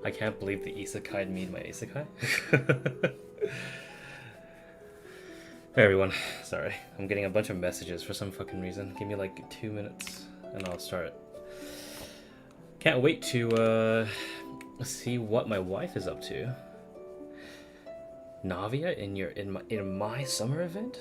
I can't believe the isekai made my isekai. Hey everyone, sorry. I'm getting a bunch of messages for some fucking reason. Give me like 2 minutes and I'll start. Can't wait to see what my wife is up to. Navia in my summer event?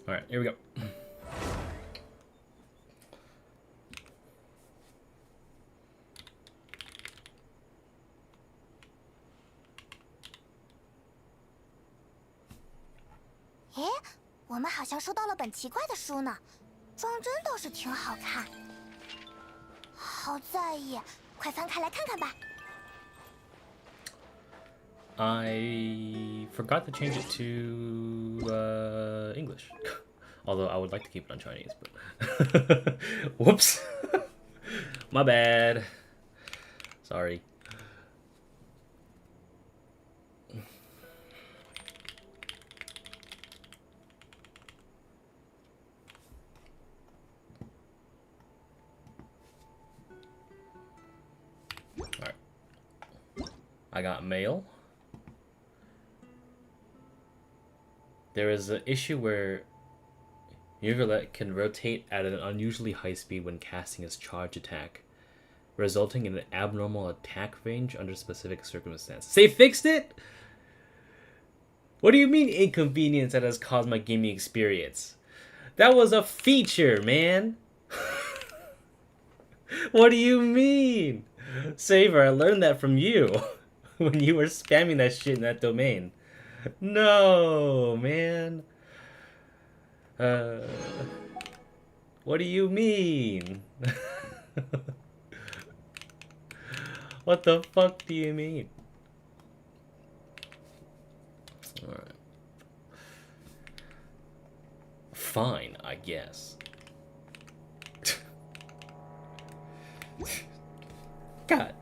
Alright, here we go. Eh, 我们好像收到了本奇怪的书呢，装帧倒是挺好看。好在意，快翻开来看看吧。I forgot to change it to English. Although I would like to keep it on Chinese, but whoops. My bad. Sorry. Alright. I got mail. There is an issue where Neuvillette can rotate at an unusually high speed when casting his charge attack, resulting in an abnormal attack range under specific circumstances. They fixed it? What do you mean inconvenience that has caused my gaming experience? That was a feature, man! What do you mean? Saver, I learned that from you when you were spamming that shit in that domain. No, man. What do you mean? What the fuck do you mean? Alright. Fine, I guess. God.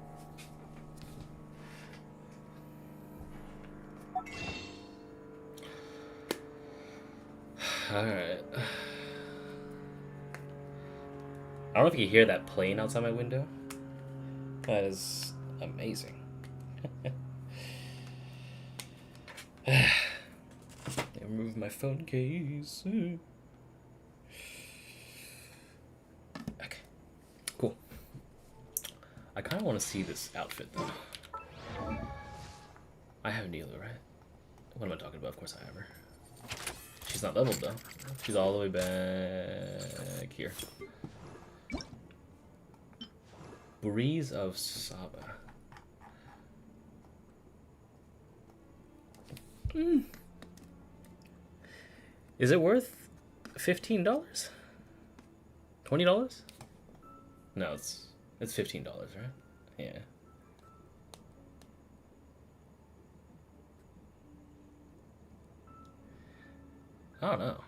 Alright. I don't know if you can hear that plane outside my window. That is amazing. I removed my phone case. Okay. Cool. I kind of want to see this outfit, though. I have Neela, right? What am I talking about? Of course I have her. She's not leveled though. She's all the way back here. Breeze of Saba. Is it worth $15? $20? No, it's $15, right? Yeah. I don't know.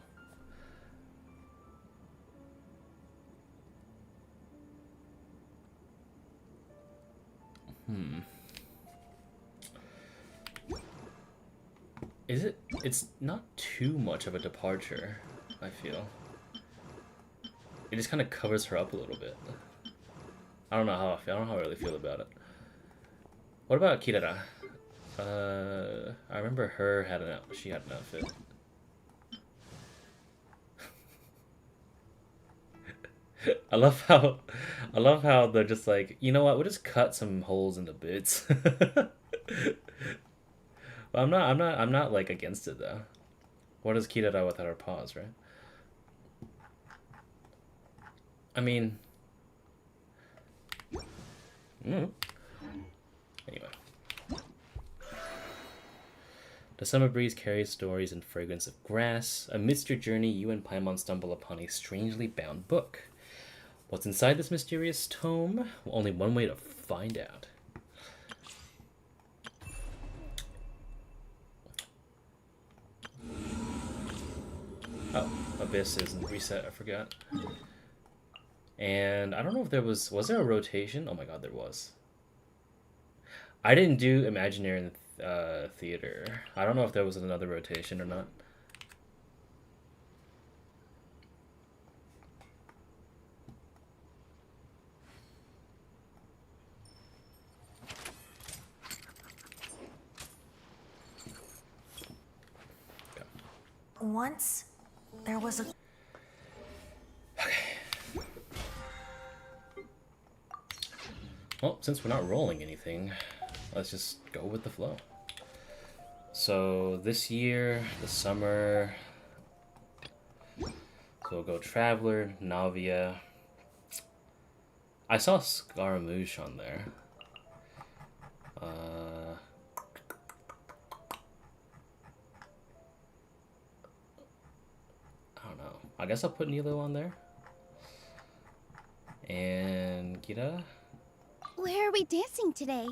Is it? It's not too much of a departure, I feel. It just kind of covers her up a little bit. I don't know how I feel. I don't know how I really feel about it. What about Kirara? I remember her had she had an outfit. I love how they're just like, you know what? We'll just cut some holes in the boots. But I'm not like against it though. What is Kirara without her paws, right? I mean, anyway. The summer breeze carries stories and fragrance of grass. Amidst your journey, you and Paimon stumble upon a strangely bound book. What's inside this mysterious tome? Well, only one way to find out. Oh, Abyss isn't reset, I forgot. And I don't know if there was there a rotation? Oh my god, there was. I didn't do Imaginary Theater. I don't know if there was another rotation or not. Once, there was a... Well, since we're not rolling anything, let's just go with the flow. So this year, the summer, so we'll go Traveler, Navia. I saw Scaramouche on there. I don't know. I guess I'll put Nilo on there. And Gira. Where are we dancing today?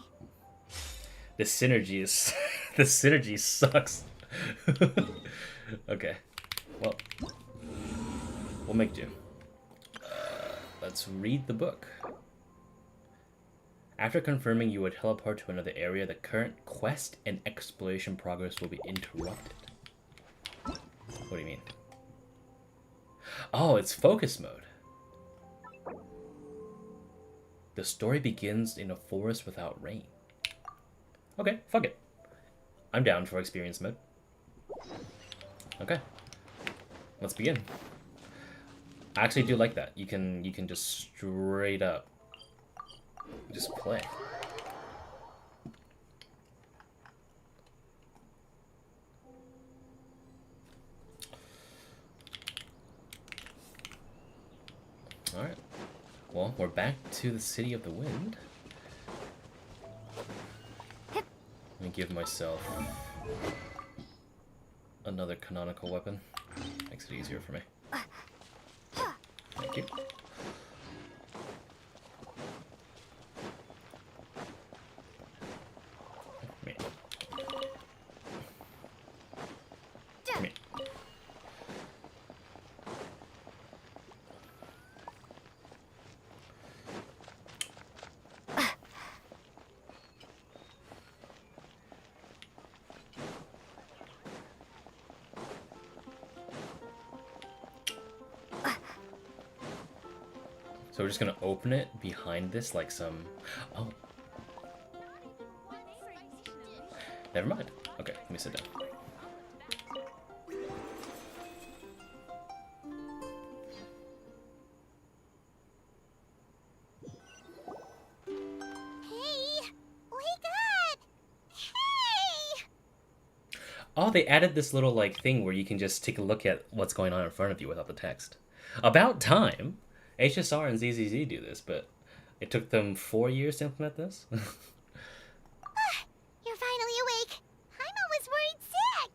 The synergy is... the synergy sucks. Okay. Well, we'll make do. Let's read the book. After confirming you would teleport to another area, the current quest and exploration progress will be interrupted. What do you mean? Oh, it's focus mode. The story begins in a forest without rain. Okay, fuck it. I'm down for experience mode. Okay. Let's begin. I actually do like that. You can just straight up just play. Alright. Well, we're back to the City of the Wind. Let me give myself another canonical weapon. Makes it easier for me. Thank you. Me. Me. So we're just gonna open it behind this like some... Oh. Never mind. Okay, let me sit down. Oh, they added this little like thing where you can just take a look at what's going on in front of you without the text. About time. HSR and ZZZ do this, but it took them 4 years to implement this. You're finally awake. Paimon was worried sick.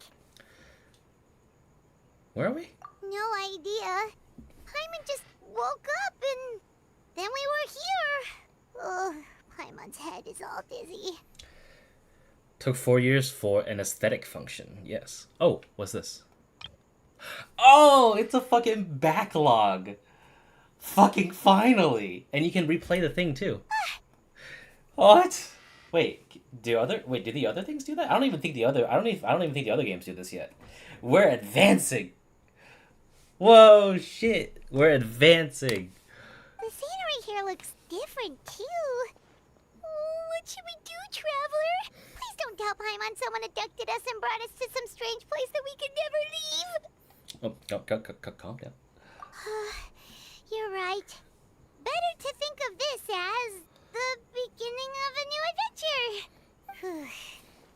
Where are we? No idea. Paimon just woke up and then we were here. Oh, Paimon's head is all dizzy. Took 4 years for an aesthetic function. Yes. Oh, what's this? Oh, it's a fucking backlog. Fucking finally. And you can replay the thing too. What? Wait, do the other things do that? I don't even think the other games do this yet. We're advancing. Whoa, shit. We're advancing. The scenery here looks different too. Oh, what should we do, Traveler? Please don't tell Paimon someone abducted us and brought us to some strange place that we could never leave. Oh, calm down. You're right. Better to think of this as the beginning of a new adventure.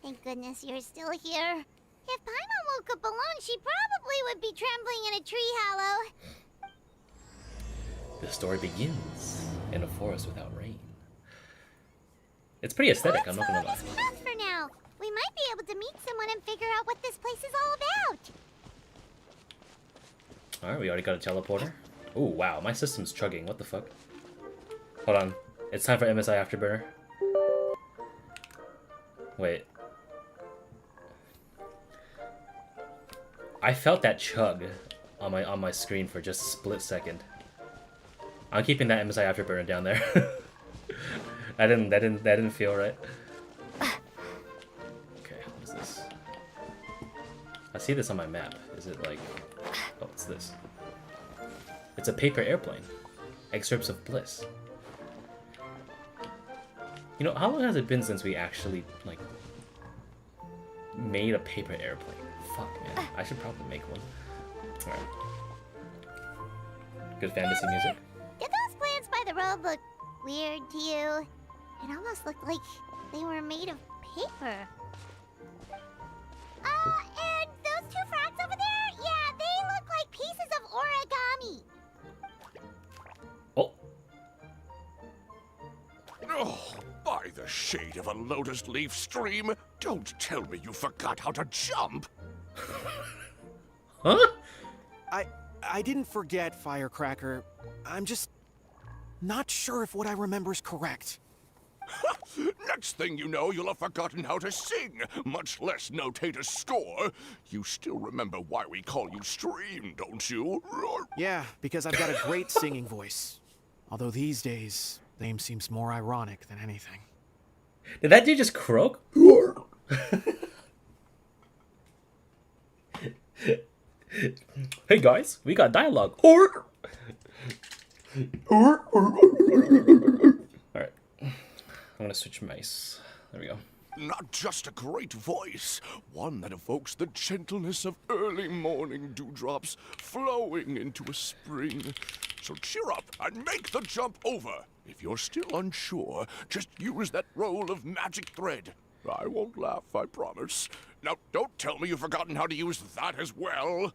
Thank goodness you're still here. If Paimon woke up alone, she probably would be trembling in a tree hollow. The story begins in a forest without rain. It's pretty aesthetic, I'm not gonna lie. Let's follow this path for now. We might be able to meet someone and figure out what this place is all about. Alright, we already got a teleporter. Ooh, wow, my system's chugging. What the fuck? Hold on. It's time for MSI Afterburner. Wait. I felt that chug on my screen for just a split second. I'm keeping that MSI Afterburner down there. that didn't feel right. Okay, what is this? I see this on my map. Is it like... Oh, it's this. It's a paper airplane. Excerpts of Bliss. You know, how long has it been since we actually, like, made a paper airplane? Fuck, man. I should probably make one. Alright. Good fantasy music. Did those plants by the road look weird to you? It almost looked like they were made of paper. And those two frogs over there? Yeah, they look like pieces of origami. Oh. Oh, by the shade of a lotus leaf stream, don't tell me you forgot how to jump. Huh? I didn't forget, Firecracker. I'm just not sure if what I remember is correct. Next thing you know, you'll have forgotten how to sing, much less notate a score. You still remember why we call you Stream, don't you? Yeah, because I've got a great singing voice. Although these days, name seems more ironic than anything. Did that dude just croak? Hey guys, we got dialogue. Alright. I'm gonna switch mice. There we go. Not just a great voice, one that evokes the gentleness of early morning dewdrops flowing into a spring. So cheer up and make the jump over. If you're still unsure, just use that roll of magic thread. I won't laugh, I promise. Now, don't tell me you've forgotten how to use that as well.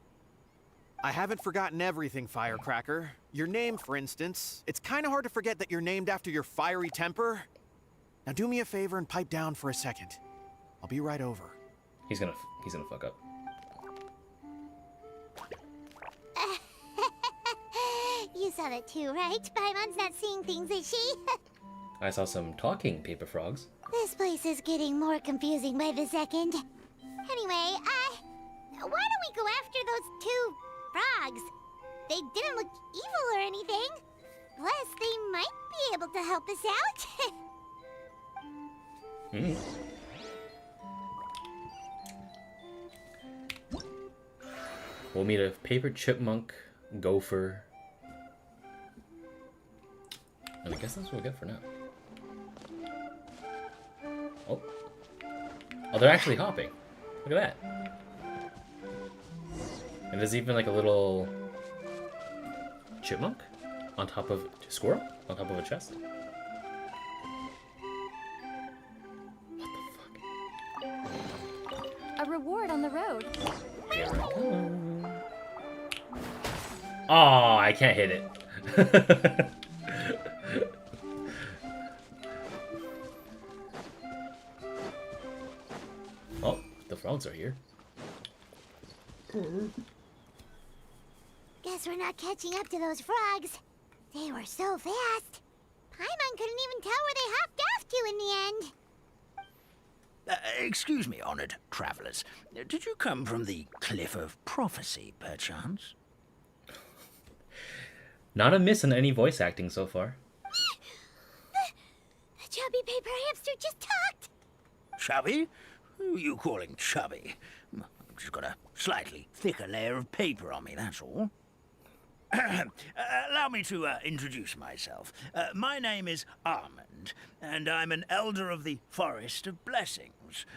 I haven't forgotten everything, Firecracker. Your name, for instance. It's kind of hard to forget that you're named after your fiery temper. Now do me a favor and pipe down for a second. I'll be right over. He's gonna fuck up. You saw that too, right? Paimon's not seeing things, is she? I saw some talking paper frogs. This place is getting more confusing by the second. Anyway, why don't we go after those two frogs? They didn't look evil or anything. Plus, they might be able to help us out. We'll meet a paper chipmunk, gopher. And I guess that's what we get for now. Oh. Oh, they're actually hopping. Look at that. And there's even like a little chipmunk on top of squirrel on top of a chest. A reward forward on the road. Here I come. Oh, I can't hit it. Oh, the frogs are here. Guess we're not catching up to those frogs. They were so fast. Paimon couldn't even tell where they hopped off to in the end. Excuse me, honored travelers. Did you come from the Cliff of Prophecy, perchance? Not a miss in any voice acting so far. The chubby paper hamster just talked. Chubby? Who are you calling chubby? I've just got a slightly thicker layer of paper on me, that's all. Allow me to introduce myself. My name is Armand, and I'm an elder of the Forest of Blessings.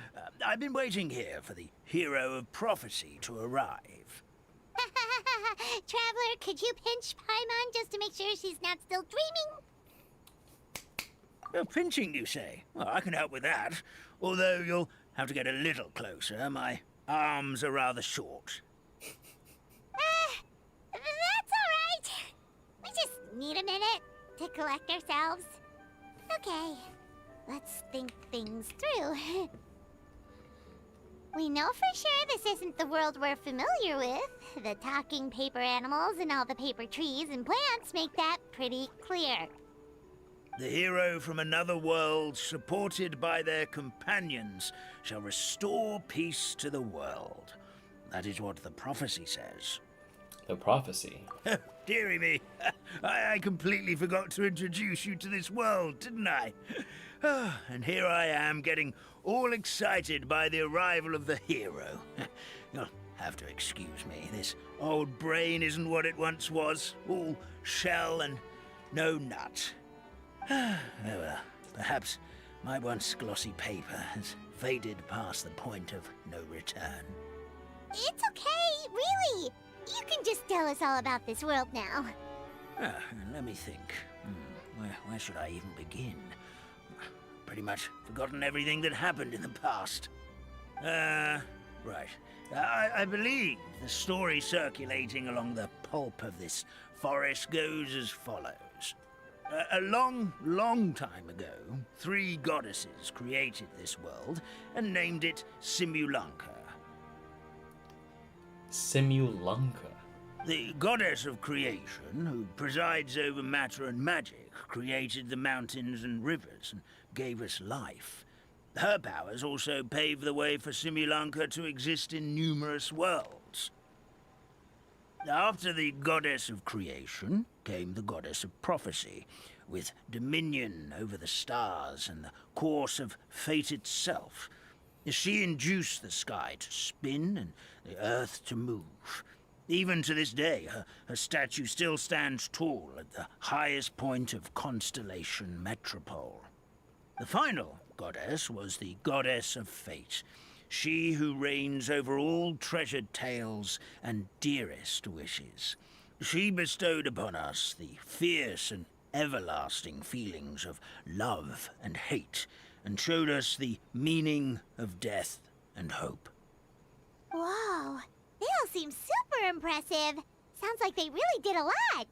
I've been waiting here for the hero of prophecy to arrive. Traveler, could you pinch Paimon just to make sure she's not still dreaming? Pinching, you say? Well, I can help with that. Although you'll have to get a little closer. My arms are rather short. That's alright. We just need a minute to collect ourselves. Okay, let's think things through. We know for sure this isn't the world we're familiar with. The talking paper animals and all the paper trees and plants make that pretty clear. The hero from another world, supported by their companions, shall restore peace to the world. That is what the prophecy says. The prophecy. Dearie me, I completely forgot to introduce you to this world, didn't I? And here I am, getting all excited by the arrival of the hero. You'll have to excuse me. This old brain isn't what it once was, all shell and no nut. Oh well, perhaps my once glossy paper has faded past the point of no return. It's okay, really. You can just tell us all about this world now. Let me think. Where should I even begin? Pretty much forgotten everything that happened in the past. Right. I believe the story circulating along the pulp of this forest goes as follows. A long, long time ago, 3 goddesses created this world and named it Simulanka. Simulanka. The goddess of creation, who presides over matter and magic, created the mountains and rivers and gave us life. Her powers also paved the way for Simulanka to exist in numerous worlds. After the goddess of creation came the goddess of prophecy, with dominion over the stars and the course of fate itself. She induced the sky to spin and the earth to move. Even to this day, her statue still stands tall at the highest point of Constellation Metropole. The final goddess was the goddess of fate, she who reigns over all treasured tales and dearest wishes. She bestowed upon us the fierce and everlasting feelings of love and hate, and showed us the meaning of death and hope. Whoa, they all seem super impressive. Sounds like they really did a lot.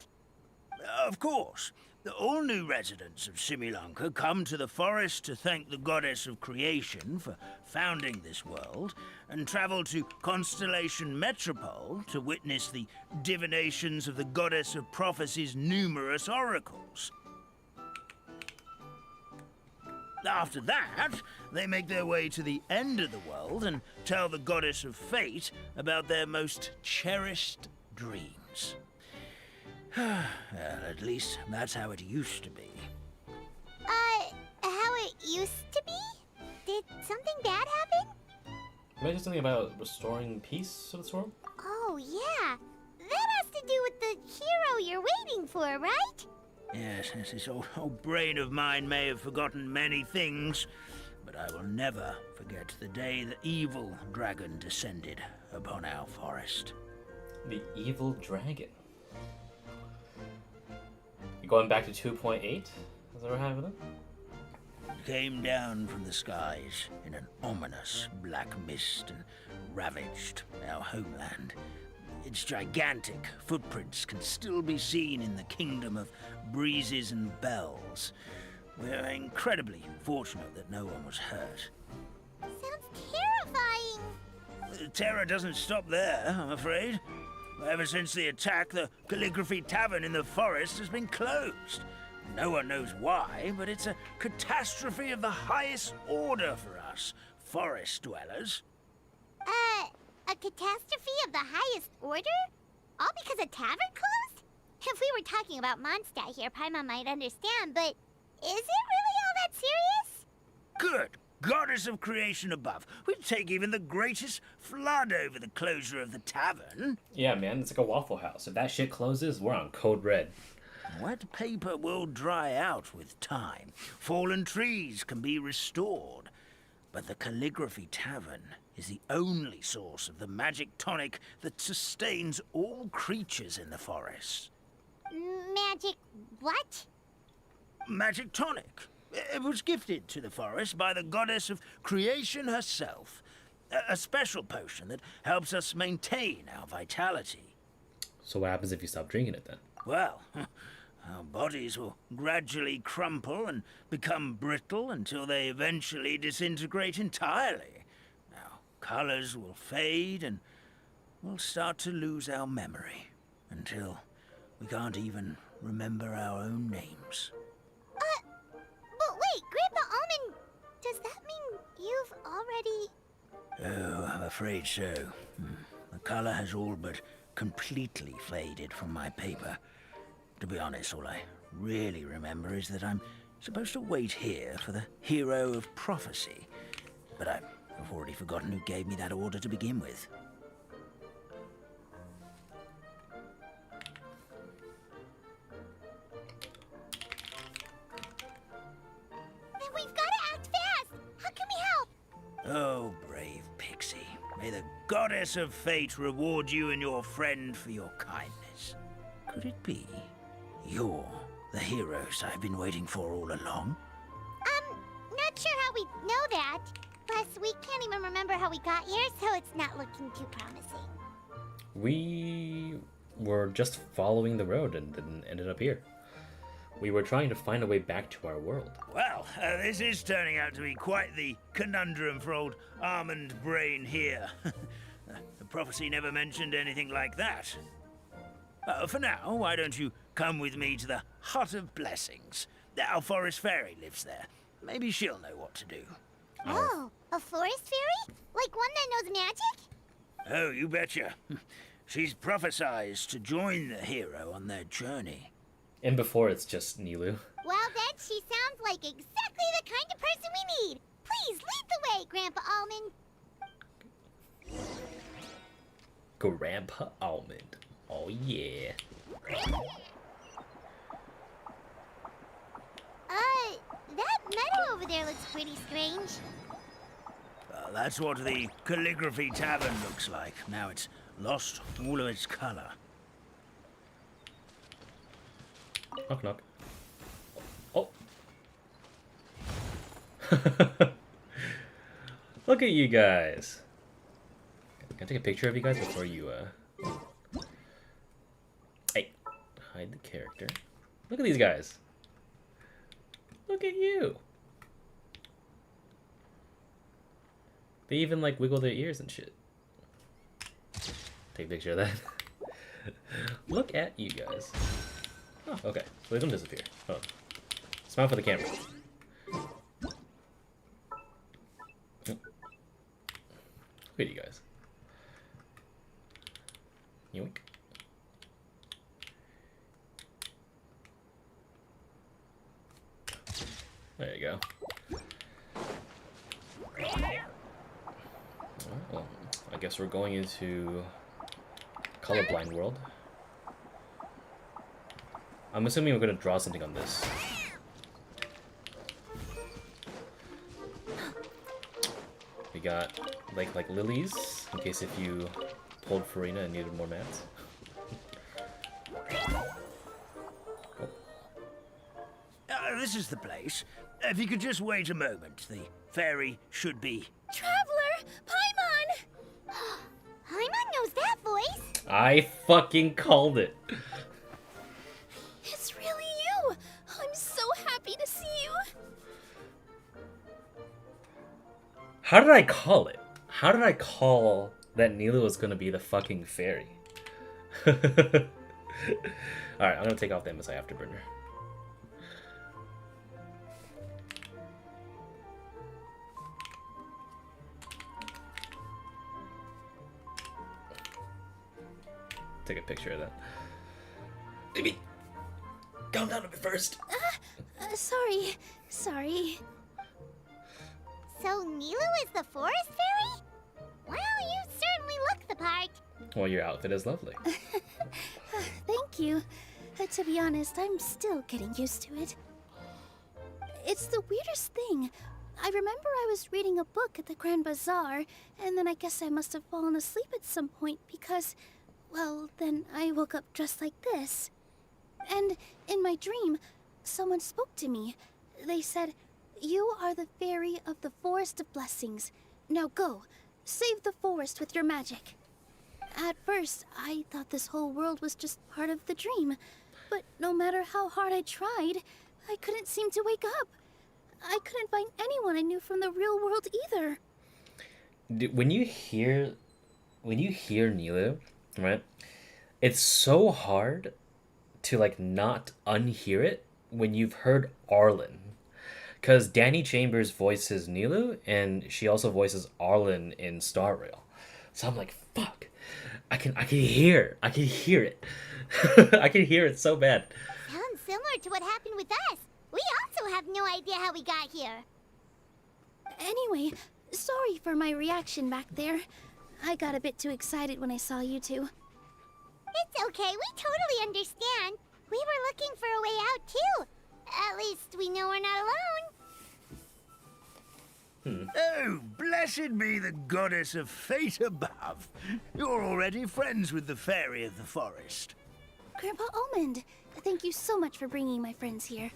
Of course. All new residents of Simulanka come to the forest to thank the goddess of creation for founding this world, and travel to Constellation Metropole to witness the divinations of the goddess of prophecy's numerous oracles. After that, they make their way to the end of the world and tell the goddess of fate about their most cherished dreams. Well, at least that's how it used to be. How it used to be? Did something bad happen? Maybe something about restoring peace to this world? Oh, yeah. That has to do with the hero you're waiting for, right? Yes, this old brain of mine may have forgotten many things, but I will never forget the day the evil dragon descended upon our forest. The evil dragon. You going back to 2.8? Is that what we're having? It came down from the skies in an ominous black mist and ravaged our homeland. Its gigantic footprints can still be seen in the kingdom of breezes and bells. We're incredibly fortunate that no one was hurt. Sounds terrifying. The terror doesn't stop there, I'm afraid. Ever since the attack, the Calligraphy Tavern in the forest has been closed. No one knows why, but it's a catastrophe of the highest order for us, forest dwellers. A catastrophe of the highest order? All because a tavern closed? If we were talking about Mondstadt here, Paimon might understand, but is it really all that serious? Good goddess of creation above. We'd take even the greatest flood over the closure of the tavern. Yeah, man, it's like a Waffle House. If that shit closes, we're on code red. Wet paper will dry out with time. Fallen trees can be restored. But the Calligraphy Tavern is the only source of the magic tonic that sustains all creatures in the forest. Magic what? Magic tonic. It was gifted to the forest by the goddess of creation herself. A special potion that helps us maintain our vitality. So what happens if you stop drinking it then? Well, our bodies will gradually crumple and become brittle until they eventually disintegrate entirely. Our colors will fade and we'll start to lose our memory until we can't even remember our own names. But wait, Grandpa Almond, does that mean you've already... Oh, I'm afraid so. The color has all but completely faded from my paper. To be honest, all I really remember is that I'm supposed to wait here for the hero of prophecy. But I've already forgotten who gave me that order to begin with. Then we've got to act fast! How can we help? Oh, brave Pixie. May the goddess of fate reward you and your friend for your kindness. Could it be you're the heroes I've been waiting for all along? Not sure how we know that. Plus, we can't even remember how we got here, so it's not looking too promising. We were just following the road and then ended up here. We were trying to find a way back to our world. Well, this is turning out to be quite the conundrum for old Almond Brain here. The prophecy never mentioned anything like that. For now, why don't you come with me to the Hut of Blessings? Our forest fairy lives there. Maybe she'll know what to do. Oh, a forest fairy? Like one that knows magic? Oh, you betcha. She's prophesized to join the hero on their journey. And before it's just Nilu. Well, then she sounds like exactly the kind of person we need. Please lead the way, Grandpa Almond. Grandpa Almond. Oh yeah. That meadow over there looks pretty strange. That's what the Calligraphy Tavern looks like. Now it's lost all of its color. Knock knock. Oh. Look at you guys. Can I take a picture of you guys before you Hey, hide the character. Look at these guys. Look at you. They even like wiggle their ears and shit. Take a picture of that. Look at you guys. Oh, okay. So they don't disappear. Oh. Smile for the camera. Look at you guys. Yoink. There you go. Well, I guess we're going into colorblind world. I'm assuming we're gonna draw something on this. We got like lilies, in case if you pulled Farina and needed more mats. This is the place. If you could just wait a moment, the fairy should be... Traveler! Paimon! I fucking called it. It's really you! I'm so happy to see you! How did I call it? How did I call that Neela was gonna be the fucking fairy? Alright, I'm gonna take off the MSI Afterburner. Take a picture of that. Maybe calm down a bit first. Sorry. So Nilu is the forest fairy? Well, you certainly look the part. Well, your outfit is lovely. Thank you. To be honest, I'm still getting used to it. It's the weirdest thing. I remember I was reading a book at the Grand Bazaar, and then I guess I must have fallen asleep at some point because, well, then I woke up dressed like this. And in my dream, someone spoke to me. They said, "You are the fairy of the Forest of Blessings. Now go, save the forest with your magic." At first, I thought this whole world was just part of the dream. But no matter how hard I tried, I couldn't seem to wake up. I couldn't find anyone I knew from the real world either. When you hear Nilu, right? It's so hard to like not unhear it when you've heard Arlen. Cause Danny Chambers voices Nilu and she also voices Arlen in Star Rail. So I'm like, fuck. I can hear it. I can hear it so bad. Sounds similar to what happened with us. We also have no idea how we got here. Anyway, sorry for my reaction back there. I got a bit too excited when I saw you two. It's okay, we totally understand. We were looking for a way out too. At least we know we're not alone. Oh, blessed be the goddess of fate above. You're already friends with the fairy of the forest. Grandpa Almond, thank you so much for bringing my friends here.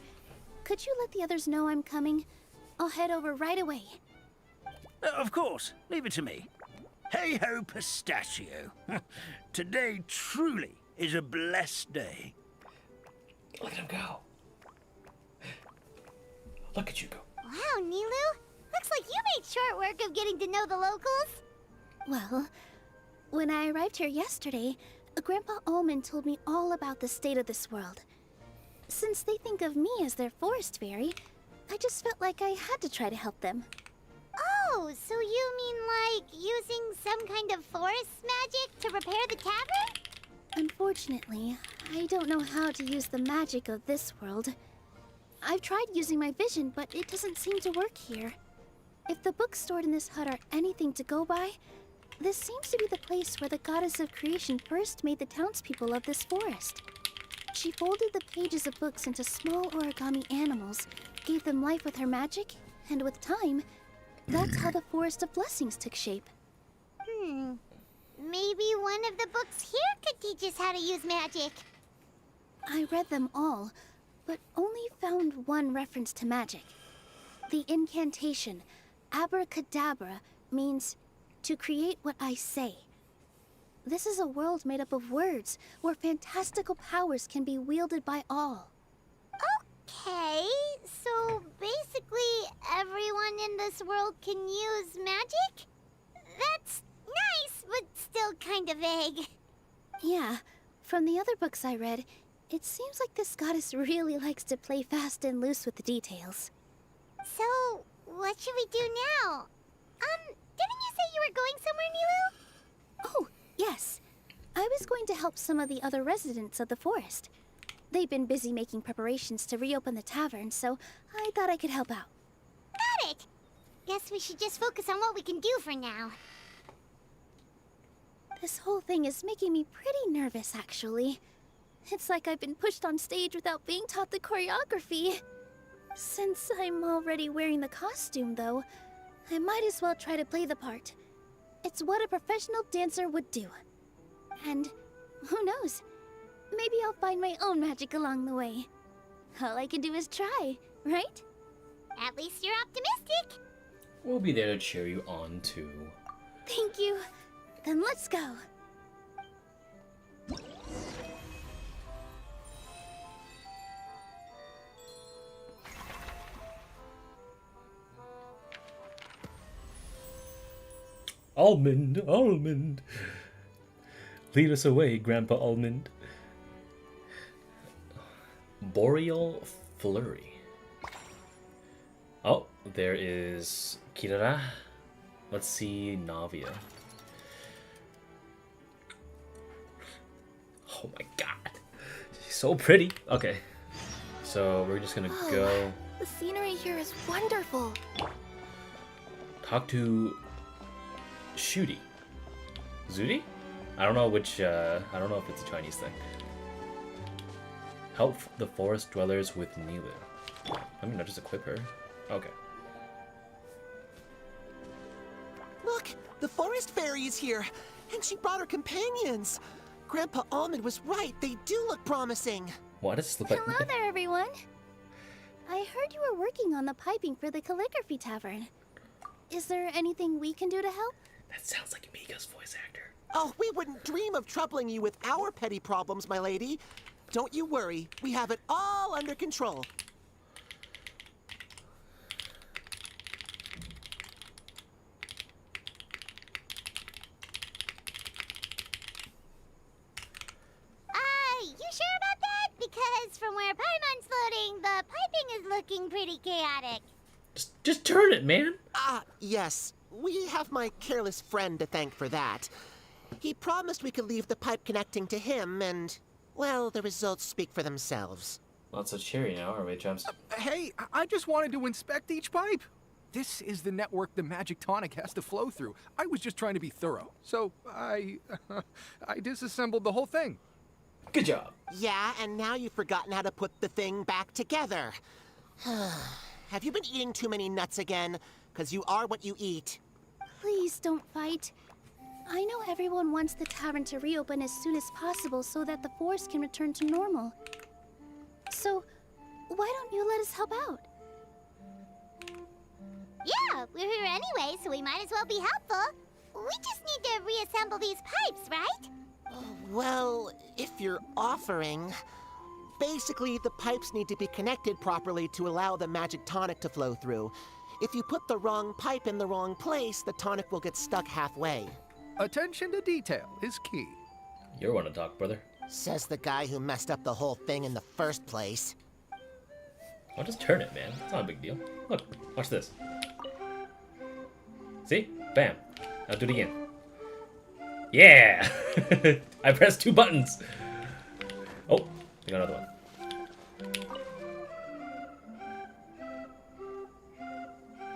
Could you let the others know I'm coming? I'll head over right away. Of course, leave it to me. Hey-ho, pistachio. Today truly is a blessed day. Look at him go. Look at you go. Wow, Nilu. Looks like you made short work of getting to know the locals. Well, when I arrived here yesterday, Grandpa Almond told me all about the state of this world. Since they think of me as their forest fairy, I just felt like I had to try to help them. Oh, so you mean like using some kind of forest magic to repair the tavern? Unfortunately, I don't know how to use the magic of this world. I've tried using my vision, but it doesn't seem to work here. If the books stored in this hut are anything to go by, this seems to be the place where the goddess of creation first made the townspeople of this forest. She folded the pages of books into small origami animals, gave them life with her magic, and with time, that's how the Forest of Blessings took shape. Maybe one of the books here could teach us how to use magic. I read them all, but only found one reference to magic. The incantation, abracadabra, means to create what I say. This is a world made up of words, where fantastical powers can be wielded by all. Okay, so basically everyone in this world can use magic? That's nice, but still kind of vague. Yeah, from the other books I read, it seems like this goddess really likes to play fast and loose with the details. So, what should we do now? Didn't you say you were going somewhere, Nilu? Oh, yes. I was going to help some of the other residents of the forest. They've been busy making preparations to reopen the tavern, so I thought I could help out. Got it! Guess we should just focus on what we can do for now. This whole thing is making me pretty nervous, actually. It's like I've been pushed on stage without being taught the choreography. Since I'm already wearing the costume, though, I might as well try to play the part. It's what a professional dancer would do. And who knows? Maybe I'll find my own magic along the way. All I can do is try, right? At least you're optimistic. We'll be there to cheer you on, too. Thank you. Then let's go. Almond, almond. Lead us away, Grandpa Almond. Boreal Flurry. Oh, there is Kirara. Let's see Navia. Oh my god. She's so pretty. Okay. So we're just gonna go The scenery here is wonderful. talk to Shooty. Zudi? I don't know which, I don't know if it's a Chinese thing. Help the forest dwellers with Nilu. I mean, I'll just equip her. Okay. Look, the forest fairy is here, and she brought her companions. Grandpa Almond was right. They do look promising. Why does this look like... Hello there, everyone. I heard you were working on the piping for the calligraphy tavern. Is there anything we can do to help? That sounds like Mika's voice actor. Oh, we wouldn't dream of troubling you with our petty problems, my lady. Don't you worry. We have it all under control. You sure about that? Because from where Paimon's floating, the piping is looking pretty chaotic. Just turn it, man. Yes. We have my careless friend to thank for that. He promised we could leave the pipe connecting to him, and, well, the results speak for themselves. Not so cheery now, are we, Chums? Hey, I just wanted to inspect each pipe. This is the network the magic tonic has to flow through. I was just trying to be thorough. So I disassembled the whole thing. Good job. Yeah, and now you've forgotten how to put the thing back together. Have you been eating too many nuts again? 'Cause you are what you eat. Please don't fight. I know everyone wants the tavern to reopen as soon as possible so that the forest can return to normal. So, why don't you let us help out? Yeah, we're here anyway, so we might as well be helpful. We just need to reassemble these pipes, right? Well, if you're offering... Basically, the pipes need to be connected properly to allow the magic tonic to flow through. If you put the wrong pipe in the wrong place, the tonic will get stuck halfway. Attention to detail is key. You're one to talk, brother. Says the guy who messed up the whole thing in the first place. I'll just turn it, man. It's not a big deal. Look, watch this. See? Bam. Now do it again. Yeah! I pressed 2 buttons. Oh, I got another one.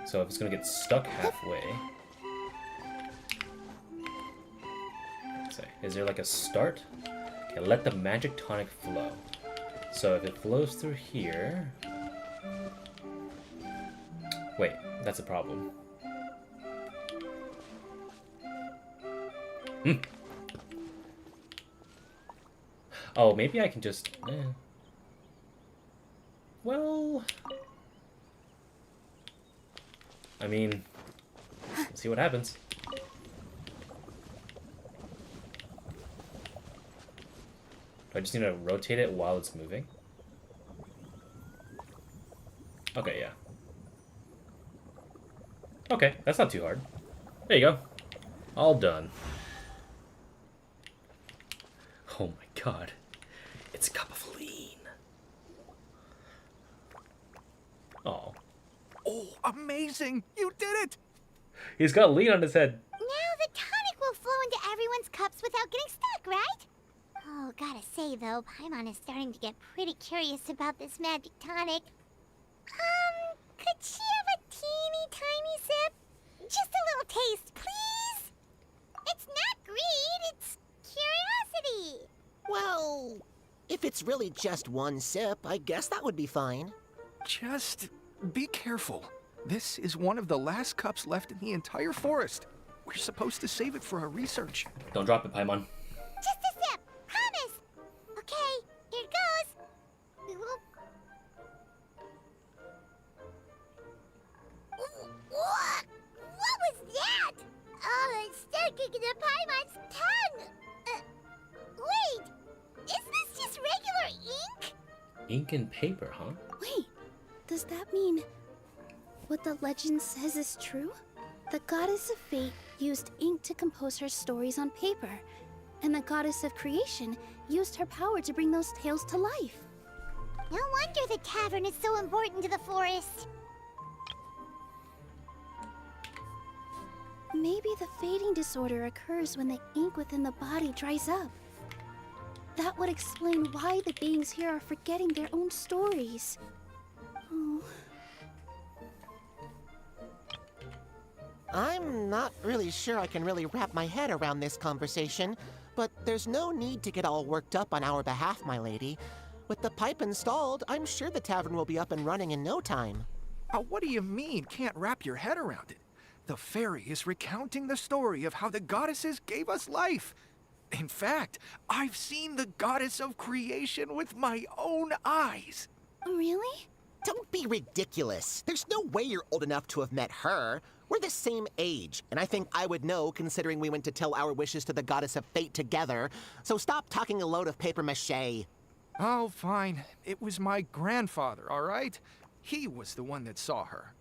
So if it's gonna get stuck halfway... Let's see, is there like a start? Okay, let the magic tonic flow. So if it flows through here... Wait, that's a problem. Oh, maybe I can just... Well... I mean... Let's see what happens. Do I just need to rotate it while it's moving? Okay, yeah. Okay, that's not too hard. There you go. All done. Oh my god. It's a cup of lean. Oh. Oh, amazing! You did it! He's got lean on his head. Now the tonic will flow into everyone's cups without getting stuck, right? Oh, gotta say though, Paimon is starting to get pretty curious about this magic tonic. Could she have a teeny tiny sip? Just a little taste, please? It's not greed, it's curiosity. Well, if it's really just one sip, I guess that would be fine. Just be careful. This is one of the last cups left in the entire forest. We're supposed to save it for our research. Don't drop it, Paimon. Just a sip, promise. Okay, here it goes. What was that? Oh, it's sticking to Paimon's tongue. Wait, is this just regular ink? Ink and paper, huh? Wait, does that mean what the legend says is true? The goddess of fate used ink to compose her stories on paper, and the goddess of creation used her power to bring those tales to life. No wonder the tavern is so important to the forest. Maybe the fading disorder occurs when the ink within the body dries up. That would explain why the beings here are forgetting their own stories. Oh. I'm not really sure I can really wrap my head around this conversation, but there's no need to get all worked up on our behalf, my lady. With the pipe installed, I'm sure the tavern will be up and running in no time. What do you mean, can't wrap your head around it? The fairy is recounting the story of how the goddesses gave us life. In fact, I've seen the goddess of creation with my own eyes. Really? Don't be ridiculous. There's no way you're old enough to have met her. We're the same age, and I think I would know considering we went to tell our wishes to the goddess of fate together. So stop talking a load of papier-mâché. Oh, fine. It was my grandfather, all right? He was the one that saw her.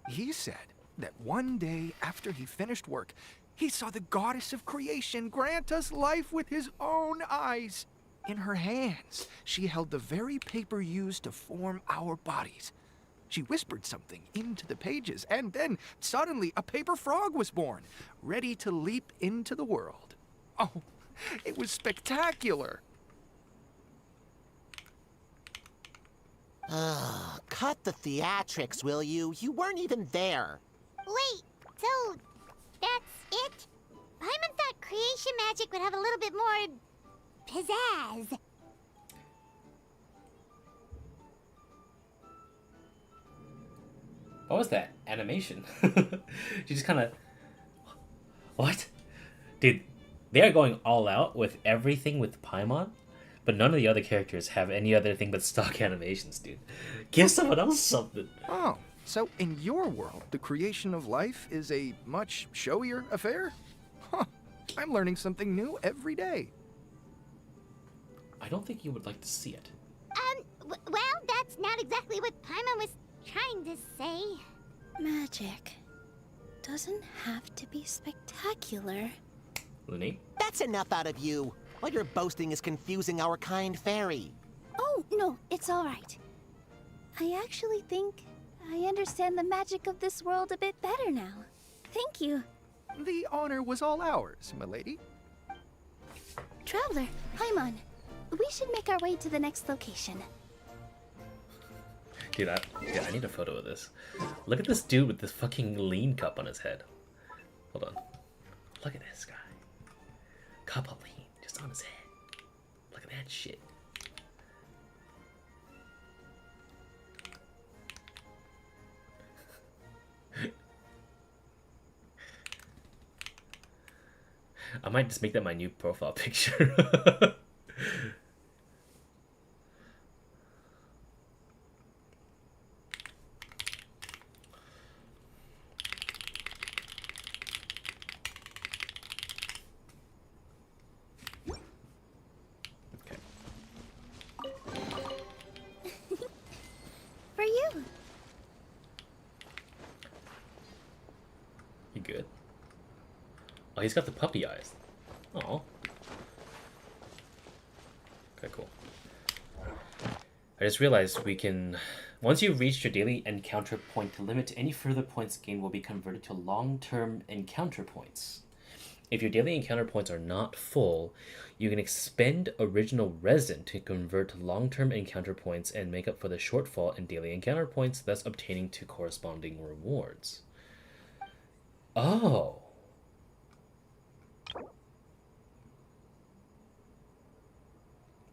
He said that one day after he finished work, he saw the goddess of creation grant us life with his own eyes. In her hands, she held the very paper used to form our bodies. She whispered something into the pages, and then suddenly a paper frog was born, ready to leap into the world. Oh, it was spectacular. Cut the theatrics, will you? You weren't even there. Wait, so that's it? Paimon thought creation magic would have a little bit more pizzazz. What was that animation? She just kind of... What? Dude, they are going all out with everything with Paimon, but none of the other characters have any other thing but stock animations, dude. Give someone else something. Oh, so in your world, the creation of life is a much showier affair? Huh, I'm learning something new every day. I don't think you would like to see it. Well, that's not exactly what Paimon was trying to say. Magic doesn't have to be spectacular. Looney? That's enough out of you. All your boasting is confusing our kind fairy. Oh, no, it's all right. I actually think I understand the magic of this world a bit better now. Thank you. The honor was all ours, milady. Traveler, Paimon, we should make our way to the next location. Dude, I need a photo of this. Look at this dude with this fucking lean cup on his head. Hold on. Look at this guy. Cup of lean just on his head. Look at that shit. I might just make that my new profile picture. For you. You good? Oh, he's got the puppy eyes. Oh. Okay, cool. I just realized we can... Once you've reached your daily encounter point limit, any further points gained will be converted to long-term encounter points. If your daily encounter points are not full, you can expend original resin to convert to long-term encounter points and make up for the shortfall in daily encounter points, thus obtaining to corresponding rewards. Oh.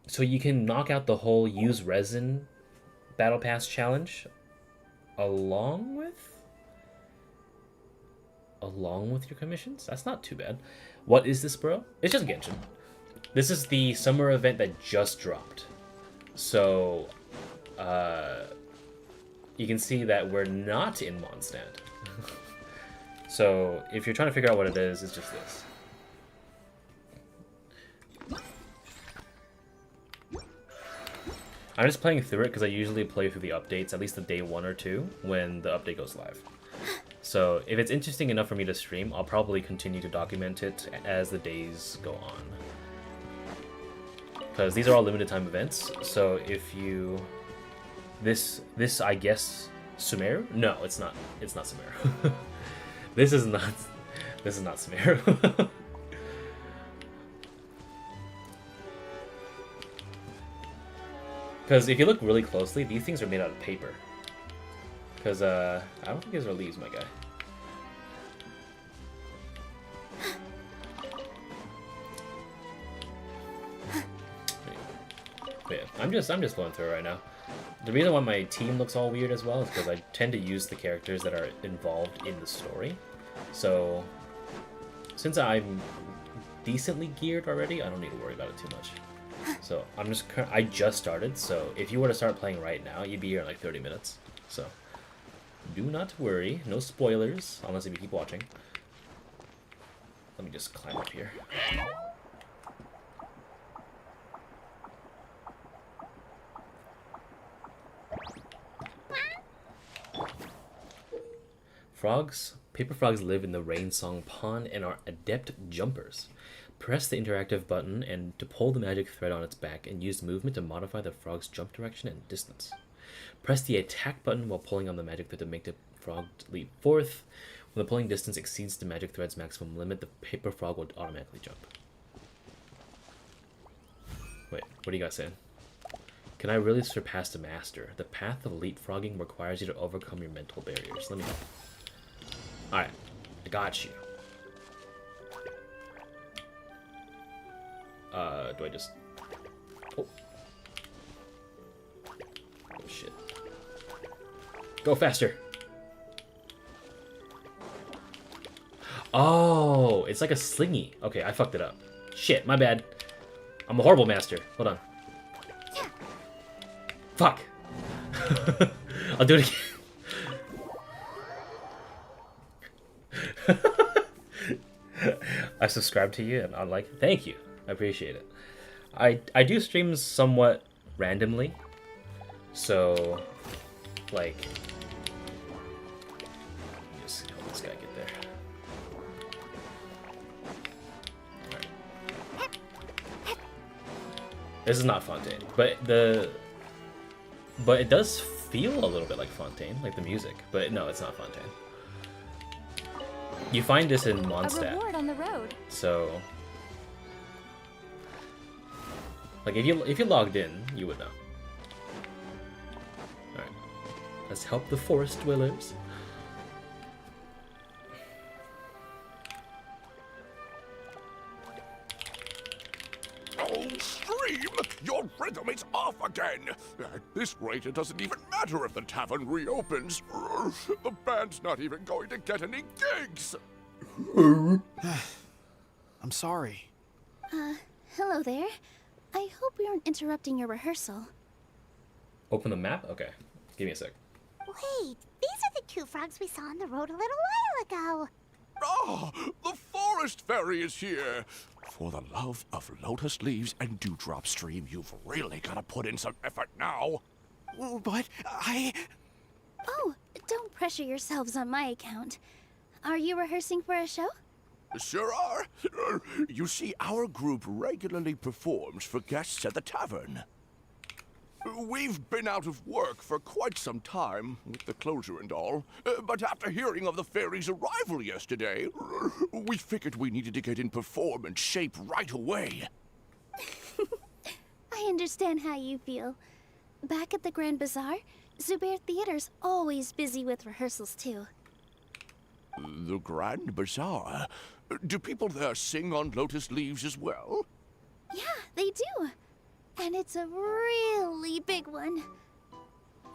So you can knock out the whole use resin battle pass challenge along with your commissions? That's not too bad. What is this, bro? It's just Genshin. This is the summer event that just dropped. So you can see that we're not in Mondstadt. So if you're trying to figure out what it is, it's just this. I'm just playing through it because I usually play through the updates, at least the day 1 or 2, when the update goes live. So if it's interesting enough for me to stream, I'll probably continue to document it as the days go on. Because these are all limited time events, so if you... This I guess, Sumeru? No, it's not. It's not Sumeru. This is not Sumeru. Because if you look really closely, these things are made out of paper. Because, I don't think these are leaves, my guy. But yeah, I'm just flowing through it right now. The reason why my team looks all weird as well is because I tend to use the characters that are involved in the story. So, since I'm decently geared already, I don't need to worry about it too much. So, I just started, so if you were to start playing right now, you'd be here in like 30 minutes. So, do not worry. No spoilers, unless if you keep watching. Let me just climb up here. Paper frogs live in the Rain Song Pond and are adept jumpers. Press the interactive button and to pull the magic thread on its back and use movement to modify the frog's jump direction and distance. Press the attack button while pulling on the magic thread to make the frog leap forth. When the pulling distance exceeds the magic thread's maximum limit, the paper frog will automatically jump. Wait, what are you guys saying? Can I really surpass the master? The path of leapfrogging requires you to overcome your mental barriers. Let me know. Alright, I got you. Do I just... Oh. Oh, shit. Go faster! Oh, it's like a slingy. Okay, I fucked it up. Shit, my bad. I'm a horrible master. Hold on. Fuck! I'll do it again. I subscribe to you and I like. Thank you. I appreciate it. I do streams somewhat randomly, so like just help this guy get there. Alright. This is not Fontaine, but it does feel a little bit like Fontaine, like the music, but no, it's not Fontaine. You find this in Mondstadt. A reward on the road. So, like if you logged in, you would know. All right, let's help the forest dwellers. Oh, Stream! Your rhythm is off again! At this rate, it doesn't even matter if the tavern reopens. The band's not even going to get any gigs! I'm sorry. Hello there. I hope we aren't interrupting your rehearsal. Open the map? Okay, give me a sec. Wait, these are the two frogs we saw on the road a little while ago. Ah, the forest fairy is here! For the love of Lotus leaves and dewdrop Stream, you've really got to put in some effort now. But Oh, don't pressure yourselves on my account. Are you rehearsing for a show? Sure are. You see, our group regularly performs for guests at the tavern. We've been out of work for quite some time, with the closure and all, but after hearing of the fairy's arrival yesterday, we figured we needed to get in performance shape right away. I understand how you feel. Back at the Grand Bazaar, Zubair Theater's always busy with rehearsals too. The Grand Bazaar? Do people there sing on lotus leaves as well? Yeah, they do. And it's a really big one.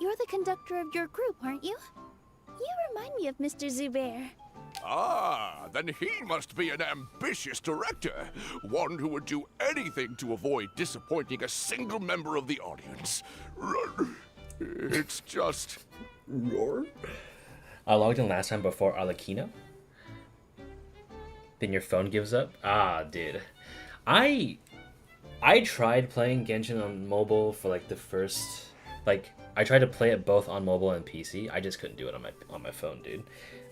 You're the conductor of your group, aren't you? You remind me of Mr. Zubair. Ah, then he must be an ambitious director. One who would do anything to avoid disappointing a single member of the audience. It's just... I logged in last time before Alakino. Then your phone gives up? Ah, dude. I tried playing Genshin on mobile for like the first, like I tried to play it both on mobile and PC. I just couldn't do it on my phone, dude.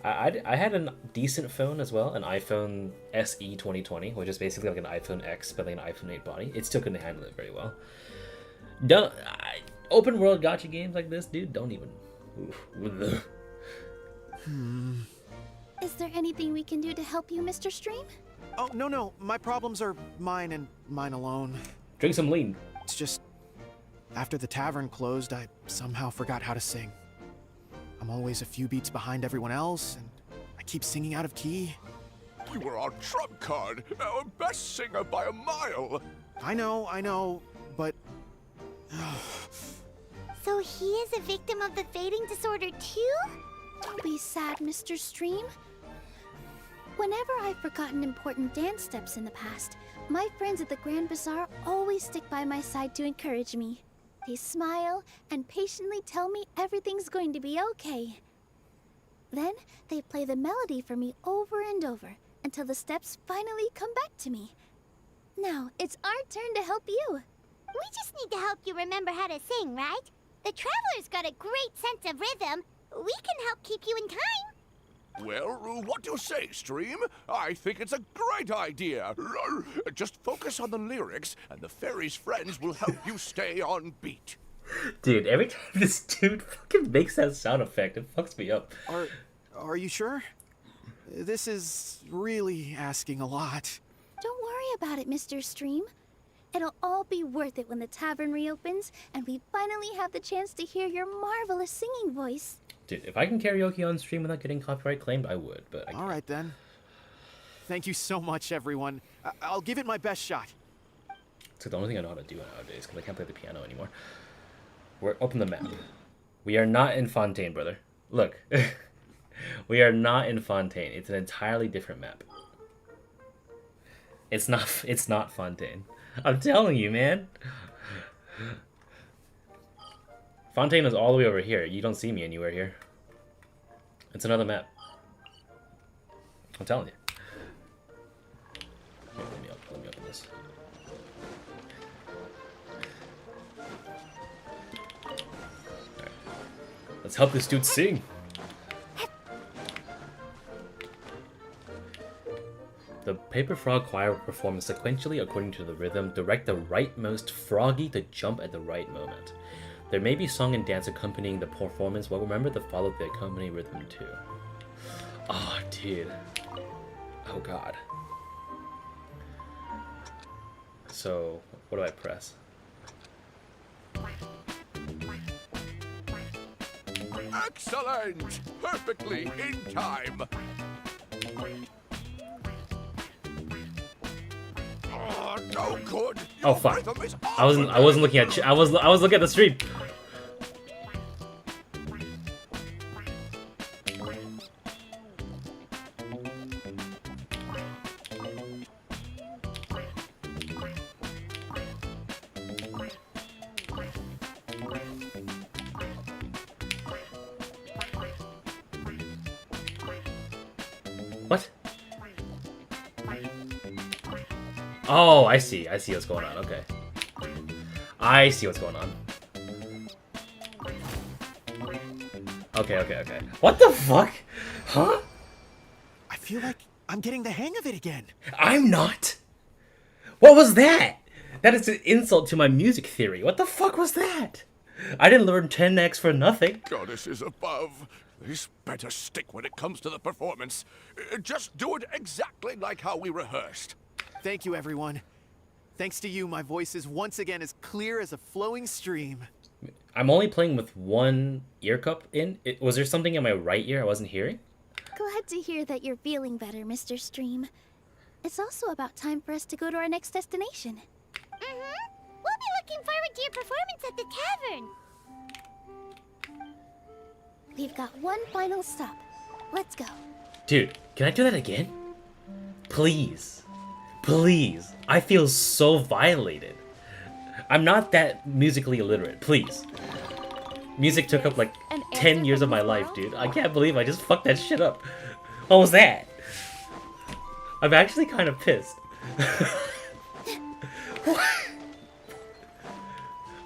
I had a decent phone as well, an iPhone SE 2020, which is basically like an iPhone X, but like an iPhone 8 body. It still couldn't handle it very well. Open world gacha games like this, dude, don't even. Oof. Is there anything we can do to help you, Mr. Stream? Oh, no. My problems are mine and mine alone. Drink some lean. It's just, after the tavern closed, I somehow forgot how to sing. I'm always a few beats behind everyone else, and I keep singing out of key. You were our trump card, our best singer by a mile. I know, but... So he is a victim of the fading disorder too? Don't be sad, Mr. Stream. Whenever I've forgotten important dance steps in the past, my friends at the Grand Bazaar always stick by my side to encourage me. They smile and patiently tell me everything's going to be okay. Then they play the melody for me over and over until the steps finally come back to me. Now it's our turn to help you. We just need to help you remember how to sing, right? The Traveler's got a great sense of rhythm. We can help keep you in time. Well, what do you say, Stream? I think it's a great idea. Just focus on the lyrics, and the fairy's friends will help you stay on beat. Dude, every time this dude fucking makes that sound effect, it fucks me up. Are you sure? This is really asking a lot. Don't worry about it, Mr. Stream. It'll all be worth it when the tavern reopens and we finally have the chance to hear your marvelous singing voice. Dude, if I can karaoke on stream without getting copyright claimed, I would, but I can't. All right, then. Thank you so much, everyone. I'll give it my best shot. It's the only thing I know how to do nowadays, because I can't play the piano anymore. Open the map. We are not in Fontaine, brother. Look. We are not in Fontaine. It's an entirely different map. It's not Fontaine. I'm telling you, man. Fontaine is all the way over here. You don't see me anywhere here. It's another map. I'm telling you. Here, let me open this. Alright. Let's help this dude sing. The Paper Frog Choir will perform sequentially according to the rhythm. Direct the rightmost froggy to jump at the right moment. There may be song and dance accompanying the performance, but remember to follow the accompanying rhythm too. Oh, dude. Oh, God. So, what do I press? Excellent! Perfectly in time. Oh, no good. Oh, fuck. I wasn't looking at I was looking at the stream. What? Oh, I see what's going on. Okay. I see what's going on. Okay. What the fuck? Huh? I feel like I'm getting the hang of it again. I'm not. What was that? That is an insult to my music theory. What the fuck was that? I didn't learn 10x for nothing. Goddesses above. This better stick when it comes to the performance. Just do it exactly like how we rehearsed. Thank you, everyone. Thanks to you, my voice is once again as clear as a flowing stream. I'm only playing with one ear cup in. Was there something in my right ear I wasn't hearing? Glad to hear that you're feeling better, Mr. Stream. It's also about time for us to go to our next destination. We'll be looking forward to your performance at the tavern. We've got one final stop. Let's go. Dude, can I do that again? Please. Please. I feel so violated. I'm not that musically illiterate. Please. Music took up like 10 years of my life, dude. I can't believe I just fucked that shit up. What was that? I'm actually kind of pissed.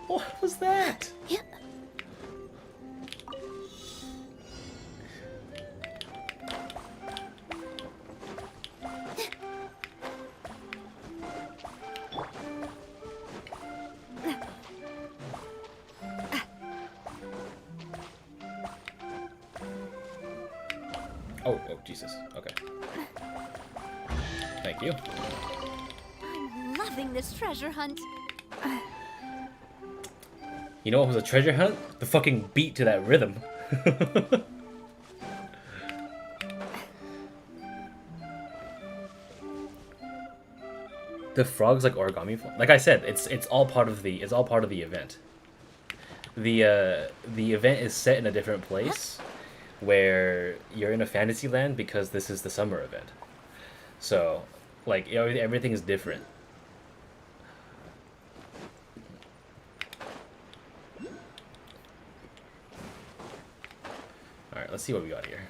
What was that? Oh, Jesus. Okay. Thank you. I'm loving this treasure hunt. You know what was a treasure hunt? The fucking beat to that rhythm. The frog's like origami. Like I said, it's all part of the event. The event is set in a different place, where you're in a fantasy land because this is the summer event. So, like everything is different. All right, let's see what we got here.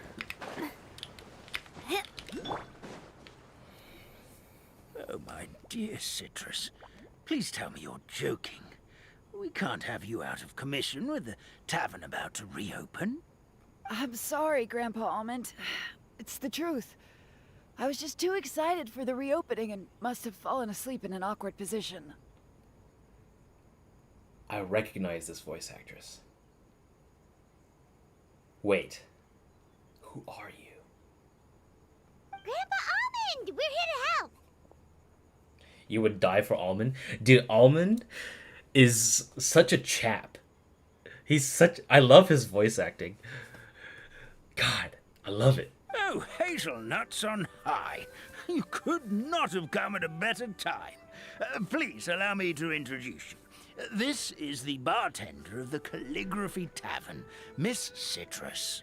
Oh, my dear Citrus, please tell me you're joking. We can't have you out of commission with the tavern about to reopen. I'm sorry, Grandpa Almond. It's the truth. I was just too excited for the reopening and must have fallen asleep in an awkward position. I recognize this voice actress. Wait. Who are you? Grandpa Almond, we're here to help. You would die for Almond? Dude, Almond is such a chap. I love his voice acting. God, I love it. Oh, hazelnuts on high. You could not have come at a better time. Please allow me to introduce you. This is the bartender of the Calligraphy Tavern, Miss Citrus.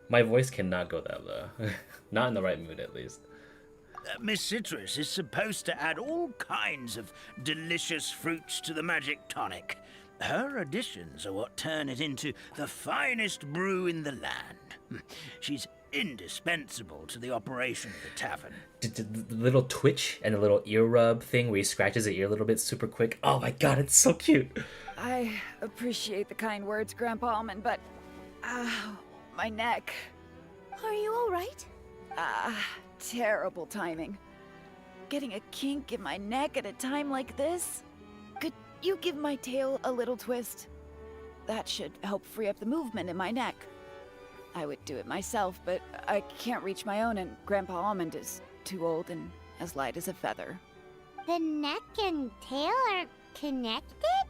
My voice cannot go that low. Not in the right mood, at least. Miss Citrus is supposed to add all kinds of delicious fruits to the magic tonic. Her additions are what turn it into the finest brew in the land. She's indispensable to the operation of the tavern. The little twitch and the little ear rub thing where he scratches the ear a little bit super quick. Oh my god, it's so cute. I appreciate the kind words, Grandpa Almond, but... my neck. Are you alright? Terrible timing. Getting a kink in my neck at a time like this? Could you give my tail a little twist? That should help free up the movement in my neck. I would do it myself, but I can't reach my own, and Grandpa Almond is too old and as light as a feather. The neck and tail are connected?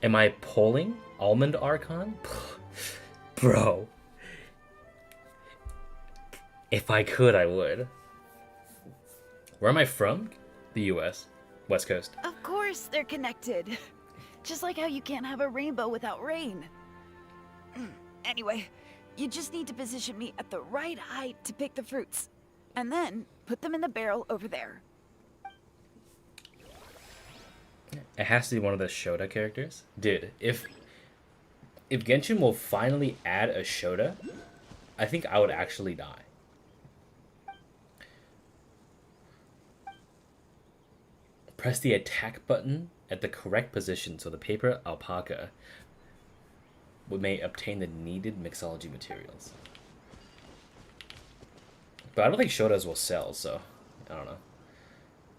Am I pulling Almond Archon? Bro. If I could, I would. Where am I from? The US. West Coast. Of course they're connected. Just like how you can't have a rainbow without rain. Anyway, you just need to position me at the right height to pick the fruits. And then put them in the barrel over there. It has to be one of the Shota characters. Dude, if Genshin will finally add a Shota, I think I would actually die. Press the attack button at the correct position so the paper alpaca may obtain the needed mixology materials. But I don't think Shotas will sell, so I don't know.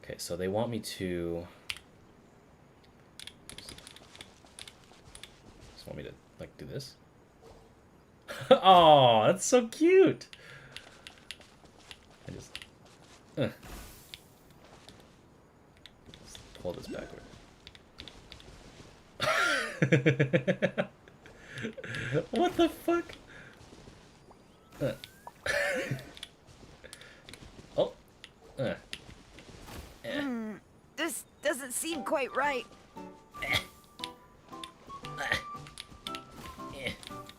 Okay, so they want me to... Just want me to, like, do this? Oh, that's so cute! I just... Let's pull this backward. What the fuck? Oh. This doesn't seem quite right.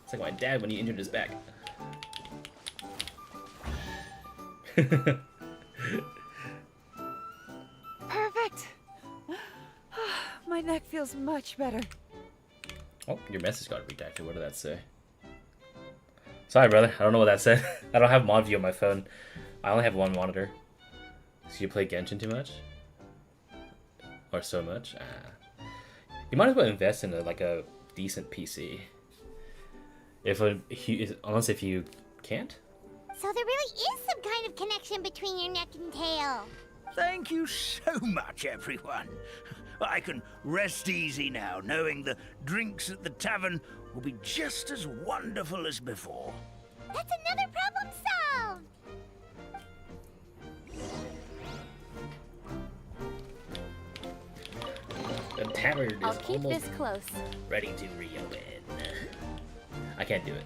It's like my dad when he injured his back. Perfect. My neck feels much better. Oh, your message got redacted. What did that say? Sorry, brother. I don't know what that said. I don't have mod view on my phone. I only have one monitor. So you play Genshin too much? Or so much? You might as well invest in a decent PC. Unless if you can't. So there really is some kind of connection between your neck and tail. Thank you so much, everyone. I can rest easy now, knowing the drinks at the tavern will be just as wonderful as before. That's another problem solved! The tavern I'll is keep almost this close. ready to reopen. I can't do it.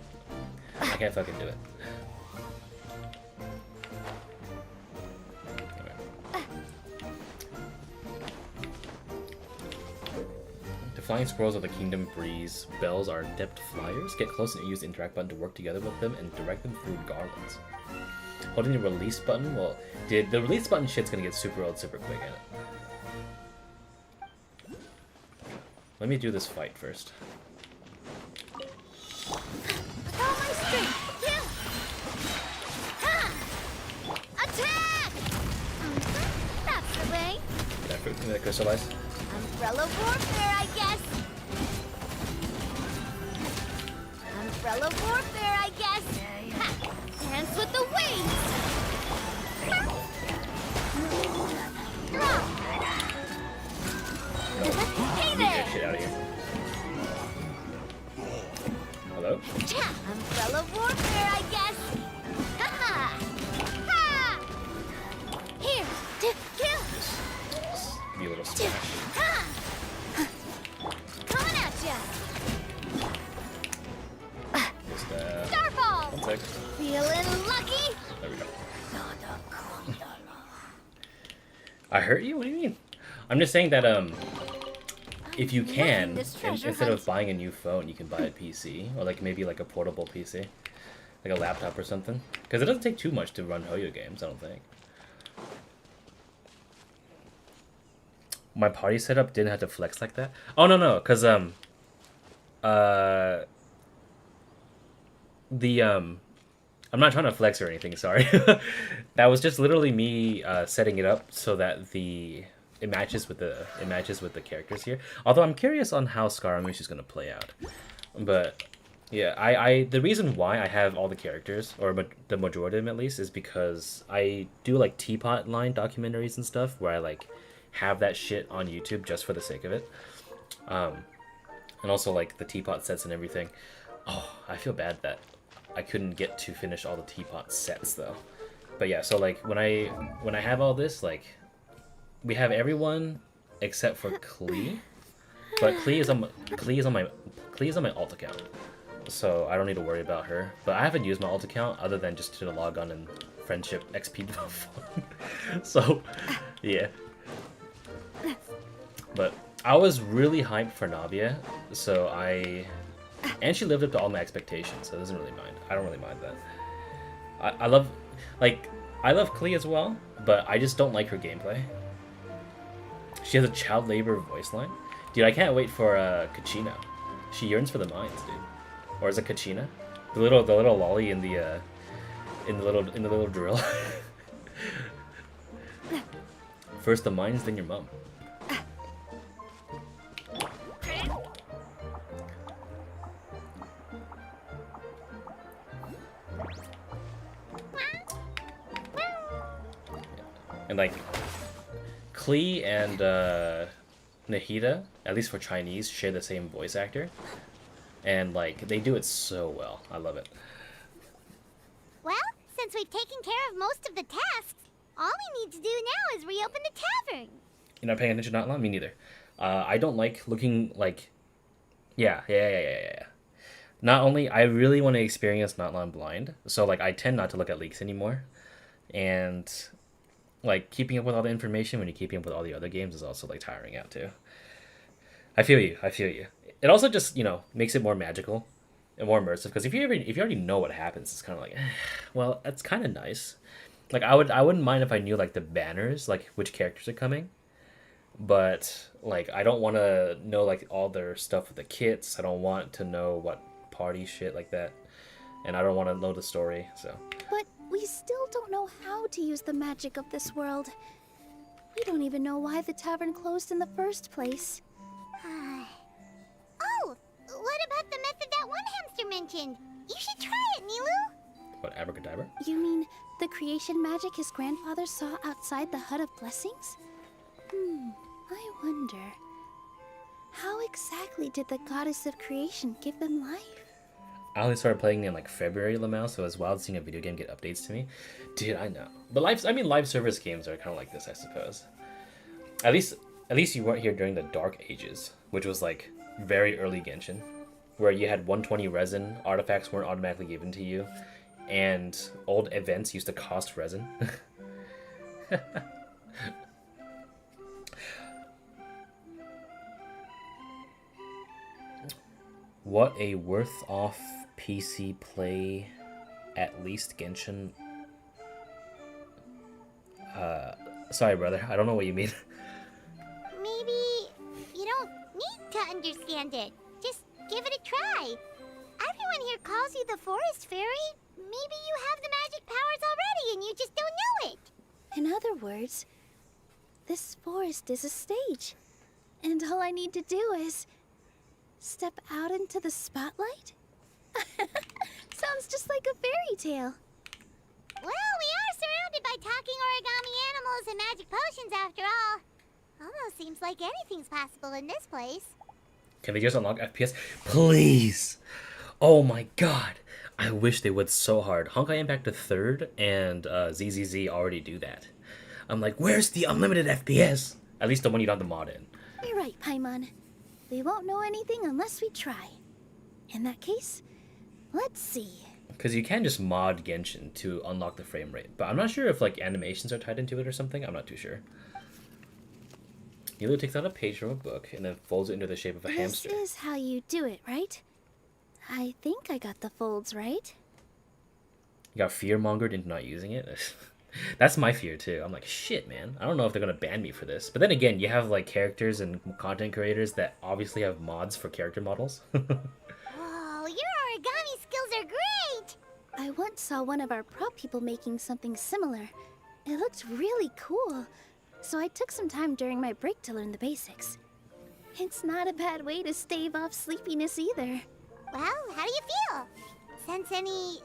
I can't fucking do it. The flying squirrels of the kingdom breeze bells are adept flyers. Get close and use the interact button to work together with them and direct them through garlands. Holding the release button, well, the release button shit's gonna get super old super quick in it. Let me do this fight first. With all my strength! Yeah. Ha! Attack! That's the way. Can I crystallize? Umbrella warfare, I guess. Umbrella warfare, I guess. Ha! Dance with the wings. Drop. Hey Get there. shit out of here. Hello? Cha! Umbrella warfare, I guess. Ha ha! Here, kill. Give you a little splash. Ha! Coming at ya. Just, Starfall. one sec. Feeling lucky. There we go. I hurt you? What do you mean? I'm just saying that, if you can, this treasure instead of hunt. buying a new phone, you can buy a PC. Or, like, maybe, like, a portable PC. Like a laptop or something. Because it doesn't take too much to run Hoyo games, I don't think. My party setup didn't have to flex like that? Oh, no, because, I'm not trying to flex or anything, sorry. That was just literally me setting it up so that it matches with the characters here. Although I'm curious on how Scaramouche is gonna play out. But yeah, the reason why I have all the characters, or the majority of them at least, is because I do like teapot line documentaries and stuff where I like have that shit on YouTube just for the sake of it. And also like the teapot sets and everything. Oh, I feel bad that I couldn't get to finish all the teapot sets though. But yeah, so like when I have all this, like we have everyone except for Klee. But Klee is on my alt account. So I don't need to worry about her. But I haven't used my alt account other than just to log on and friendship XP fun. So yeah. But I was really hyped for Navia, so and she lived up to all my expectations, so it doesn't really mind. I don't really mind that. I love Klee as well, but I just don't like her gameplay. She has a child labor voice line. Dude, I can't wait for Kachina. She yearns for the mines, dude. Or is it Kachina? The little lolly in the little drill. First the mines, then your mom. And like Klee and Nahida, at least for Chinese, share the same voice actor. And like they do it so well. I love it. Well, since we've taken care of most of the tasks, all we need to do now is reopen the tavern. You're not paying attention, not long? Me neither. I don't like looking like... Yeah. Not only, I really want to experience Notlan blind, so like I tend not to look at leaks anymore. And like keeping up with all the information when you're keeping up with all the other games is also like tiring out too. I feel you. It also just, makes it more magical and more immersive, because if you already know what happens, it's kind of like, well, that's kind of nice. Like I wouldn't mind if I knew like the banners, like which characters are coming. But like I don't want to know like all their stuff with the kits. I don't want to know what party shit like that. And I don't want to know the story, so. But we still don't know how to use the magic of this world. We don't even know why the tavern closed in the first place. Oh, what about the method that one hamster mentioned? You should try it, Nilu. What, abracadabra? You mean the creation magic his grandfather saw outside the Hut of Blessings? I wonder. How exactly did the goddess of creation give them life? I only started playing in like February, Lamau, so it's wild seeing a video game get updates to me. Dude, I know. But live service games are kind of like this, I suppose. At least you weren't here during the Dark Ages, which was like very early Genshin, where you had 120 resin, artifacts weren't automatically given to you, and old events used to cost resin. What a worth off PC play, at least Genshin. Sorry brother, I don't know what you mean. Maybe you don't need to understand it. Just give it a try. Everyone here calls you the Forest Fairy. Maybe you have the magic powers already and you just don't know it. In other words, this forest is a stage. And all I need to do is step out into the spotlight? Sounds just like a fairy tale. Well, we are surrounded by talking origami animals and magic potions after all. Almost seems like anything's possible in this place. Can they just unlock FPS? Please! Oh my god! I wish they would so hard. Honkai Impact the 3rd and ZZZ already do that. I'm like, where's the unlimited FPS? At least the one you don't have to mod in. You're right, Paimon. We won't know anything unless we try. In that case, let's see. Because you can just mod Genshin to unlock the frame rate. But I'm not sure if like animations are tied into it or something. I'm not too sure. Yulu takes out a page from a book and then folds it into the shape of a hamster. This is how you do it, right? I think I got the folds right. You got fear-mongered into not using it? That's my fear too. I'm like, shit, man. I don't know if they're going to ban me for this. But then again, you have like characters and content creators that obviously have mods for character models. Whoa, your origami skills are great! I once saw one of our prop people making something similar. It looked really cool. So I took some time during my break to learn the basics. It's not a bad way to stave off sleepiness either. Well, how do you feel? Sense any,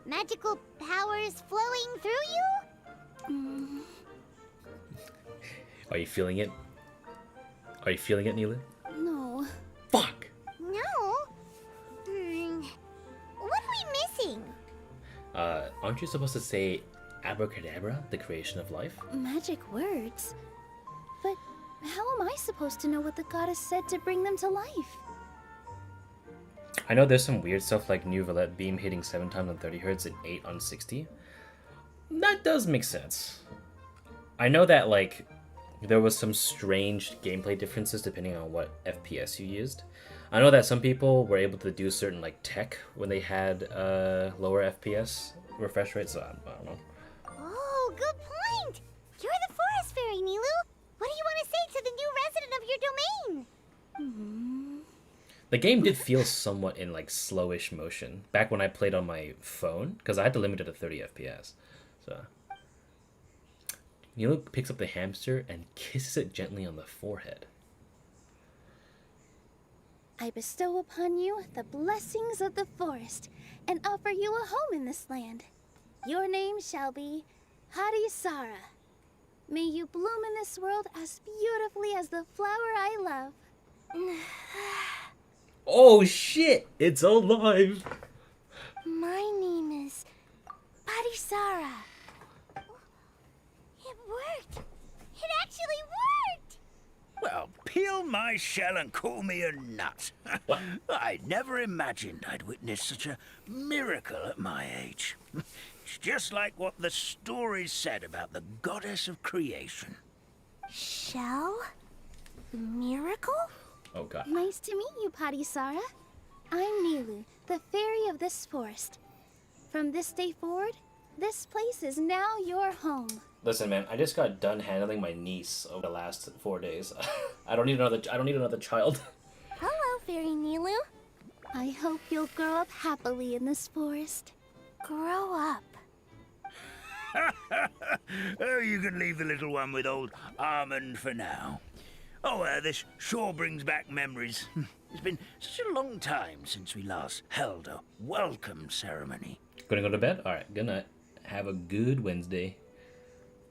magical powers flowing through you? Are you feeling it? Are you feeling it, Neela? No. Fuck! No? What are we missing? Aren't you supposed to say abracadabra, the creation of life? Magic words? But how am I supposed to know what the goddess said to bring them to life? I know there's some weird stuff like New Valette beam hitting 7 times on 30 Hz and 8 on 60. That does make sense. I know that like there was some strange gameplay differences depending on what FPS you used. I know that some people were able to do certain like tech when they had lower FPS refresh rates, so I don't know. Oh, good point! You're the Forest Fairy, Nilu! What do you want to say to the new resident of your domain? The game did feel somewhat in like slowish motion back when I played on my phone, because I had to limit it to 30 FPS. So Nilu picks up the hamster and kisses it gently on the forehead. I bestow upon you the blessings of the forest and offer you a home in this land. Your name shall be Hadisara. May you bloom in this world as beautifully as the flower I love. Oh shit! It's alive! My name is Hadisara. It worked! It actually worked! Well, peel my shell and call me a nut. I never imagined I'd witness such a miracle at my age. It's just like what the stories said about the goddess of creation. Shell? Miracle? Oh god. Nice to meet you, Padisara. I'm Nilu, the fairy of this forest. From this day forward, this place is now your home. Listen, man, I just got done handling my niece over the last 4 days. I don't need another child. Hello, Fairy Nilu. I hope you'll grow up happily in this forest. Grow up. Oh, you can leave the little one with old Armand for now. Oh, this sure brings back memories. It's been such a long time since we last held a welcome ceremony. Gonna go to bed? Alright, good night. Have a good Wednesday.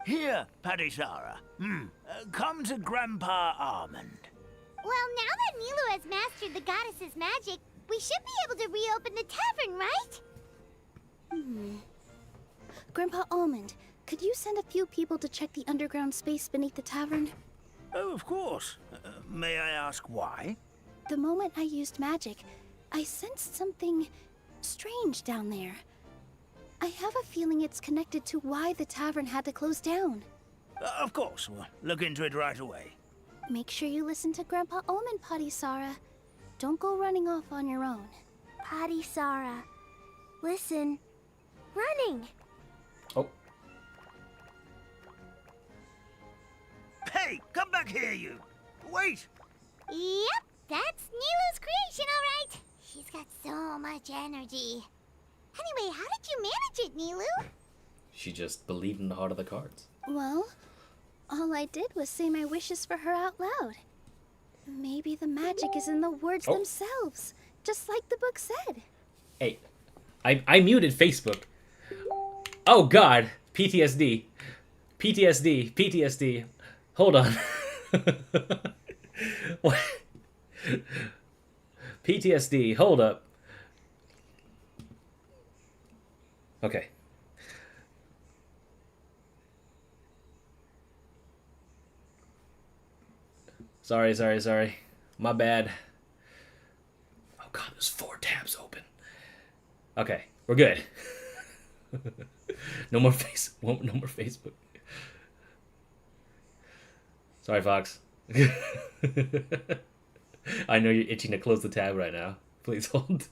Here, Padisara. Come to Grandpa Armand. Well, now that Nilu has mastered the goddess's magic, We should be able to reopen the tavern, right? Grandpa Almond, could you send a few people to check the underground space beneath the tavern? Oh, of course. May I ask why? The moment I used magic, I sensed something strange down there. I have a feeling it's connected to why the tavern had to close down. Of course. We'll look into it right away. Make sure you listen to Grandpa Almond, Potty Sara. Don't go running off on your own. Potty Sara. Listen. Running. Oh, Hey, come back here, you! Wait! Yep, that's Nilu's creation, all right. He's got so much energy. Anyway, how did you manage it, Nilu? she just believed in the heart of the cards. Well, all I did was say my wishes for her out loud. Maybe the magic is in the words Oh. themselves, just like the book said. Hey, I muted Facebook. Oh God, PTSD, PTSD, PTSD. Hold on. What? PTSD. Hold up. Okay. Sorry. My bad. Oh God, there's 4 tabs open. Okay, we're good. No more Facebook. Sorry, Fox. I know you're itching to close the tab right now. Please hold.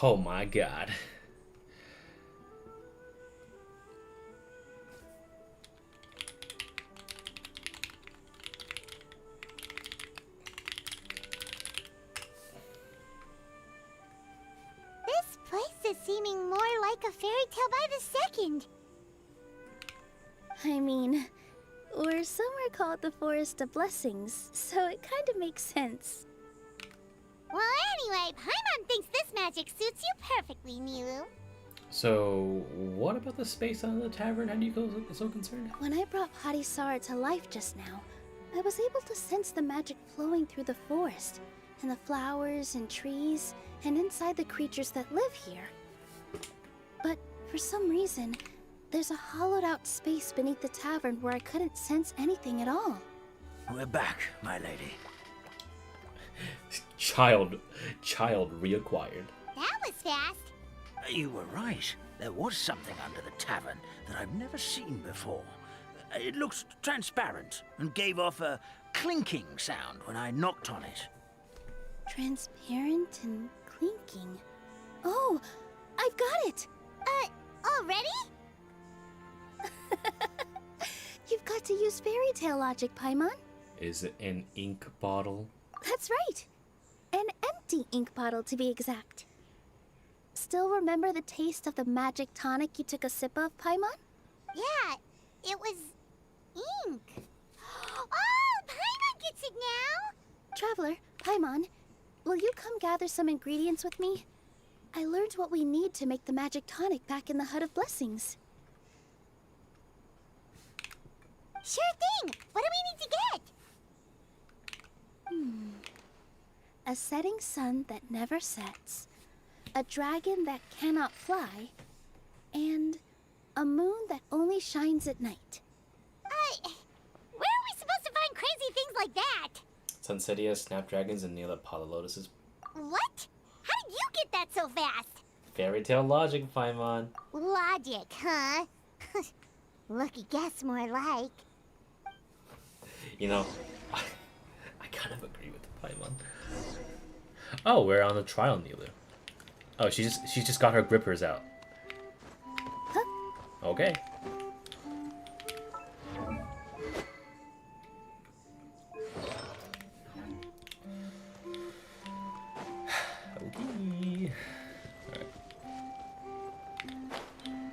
Oh my God. This place is seeming more like a fairy tale by the second. I mean, we're somewhere called the Forest of Blessings, so it kind of makes sense. Well, anyway, Paimon thinks this magic suits you perfectly, Nilu. So, what about the space under the tavern? How do you go so concerned? When I brought Potty Sara to life just now, I was able to sense the magic flowing through the forest, and the flowers and trees, and inside the creatures that live here. But for some reason, there's a hollowed out space beneath the tavern where I couldn't sense anything at all. We're back, my lady. Child reacquired. That was fast. You were right. There was something under the tavern that I've never seen before. It looked transparent and gave off a clinking sound when I knocked on it. Transparent and clinking. Oh, I've got it! Already? You've got to use fairy tale logic, Paimon. Is it an ink bottle? That's right. An empty ink bottle, to be exact. Still remember the taste of the magic tonic you took a sip of, Paimon? Yeah, it was ink. Oh, Paimon gets it now. Traveler, Paimon, will you come gather some ingredients with me? I learned what we need to make the magic tonic back in the Hut of Blessings. Sure thing. What do we need to get? A setting sun that never sets, a dragon that cannot fly, and a moon that only shines at night. Where are we supposed to find crazy things like that? Sunsetia, snapdragons, and Neela Lotuses. What? How did you get that so fast? Fairy tale logic, Paimon. Logic, huh? Lucky guess, more like. You know, I kind of agree with Paimon. Oh, we're on the trial, Nilu. Oh, she just got her grippers out. Okay. Okay. Alright.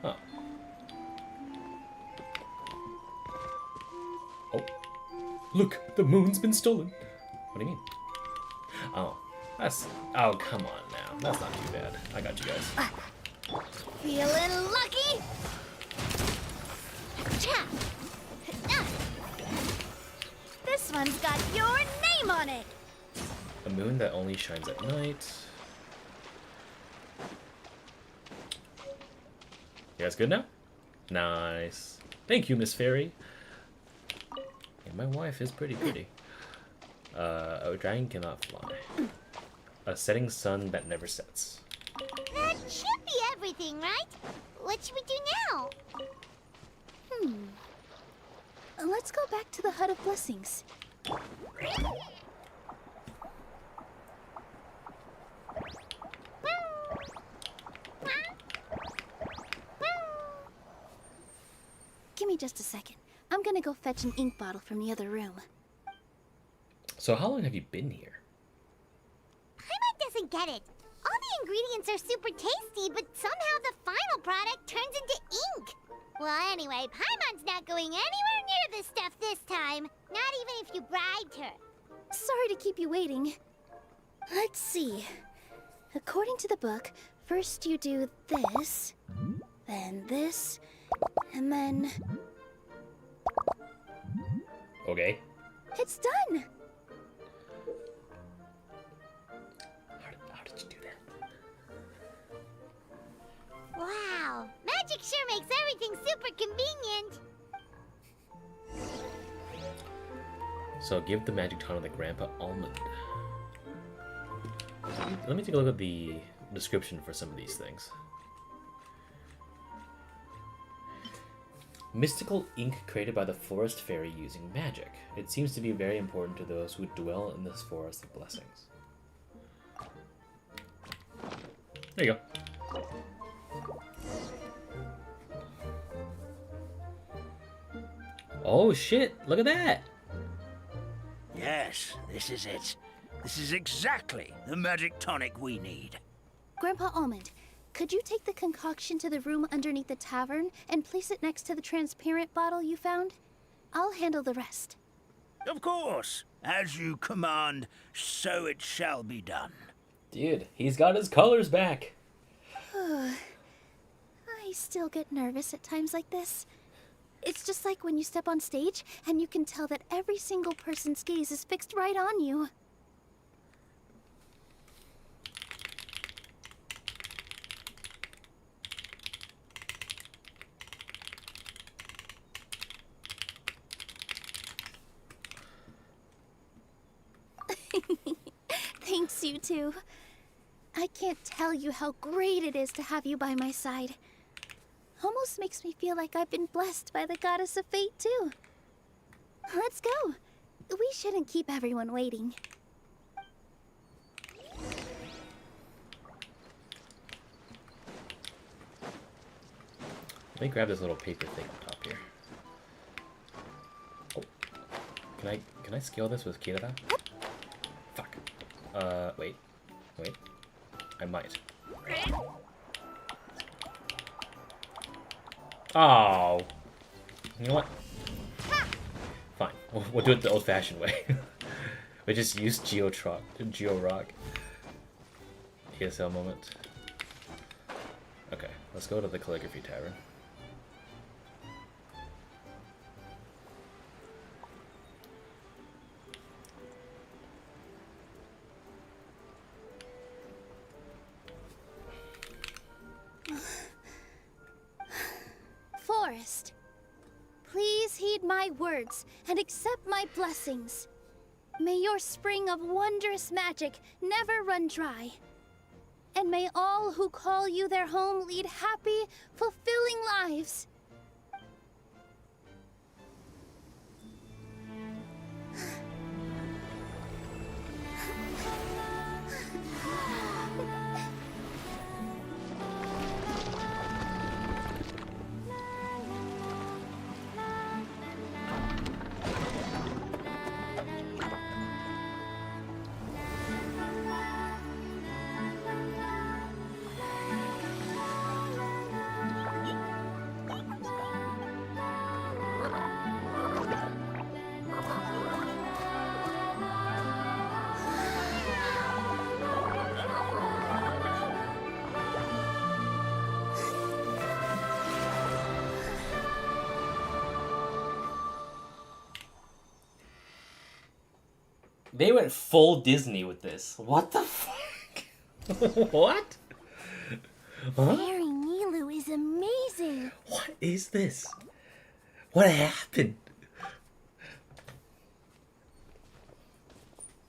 Huh. Oh. Look, the moon's been stolen. What do you mean? Oh. Oh, come on now. That's not too bad. I got you guys. Feeling lucky me! Cha! This one's got your name on it! A moon that only shines at night. You guys good now? Nice. Thank you, Miss Fairy. Yeah, my wife is pretty pretty. A dragon cannot fly. A setting sun that never sets. That should be everything, right? What should we do now? Let's go back to the Hut of Blessings. Give me just a second. I'm gonna go fetch an ink bottle from the other room. So how long have you been here? Paimon doesn't get it. All the ingredients are super tasty, but somehow the final product turns into ink. Well, anyway, Paimon's not going anywhere near this stuff this time. Not even if you bribed her. Sorry to keep you waiting. Let's see. According to the book, first you do this, then this, and then... Okay. It's done! How did you do that? Wow, magic sure makes everything super convenient. So give the magic tonic to Grandpa Almond. Let me take a look at the description for some of these things. Mystical ink created by the forest fairy using magic. It seems to be very important to those who dwell in this forest of blessings. There you go. Oh shit, look at that! Yes, this is it. This is exactly the magic tonic we need. Grandpa Almond, could you take the concoction to the room underneath the tavern and place it next to the transparent bottle you found? I'll handle the rest. Of course. As you command, so it shall be done. Dude, he's got his colors back. I still get nervous at times like this. It's just like when you step on stage and you can tell that every single person's gaze is fixed right on you. Thanks, you two. I can't tell you how great it is to have you by my side. Almost makes me feel like I've been blessed by the goddess of fate, too. Let's go. We shouldn't keep everyone waiting. Let me grab this little paper thing on top here. Oh. Can I scale this with Kirara? Fuck. Wait. I might. Oh. You know what? Fine. We'll do it the old-fashioned way. We just use Geo Rock. ESL moment. Okay, let's go to the calligraphy tavern. Forest, please heed my words and accept my blessings. May your spring of wondrous magic never run dry. And may all who call you their home lead happy, fulfilling lives. They went full Disney with this. What the fuck? What? Huh? Fairy Nilu is amazing. What is this? What happened?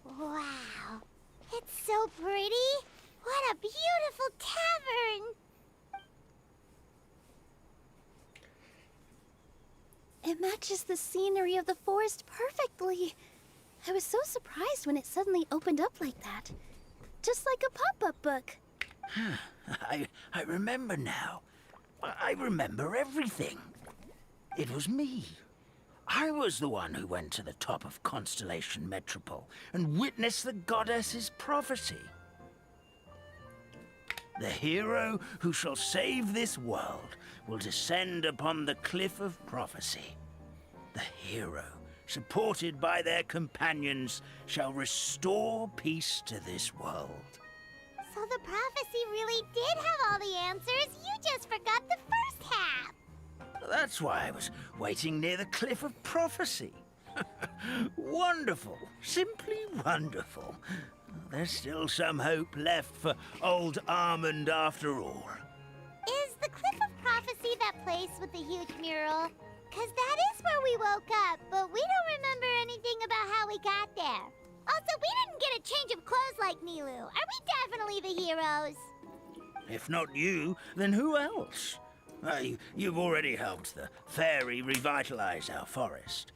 Wow. It's so pretty. What a beautiful tavern. It matches the scenery of the forest perfectly. I was so surprised when it suddenly opened up like that. Just like a pop-up book. I remember now. I remember everything. It was me. I was the one who went to the top of Constellation Metropole and witnessed the goddess's prophecy. The hero who shall save this world will descend upon the cliff of prophecy. The hero, supported by their companions, shall restore peace to this world. So the prophecy really did have all the answers. You just forgot the first half. That's why I was waiting near the cliff of prophecy. Wonderful. Simply wonderful. There's still some hope left for old Armand after all. Is the Cliff of Prophecy that place with the huge mural? 'Cause that is where we woke up, but we don't remember anything about how we got there. Also, we didn't get a change of clothes like Nilu. Are we definitely the heroes? If not you, then who else? You've already helped the fairy revitalize our forest.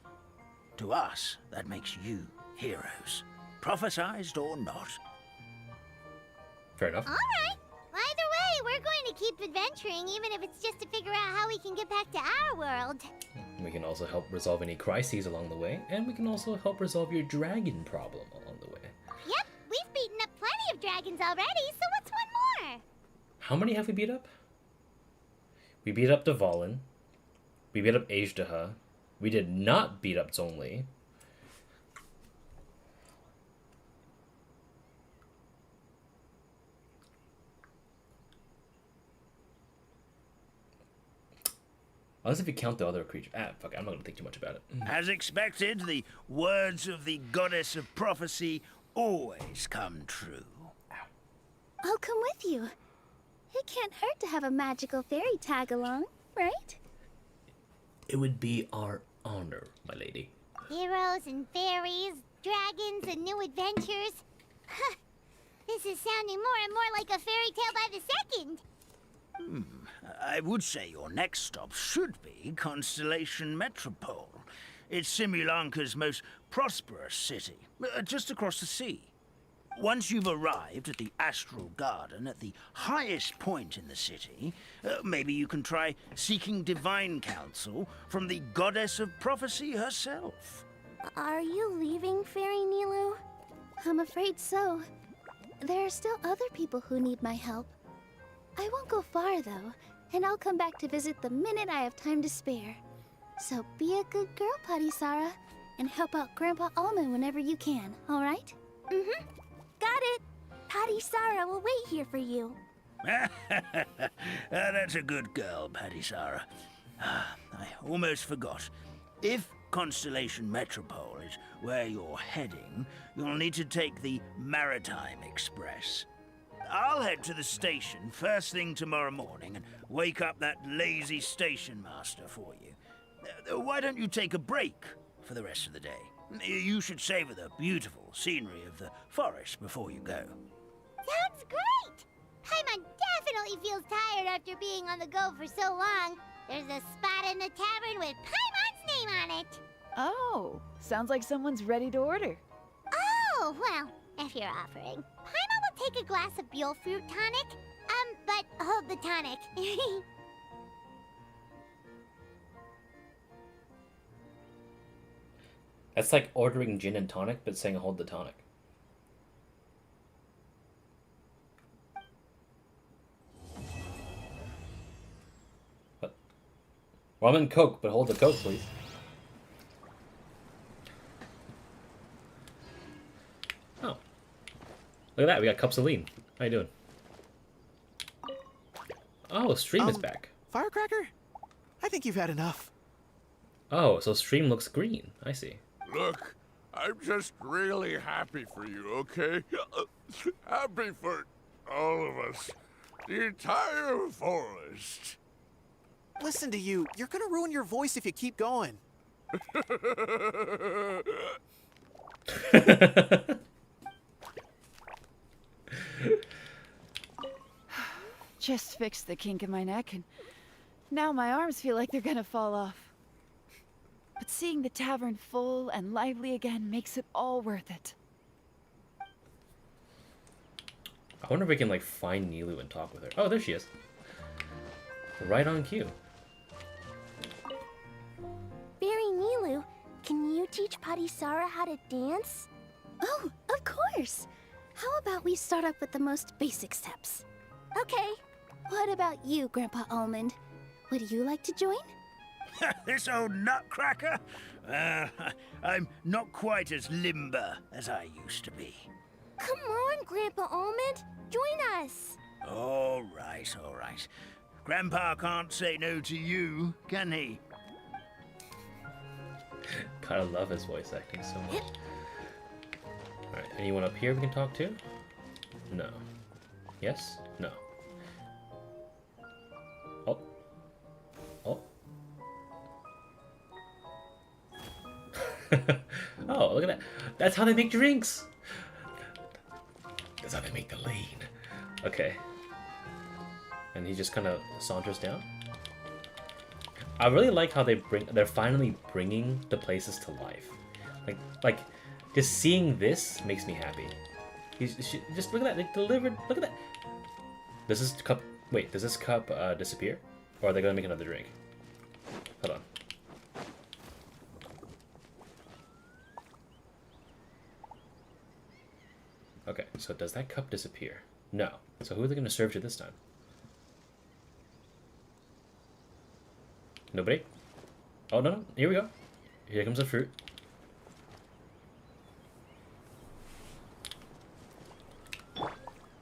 To us, that makes you heroes. Prophesized or not. Fair enough. All right. Either way, we're going to keep adventuring, even if it's just to figure out how we can get back to our world. We can also help resolve any crises along the way, and we can also help resolve your dragon problem along the way. Yep, we've beaten up plenty of dragons already, so what's one more? How many have we beat up? We beat up Dvalin. We beat up Ajdaha. We did not beat up Zhongli. Unless if you count the other creature. Fuck it, I'm not gonna think too much about it. As expected, the words of the goddess of prophecy always come true. I'll come with you. It can't hurt to have a magical fairy tag along, right? It would be our honor, my lady. Heroes and fairies, dragons and new adventures. This is sounding more and more like a fairy tale by the second. I would say your next stop should be Constellation Metropole. It's Simulanka's most prosperous city, just across the sea. Once you've arrived at the Astral Garden at the highest point in the city, maybe you can try seeking divine counsel from the goddess of prophecy herself. Are you leaving, Fairy Nilu? I'm afraid so. There are still other people who need my help. I won't go far, though, and I'll come back to visit the minute I have time to spare. So be a good girl, Padisara, and help out Grandpa Almond whenever you can, all right? Mm-hmm. Got it. Padisara will wait here for you. That's a good girl, Padisara. I almost forgot. If Constellation Metropole is where you're heading, you'll need to take the Maritime Express. I'll head to the station first thing tomorrow morning and wake up that lazy station master for you. Why don't you take a break for the rest of the day? You should savor the beautiful scenery of the forest before you go. Sounds great! Paimon definitely feels tired after being on the go for so long. There's a spot in the tavern with Paimon's name on it. Oh, sounds like someone's ready to order. Oh, well, if you're offering. Paimon will take a glass of Buell fruit tonic. But hold the tonic. That's like ordering gin and tonic, but saying hold the tonic. What? Rum and Coke, but hold the Coke, please. Oh. Look at that, we got cups of lean. How you doing? Oh, Stream is back. Firecracker? I think you've had enough. Oh, so Stream looks green. I see. Look, I'm just really happy for you, okay? Happy for all of us. The entire forest. Listen to you. You're gonna ruin your voice if you keep going. Just fixed the kink in my neck, and now my arms feel like they're gonna fall off. But seeing the tavern full and lively again makes it all worth it. I wonder if we can, like, find Nilu and talk with her. Oh, there she is. Right on cue. Fairy Nilu, can you teach Patisara how to dance? Oh, of course. How about we start off with the most basic steps? Okay. What about you, Grandpa Almond? Would you like to join? This old nutcracker? I'm not quite as limber as I used to be. Come on, Grandpa Almond. Join us. All right, all right. Grandpa can't say no to you, can he? Gotta love his voice acting so much. Alright, anyone up here we can talk to? No. Yes? No. Oh. Oh. Oh, look at that. That's how they make drinks! That's how they make the lean. Okay. And he just kind of saunters down. I really like how they're finally bringing the places to life. Like just seeing this makes me happy. Just look at that, they delivered. Look at that. Does this cup? Wait, does this cup disappear, or are they gonna make another drink? Hold on. Okay, so does that cup disappear? No. So who are they gonna serve to this time? Nobody? Oh, no. Here we go. Here comes the fruit.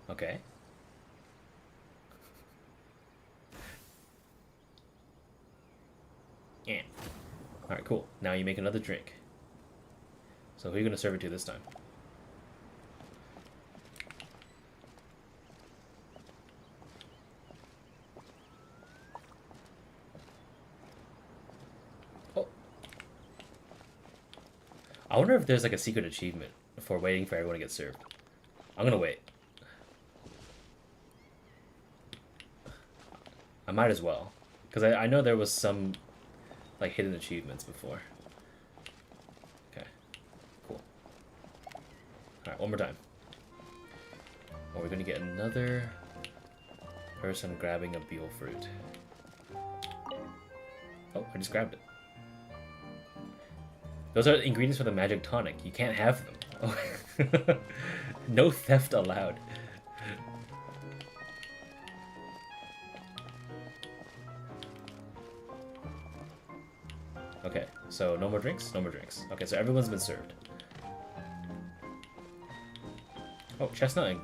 Okay. Yeah. Alright, cool. Now you make another drink. So who are you going to serve it to this time? I wonder if there's like a secret achievement for waiting for everyone to get served. I'm gonna wait. I might as well. Because I know there was some like hidden achievements before. Okay. Cool. Alright, one more time. Or we're gonna get another person grabbing a beetle fruit. Oh, I just grabbed it. Those are ingredients for the magic tonic. You can't have them. Oh. No theft allowed. Okay, so no more drinks? No more drinks. Okay, so everyone's been served. Oh, Chestnut and...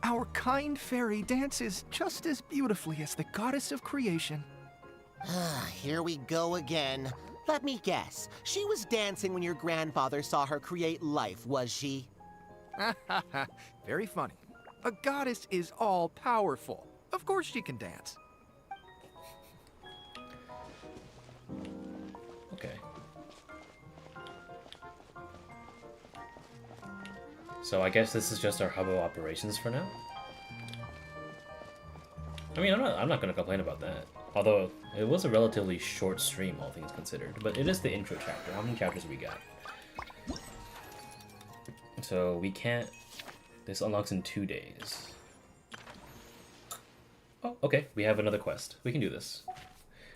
Our kind fairy dances just as beautifully as the goddess of creation. Here we go again. Let me guess. She was dancing when your grandfather saw her create life, was she? Very funny. A goddess is all-powerful. Of course she can dance. Okay. So I guess this is just our hub of operations for now? I mean, I'm not gonna complain about that. Although, it was a relatively short stream, all things considered. But it is the intro chapter. How many chapters we got? So, we can't... This unlocks in 2 days. Oh, okay. We have another quest. We can do this.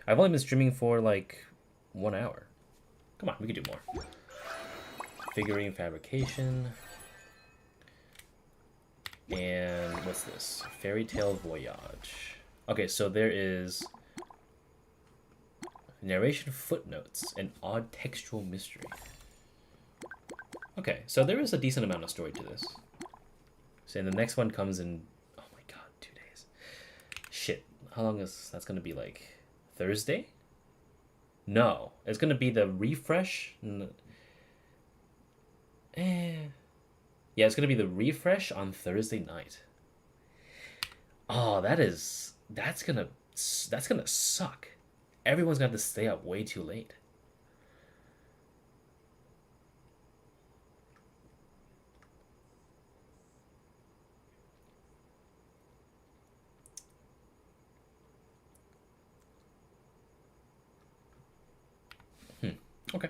I've only been streaming for, like, 1 hour. Come on, we can do more. Figurine fabrication. And what's this? Fairy Tale Voyage. Okay, so there is... narration footnotes and odd textual mystery. Okay, so there is a decent amount of story to this. So and the next one comes in, oh my god, 2 days. Shit, how long is that's gonna be, like Thursday? No, it's gonna be the refresh. Yeah, it's gonna be the refresh on Thursday night. Oh, that's gonna suck. Everyone's gonna have to stay up way too late. Okay.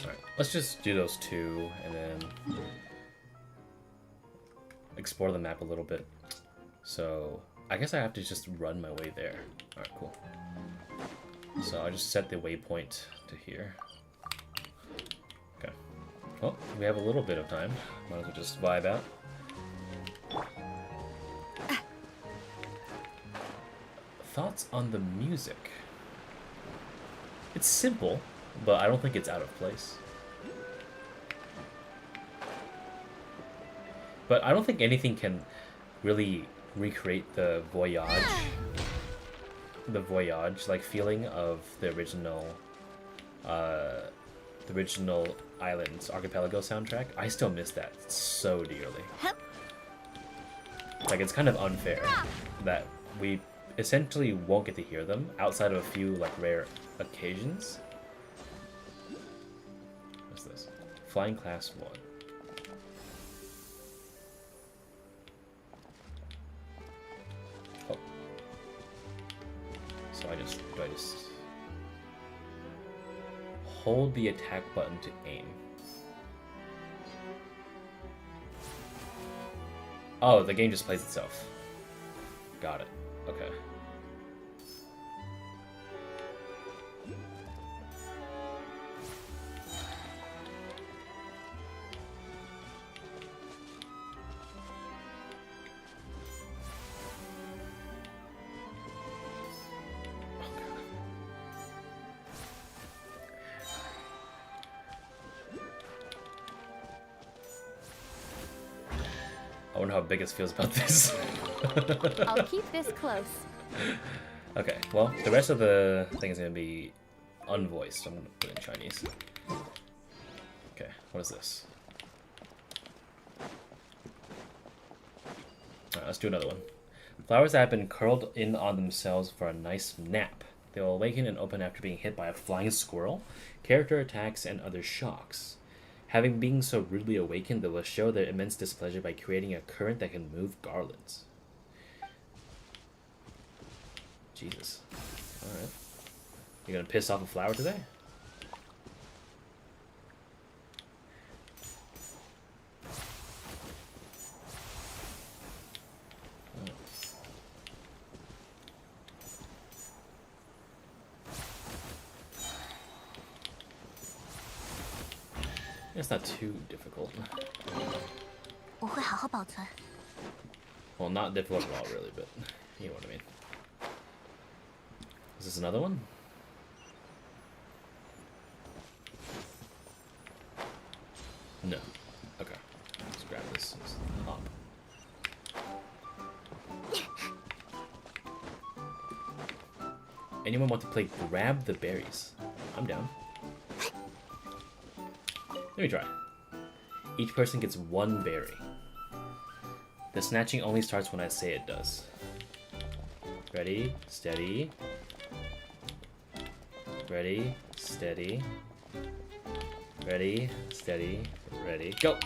Alright, let's just do those two and then explore the map a little bit. So, I guess I have to just run my way there. Alright, cool. So I'll just set the waypoint to here. Okay. Well, we have a little bit of time. Might as well just vibe out. Thoughts on the music? It's simple, but I don't think it's out of place. But I don't think anything can really recreate the voyage like feeling of the original Islands Archipelago soundtrack. I still miss that so dearly. Like, it's kind of unfair that we essentially won't get to hear them outside of a few like rare occasions. What's this? Flying Class 1. Oh. So I just hold the attack button to aim. Oh, the game just plays itself. Got it. Okay. I wonder how Biggest feels about this. I'll keep this close. Okay, well, the rest of the thing is going to be unvoiced. So I'm going to put it in Chinese. Okay, what is this? Alright, let's do another one. Flowers that have been curled in on themselves for a nice nap. They will awaken and open after being hit by a flying squirrel, character attacks, and other shocks. Having been so rudely awakened, they will show their immense displeasure by creating a current that can move garlands. Jesus. Alright. You gonna piss off a flower today? It's not too difficult. Well, not difficult at all, really, but you know what I mean. Is this another one? No. Okay. Let's grab this. Let's hop. Anyone want to play grab the berries? I'm down. Let me try. Each person gets one berry. The snatching only starts when I say it does. Ready, steady. Ready, steady. Ready, steady, ready, go!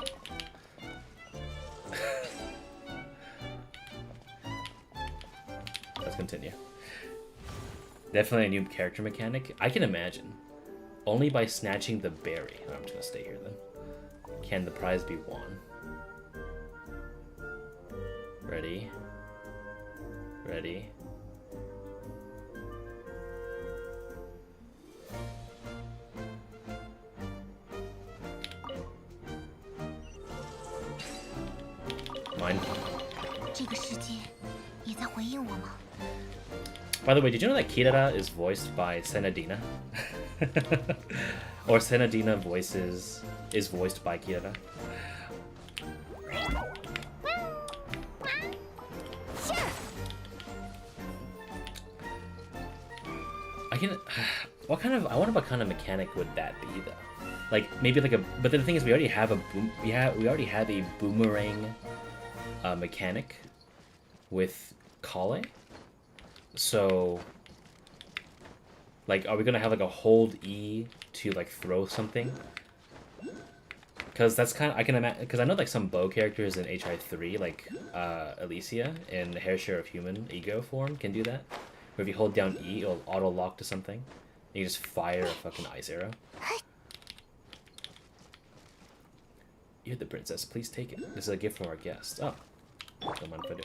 Let's continue. Definitely a new character mechanic. I can imagine. Only by snatching the berry. Oh, I'm just gonna stay here then. Can the prize be won? Ready. Ready. Mine. By the way, did you know that Kirara is voiced by Senadina? Or Senadina is voiced by Kiara. I can. I wonder what kind of mechanic would that be though? Like maybe like a. But the thing is, we already have a boom. We already have a boomerang mechanic with Kale. So, like, are we gonna have like a hold E to like throw something? Because that's kind of, I can imagine, because I know like some bow characters in HI3, like Alicia in Hair Share of Human Ego form can do that. Where if you hold down E, it'll auto lock to something. And you just fire a fucking ice arrow. You're the princess, please take it. This is a gift from our guest. Oh, don't mind if I do.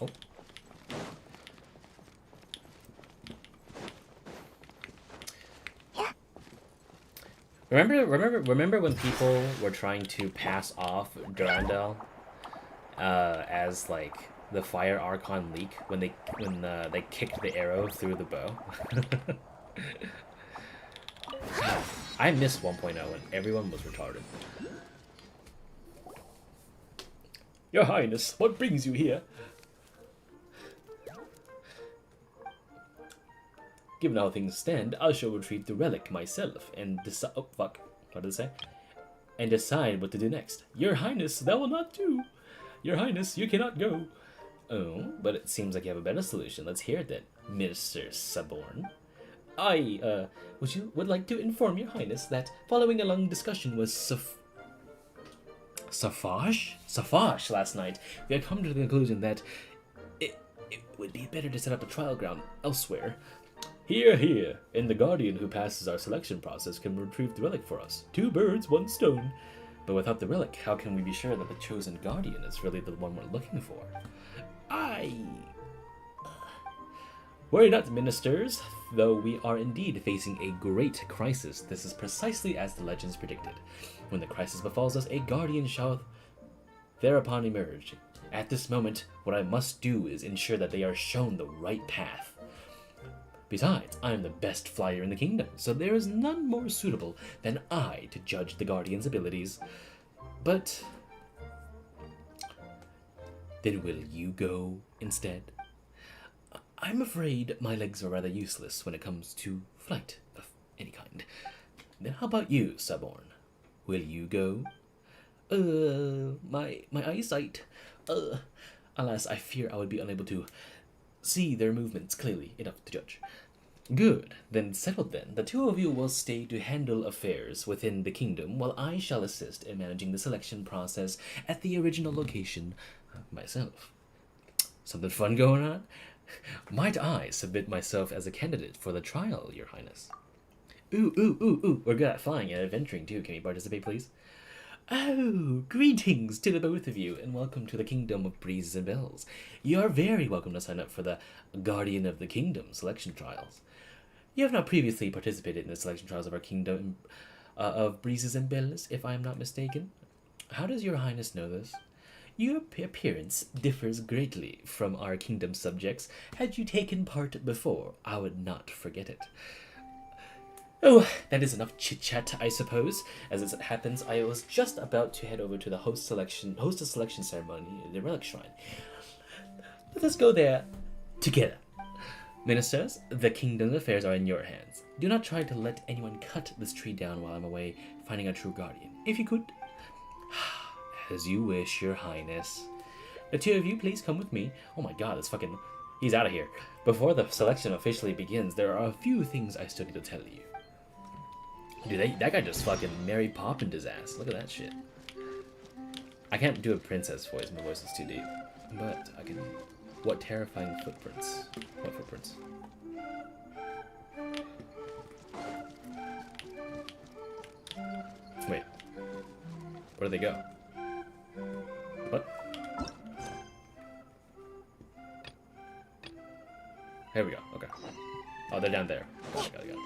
Oh. Remember when people were trying to pass off Durandal as like the Fire Archon leak when they kicked the arrow through the bow? I missed 1.0 when everyone was retarded. Your Highness, what brings you here? Given how things stand, I shall retrieve the relic myself and decide. Oh fuck! What did it say? And decide what to do next. Your Highness, that will not do. Your Highness, you cannot go. Oh, but it seems like you have a better solution. Let's hear it then, Minister Saborn. I would like to inform Your Highness that following a long discussion with Safash last night, we had come to the conclusion that it would be better to set up a trial ground elsewhere. Hear, hear, and the Guardian who passes our selection process can retrieve the relic for us. 2 birds, 1 stone. But without the relic, how can we be sure that the chosen Guardian is really the one we're looking for? Worry not, ministers, though we are indeed facing a great crisis. This is precisely as the legends predicted. When the crisis befalls us, a Guardian shall thereupon emerge. At this moment, what I must do is ensure that they are shown the right path. Besides, I am the best flyer in the kingdom, so there is none more suitable than I to judge the Guardian's abilities. But then will you go instead? I'm afraid my legs are rather useless when it comes to flight of any kind. Then how about you, Saborn? Will you go? My eyesight. Alas, I fear I would be unable to see their movements clearly enough to judge. Good, then settled then. The 2 of you will stay to handle affairs within the kingdom, while I shall assist in managing the selection process at the original location myself. Something fun going on? Might I submit myself as a candidate for the trial, Your Highness? Ooh, we're good at flying and adventuring too. Can we participate, please? Oh, greetings to the both of you, and welcome to the Kingdom of Breezes and Bells. You are very welcome to sign up for the Guardian of the Kingdom selection trials. You have not previously participated in the selection trials of our Kingdom of Breezes and Bells, if I am not mistaken. How does Your Highness know this? Your appearance differs greatly from our kingdom subjects. Had you taken part before, I would not forget it. Oh, that is enough chit-chat, I suppose. As it happens, I was just about to head over to the host selection ceremony at the Relic Shrine. Let us go there together. Ministers, the kingdom's affairs are in your hands. Do not try to let anyone cut this tree down while I'm away finding a true guardian. If you could... As you wish, Your Highness. The 2 of you, please come with me. Oh my god, this fucking... He's out of here. Before the selection officially begins, there are a few things I still need to tell you. Dude, that guy just fucking Mary Poppined his ass. Look at that shit. I can't do a princess voice. My voice is too deep. But I can... What terrifying footprints. What footprints? Wait. Where do they go? What? Here we go. Okay. Oh, they're down there. Got it.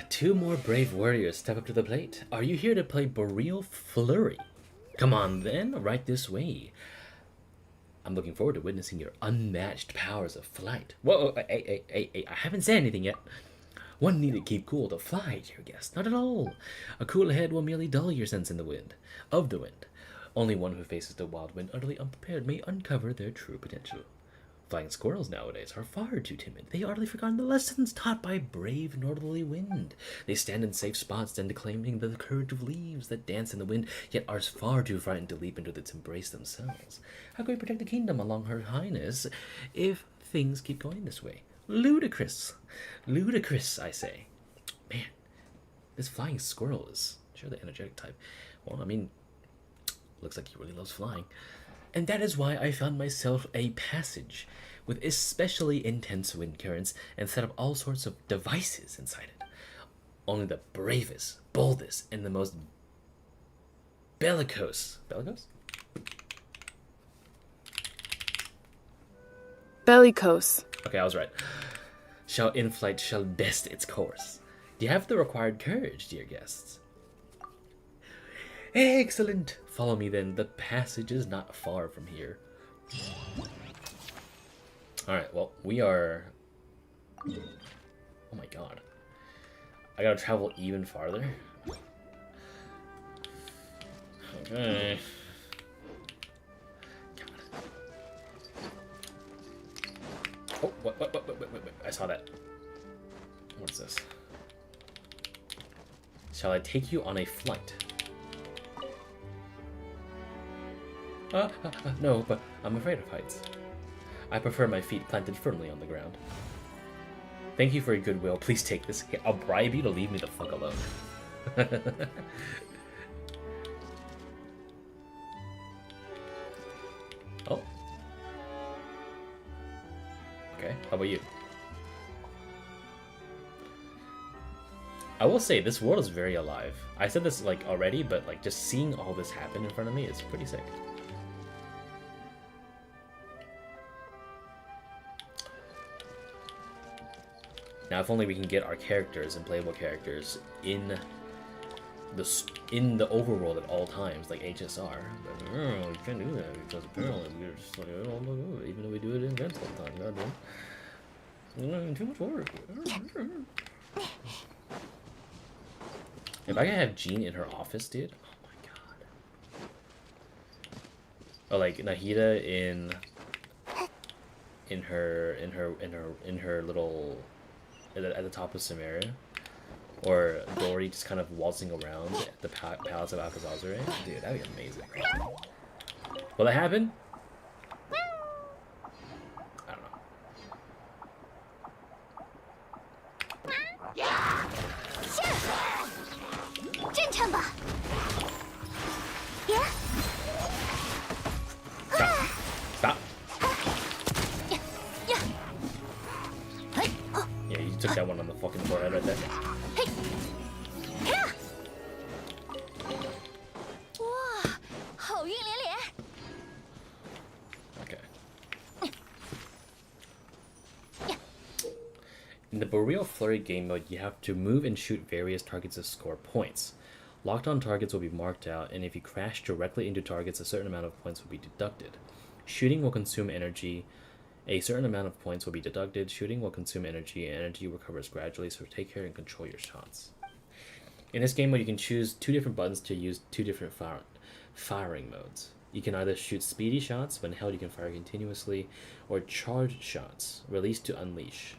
Two more brave warriors step up to the plate. Are you here to play Boreal Flurry? Come on then, right this way. I'm looking forward to witnessing your unmatched powers of flight. Whoa, hey, I haven't said anything yet. One need to keep cool to fly, dear guest. Not at all. A cool head will merely dull your sense of the wind. Only one who faces the wild wind utterly unprepared may uncover their true potential. Flying squirrels nowadays are far too timid. They utterly forgotten the lessons taught by brave northerly wind. They stand in safe spots and claiming the courage of leaves that dance in the wind, yet are far too frightened to leap into its embrace themselves. How can we protect the kingdom along her highness if things keep going this way? Ludicrous. Ludicrous, I say. Man, this flying squirrel is sure the energetic type. Well, I mean, looks like he really loves flying. And that is why I found myself a passage with especially intense wind currents and set up all sorts of devices inside it. Only the bravest, boldest, and the most bellicose... Bellicose? Bellicose. Okay, I was right. In flight shall best its course. Do you have the required courage, dear guests? Excellent! Follow me then. The passage is not far from here. Alright, well, we are... Oh my god. I gotta travel even farther? Okay. God. Oh, wait. I saw that. What's this? Shall I take you on a flight? No, but I'm afraid of heights. I prefer my feet planted firmly on the ground. Thank you for your goodwill. Please take this. I'll bribe you to leave me the fuck alone. Oh. Okay, how about you? I will say, this world is very alive. I said this, like, already, but, like, just seeing all this happen in front of me is pretty sick. Now, if only we can get our characters and playable characters in the overworld at all times, like HSR. But we can't do that because apparently we're just like, oh, even though we do it in Genshin all the time, goddamn. Too much work. If I can have Jean in her office, dude. Oh my god. Or like Nahida in her little at the top of Samaria, or Dory just kind of waltzing around at the palace of Alcazazare. Dude, that'd be amazing. Will that happen? I don't know. Yeah? Stop. Yeah, you took that one on the fucking forehead right there. Okay. In the Boreal Flurry game mode, you have to move and shoot various targets to score points. Locked on targets will be marked out, and if you crash directly into targets, a certain amount of points will be deducted. Shooting will consume energy. A certain amount of points will be deducted. Shooting will consume energy, and energy recovers gradually, so take care and control your shots. In this game mode, you can choose two different buttons to use two different firing modes. You can either shoot speedy shots, when held you can fire continuously, or charged shots, release to unleash.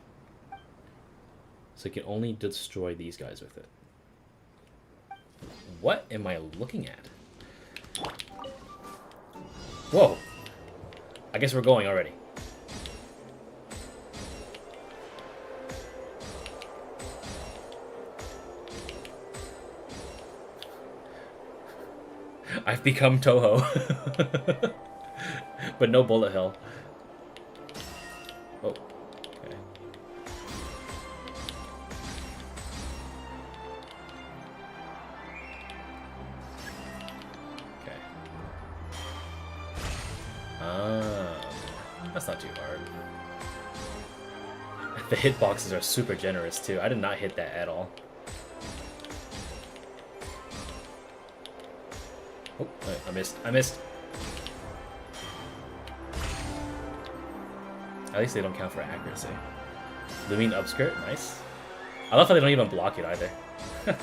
So you can only destroy these guys with it. What am I looking at? Whoa! I guess we're going already. I've become Toho. But no bullet hell. Oh. Okay. Okay. That's not too hard. The hitboxes are super generous too. I did not hit that at all. Oh, I missed. I missed. At least they don't count for accuracy. Looming upskirt, nice. I love how they don't even block it either. Can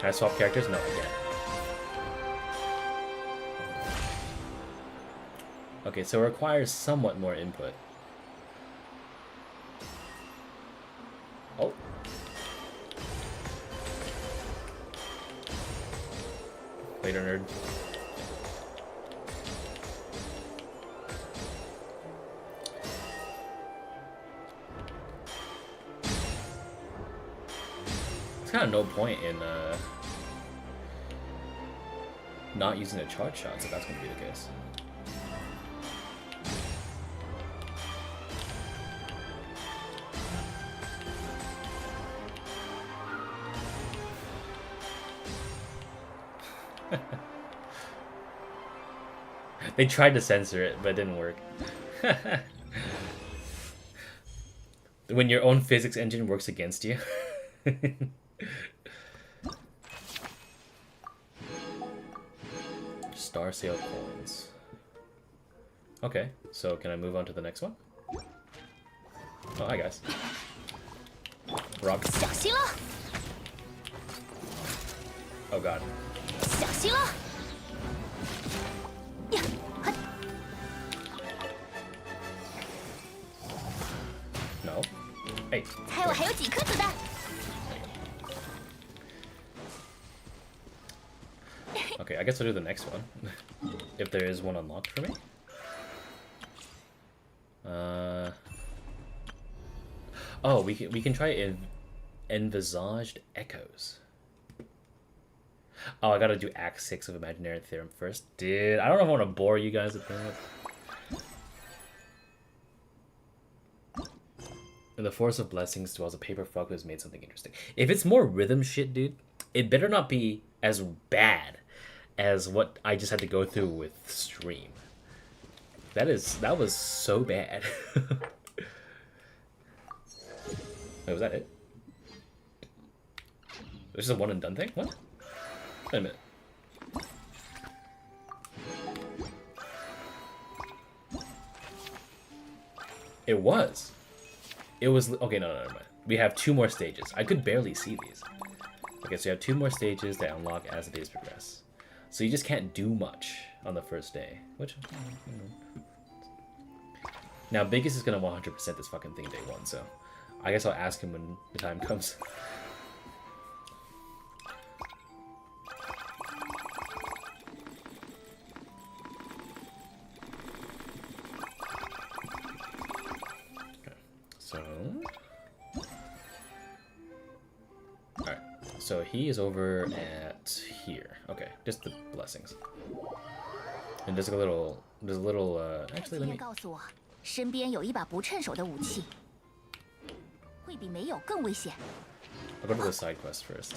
I swap characters? No, I can't. Okay, so it requires somewhat more input. Oh. Later, nerd. There's kind of no point in not using a charge shot, so that's going to be the case. They tried to censor it, but it didn't work. When your own physics engine works against you. Star Sail coins. Okay, so can I move on to the next one? Oh, hi guys. Rock. Oh god. No. Hey. Okay, I guess I'll do the next one. If there is one unlocked for me. Oh, we can try envisaged echoes. Oh, I gotta do Act 6 of Imaginary Theorem first. Dude, I don't know if I want to bore you guys with that. In the Forest of Blessings dwells a paper frog who has made something interesting. If it's more rhythm shit, dude, it better not be as bad as what I just had to go through with Stream. That was so bad. Wait, was that it? This is a one and done thing? What? Wait a minute. It was. It was. Okay, no, never mind. We have 2 more stages. I could barely see these. Okay, so you have 2 more stages that unlock as the days progress. So you just can't do much on the first day. Which. Now, Biggest is gonna 100% this fucking thing day 1, so I guess I'll ask him when the time comes. Alright, so he is over at here. Okay, just the blessings. And there's a little, actually let me... I'll go to the side quest first.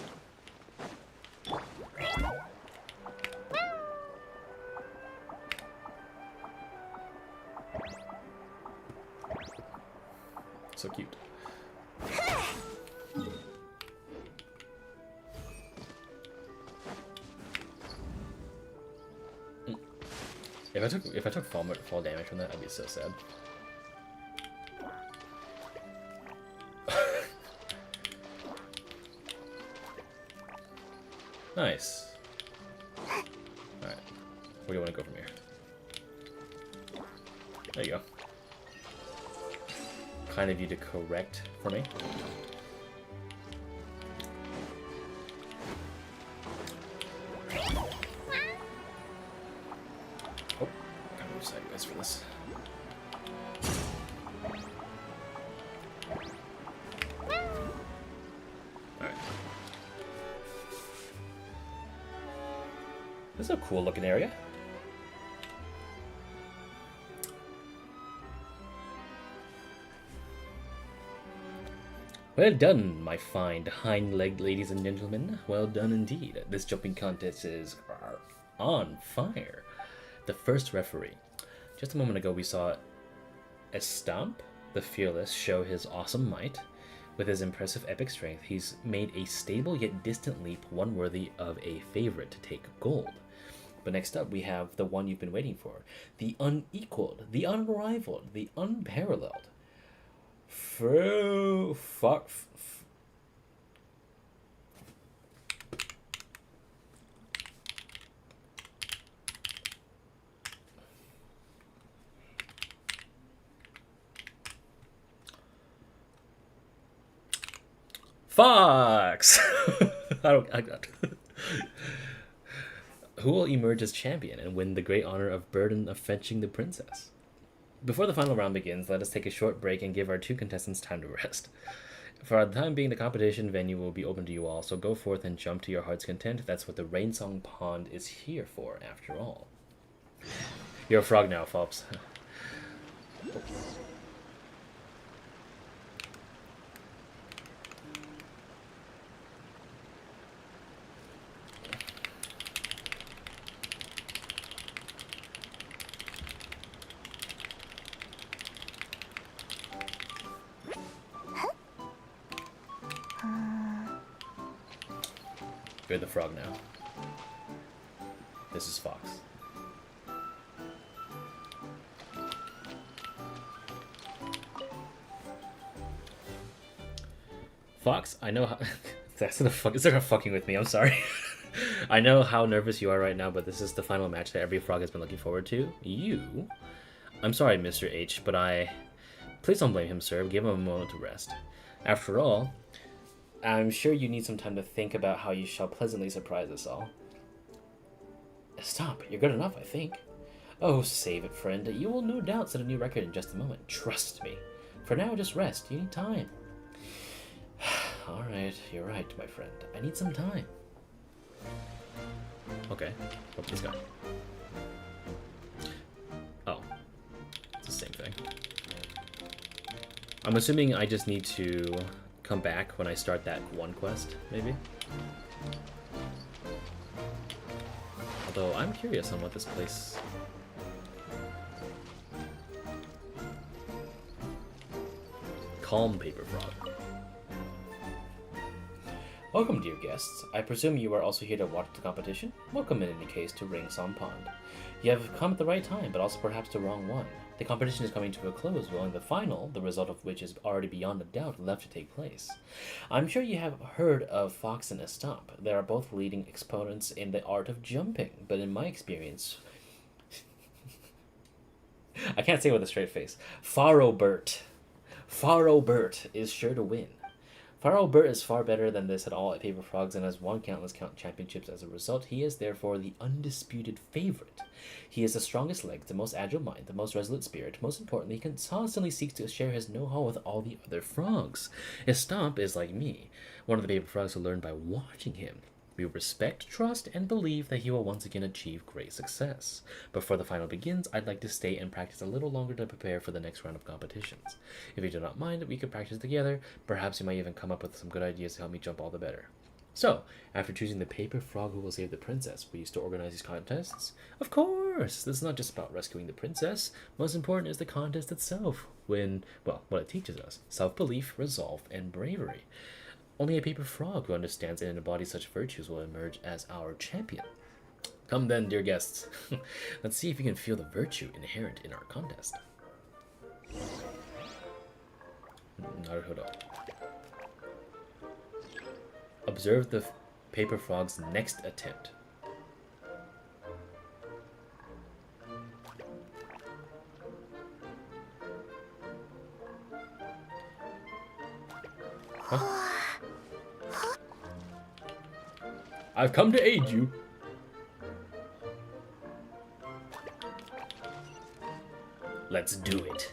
So cute. If I took fall damage from that, I'd be so sad. Nice. Alright. Where do you want to go from here? There you go. Kind of you to correct for me. Oh, gotta move sideways for this. Alright. This is a cool looking area. Well done, my fine hind-legged ladies and gentlemen. Well done indeed. This jumping contest is on fire. The first referee. Just a moment ago we saw Estamp, the Fearless, show his awesome might. With his impressive epic strength, he's made a stable yet distant leap, one worthy of a favorite to take gold. But next up, we have the one you've been waiting for. The unequaled, the unrivaled, the unparalleled. Fox! Who will emerge as champion and win the great honor of burden of fetching the princess? Before the final round begins, let us take a short break and give our two contestants time to rest. For the time being, the competition venue will be open to you all, so go forth and jump to your heart's content. That's what the Rainsong Pond is here for, after all. You're a frog now, Phelps. You're the frog now. This is Fox. Fox, I know how... Is there fucking with me? I'm sorry. I know how nervous you are right now, but this is the final match that every frog has been looking forward to. You... I'm sorry, Mr. H, but Please don't blame him, sir. Give him a moment to rest. After all, I'm sure you need some time to think about how you shall pleasantly surprise us all. Stop, you're good enough, I think. Oh, save it, friend. You will no doubt set a new record in just a moment. Trust me. For now, just rest. You need time. Alright, you're right, my friend. I need some time. Okay, what's this guy? Oh, it's the same thing. I'm assuming I just need to come back when I start that one quest, maybe? Although, I'm curious on what this place... Calm Paper Frog. Welcome, dear guests. I presume you are also here to watch the competition? Welcome in any case to Rainsong Pond. You have come at the right time, but also perhaps the wrong one. The competition is coming to a close, while the final, the result of which is already beyond a doubt, left to take place. I'm sure you have heard of Fox and Estamp. They are both leading exponents in the art of jumping, but in my experience... I can't say it with a straight face. Faurobert is sure to win. Faurobert is far better than this at all at Paper Frogs and has won countless championships as a result. He is therefore the undisputed favorite. He has the strongest legs, the most agile mind, the most resolute spirit. Most importantly, he constantly seeks to share his know-how with all the other frogs. Estamp is like me, one of the Paper Frogs who learned by watching him. We respect, trust, and believe that he will once again achieve great success. Before the final begins, I'd like to stay and practice a little longer to prepare for the next round of competitions. If you do not mind, we could practice together. Perhaps you might even come up with some good ideas to help me jump all the better. So, after choosing the Paper Frog who will save the princess, we used to organize these contests? Of course! This is not just about rescuing the princess. Most important is the contest itself. What it teaches us. Self-belief, resolve, and bravery. Only a Paper Frog who understands and embodies such virtues will emerge as our champion. Come then, dear guests. Let's see if you can feel the virtue inherent in our contest. Naruhodo. Observe the Paper Frog's next attempt. Huh? I've come to aid you. Let's do it.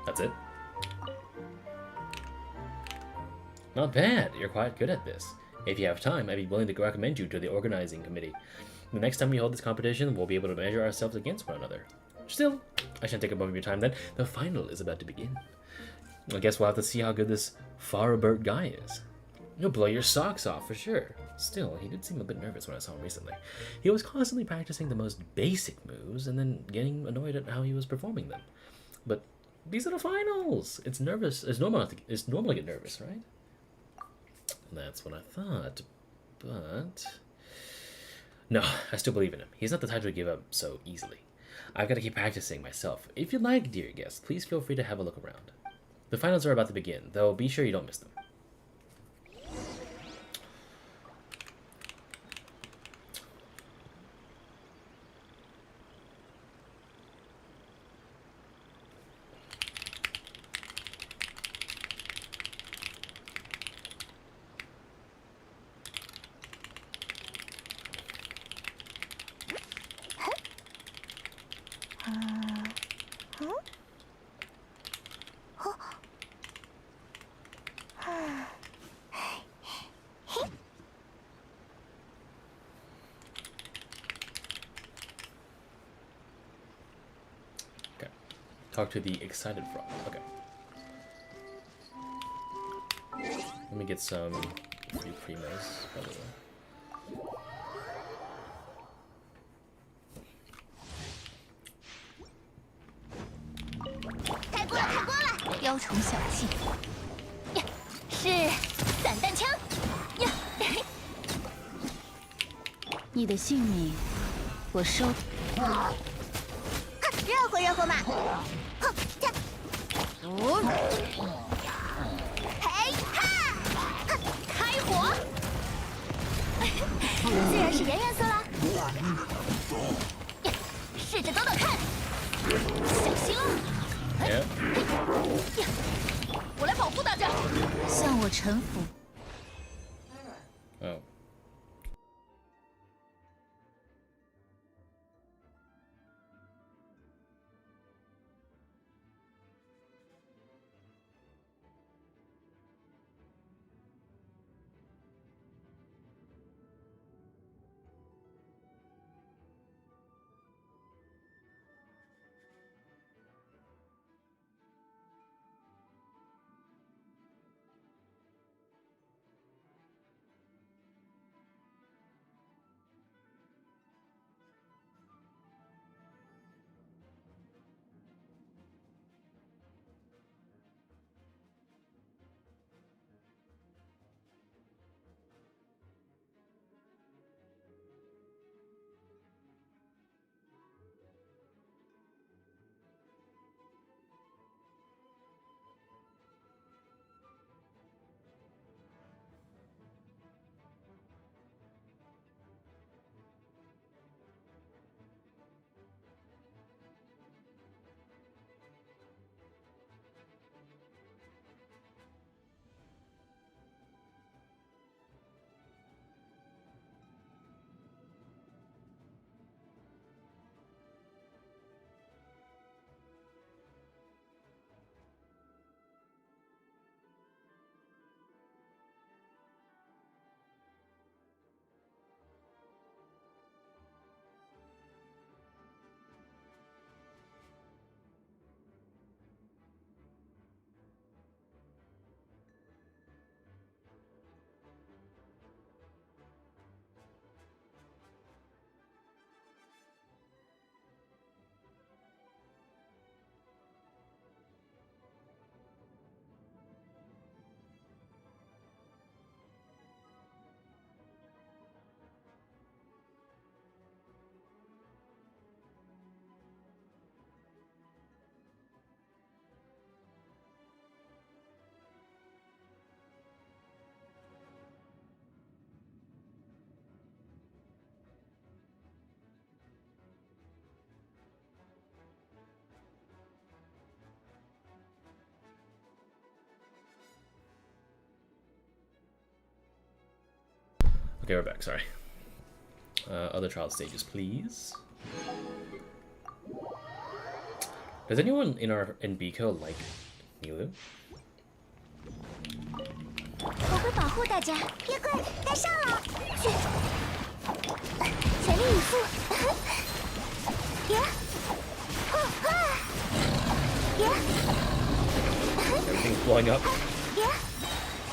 That's it. Not bad. You're quite good at this. If you have time, I'd be willing to recommend you to the organizing committee. The next time we hold this competition, we'll be able to measure ourselves against one another. Still, I shan't take up more of your time then. The final is about to begin. I guess we'll have to see how good this Faurobert guy is. He'll blow your socks off for sure. Still, he did seem a bit nervous when I saw him recently. He was constantly practicing the most basic moves and then getting annoyed at how he was performing them. But these are the finals. It's nervous. It's normal to get nervous, right? That's what I thought. But no, I still believe in him. He's not the type to give up so easily. I've got to keep practicing myself. If you'd like, dear guests, please feel free to have a look around. The finals are about to begin, though be sure you don't miss them. Talk to the excited frog. Okay. Let me get some free primos, by the way. 太过了，太过了！雕虫小技，呀，是散弹枪，呀，你的性命，我收。热乎热乎嘛！哼，这，嘿哈，哼，开火！自然是炎元素啦。呀，试着等等看，小心啊！呀，我来保护大家。向我臣服。Oh. Okay, we're back, sorry. Other trial stages, please. Does anyone in Biko like Nilu? 我会保护大家。别快，该上了！去，全力以赴！呀，快！ blowing up. Yeah?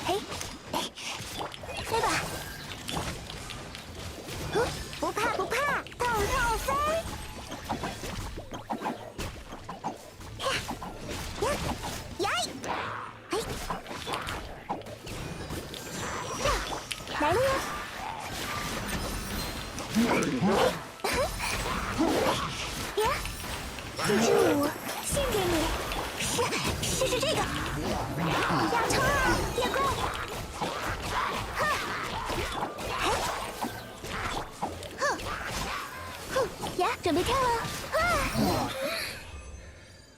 Hey. Seba. 不怕不怕，动透飞。呀，哎，这来了呀！呀，这支舞献给你，是这个，要冲啊，野怪！呀，准备跳了！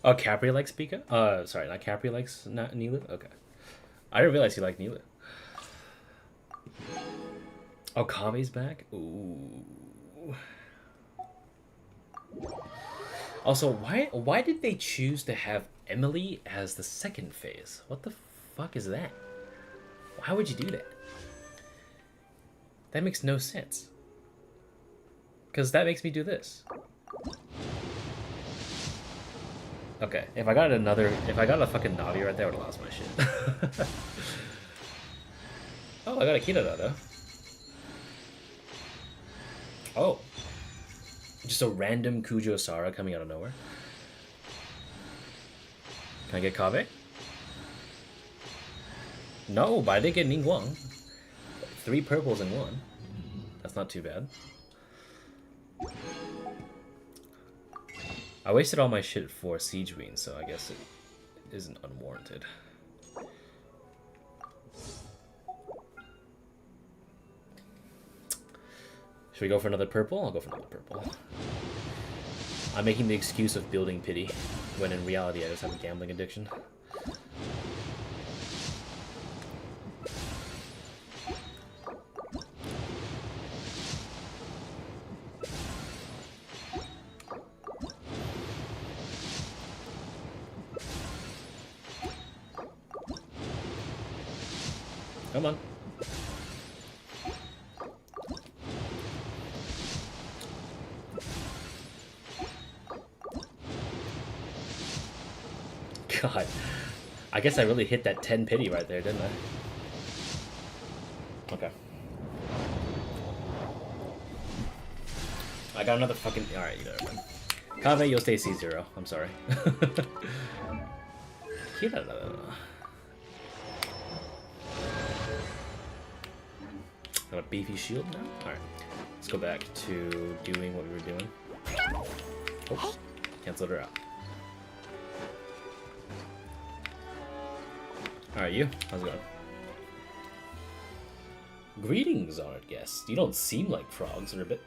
Oh, Capri likes Pika? Sorry, not Capri likes not Nilu? Okay. I didn't realize you liked Nilu. Oh, Kave's back? Ooh. Also, why did they choose to have Emily as the second phase? What the fuck is that? Why would you do that? That makes no sense. Because that makes me do this. Okay, if I got a fucking Navi right there, I would have lost my shit. Oh, I got a Kirara though. Oh. Just a random Kujo Sara coming out of nowhere. Can I get Kave? No, but I did get Ningguang. 3 purples in 1. That's not too bad. I wasted all my shit for Siege Queen, so I guess it isn't unwarranted. Should we go for another purple? I'll go for another purple. I'm making the excuse of building pity, when in reality I just have a gambling addiction. Come on. God. I guess I really hit that 10 pity right there, didn't I? Okay. I got another fucking... Alright, you know what? Kave, you'll stay C0. I'm sorry. Got a beefy shield now? Alright. Let's go back to doing what we were doing. Oh, canceled her out. Alright, you. How's it going? Greetings, honored guests. You don't seem like frogs, Ribbit.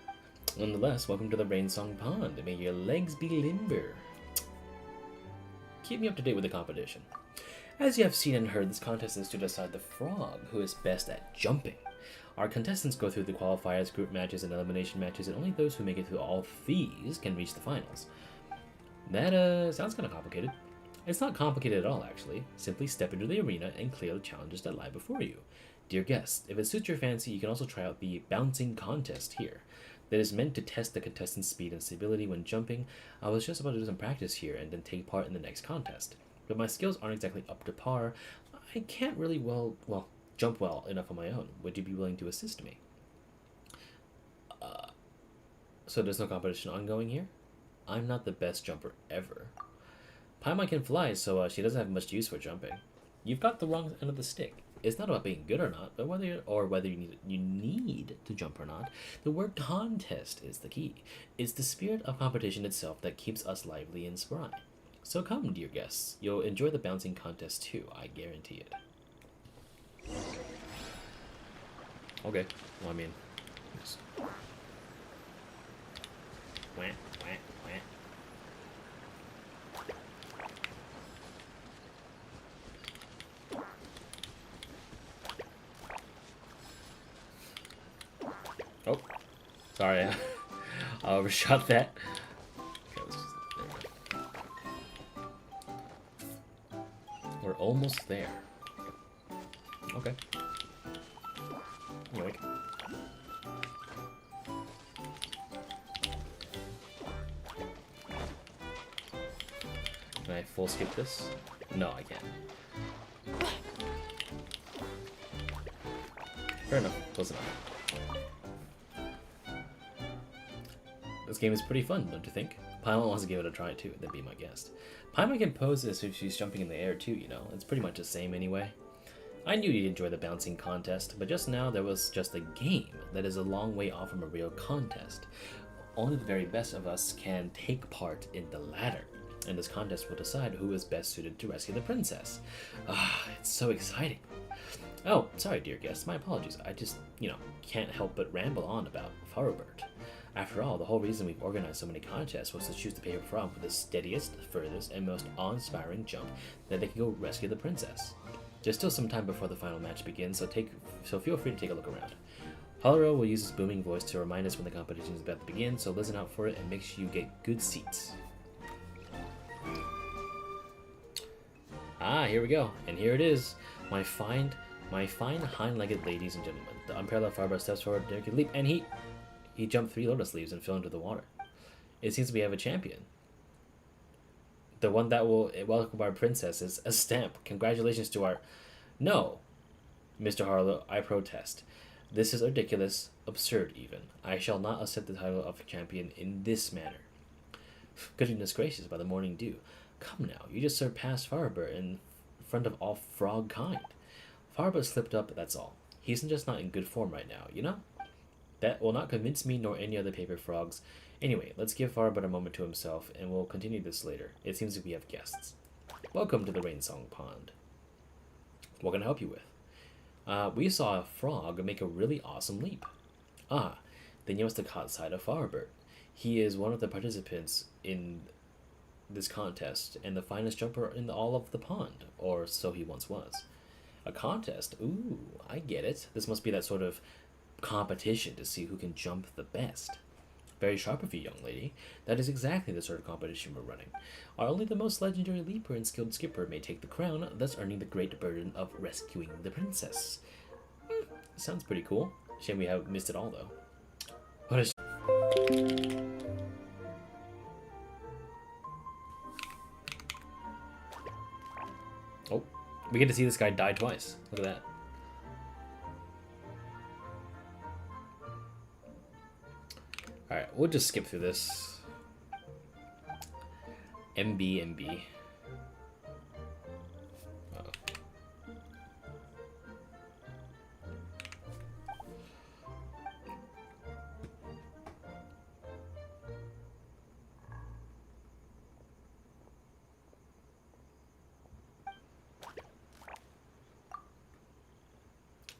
Nonetheless, welcome to the Rainsong Pond. May your legs be limber. Keep me up to date with the competition. As you have seen and heard, this contest is to decide the frog who is best at jumping. Our contestants go through the qualifiers, group matches, and elimination matches, and only those who make it through all these can reach the finals. That, sounds kind of complicated. It's not complicated at all, actually. Simply step into the arena and clear the challenges that lie before you. Dear guests, if it suits your fancy, you can also try out the bouncing contest here. That is meant to test the contestant's speed and stability when jumping. I was just about to do some practice here and then take part in the next contest. But my skills aren't exactly up to par. I can't really jump well enough on my own. Would you be willing to assist me? So there's no competition ongoing here? I'm not the best jumper ever. Paimon can fly, so she doesn't have much use for jumping. You've got the wrong end of the stick. It's not about being good or not, but whether you need to jump or not. The word contest is the key. It's the spirit of competition itself that keeps us lively and spry. So come, dear guests. You'll enjoy the bouncing contest too, I guarantee it. Okay, well, I mean... Just... Wah, wah, wah. Oh, sorry, I overshot that. Okay, we're almost there. Okay. Yoink. Can I full skip this? No, I can't. fair enough. Close enough. This game is pretty fun, don't you think? Paimon wants to give it a try too, then be my guest. Paimon can pose this if she's jumping in the air too, you know. It's pretty much the same anyway. I knew you'd enjoy the bouncing contest, but just now there was just a game that is a long way off from a real contest. Only the very best of us can take part in the latter, and this contest will decide who is best suited to rescue the princess. Ah, it's so exciting. Oh, sorry, dear guest, my apologies. I just, can't help but ramble on about Faurobert. After all, the whole reason we've organized so many contests was to choose the paper frog with the steadiest, furthest, and most awe-inspiring jump that they can go rescue the princess. There's still some time before the final match begins, so feel free to take a look around. Hollow will use his booming voice to remind us when the competition is about to begin, so listen out for it and make sure you get good seats. Ah, here we go, and here it is, my fine hind-legged ladies and gentlemen. The unparalleled Faurobert steps forward, Derek leap, and he jumped 3 lotus leaves and fell into the water. It seems we have a champion. The one that will welcome our princess is a stamp. Congratulations to our... No, Mr. Harlow, I protest. This is ridiculous, absurd even. I shall not accept the title of champion in this manner. Goodness gracious, by the morning dew. Come now, you just surpassed Faurobert in front of all frog kind. Faurobert slipped up, that's all. He's just not in good form right now, you know? That will not convince me nor any other paper frogs. Anyway, let's give Faurobert a moment to himself, and we'll continue this later. It seems that we have guests. Welcome to the Rainsong Pond. What can I help you with? We saw a frog make a really awesome leap. Ah, then you must have caught sight of Faurobert. He is one of the participants in this contest, and the finest jumper in all of the pond, or so he once was. A contest? Ooh, I get it. This must be that sort of competition to see who can jump the best. Very sharp of you, young lady. That is exactly the sort of competition we're running. Only the most legendary leaper and skilled skipper may take the crown, thus earning the great burden of rescuing the princess. Sounds pretty cool. Shame we have missed it all, though. What is... Oh, we get to see this guy die twice. Look at that. Alright, we'll just skip through this. MB. Uh-oh.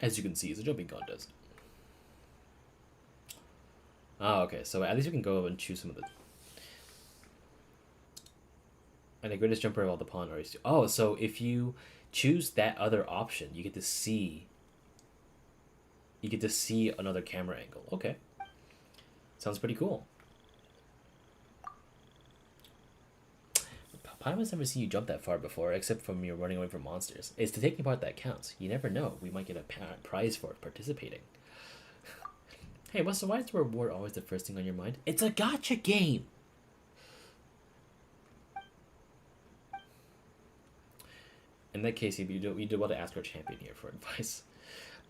As you can see, it's a jumping contest. Oh, okay, so at least we can go and choose some of the... And the greatest jumper of all the pond are... Oh, so if you choose that other option, you get to see... You get to see another camera angle. Okay. Sounds pretty cool. Paimon's never seen you jump that far before, except from you running away from monsters. It's the taking part that counts. You never know. We might get a prize for participating. Hey, why is the reward always the first thing on your mind? It's a gacha game! In that case, you do well to ask our champion here for advice.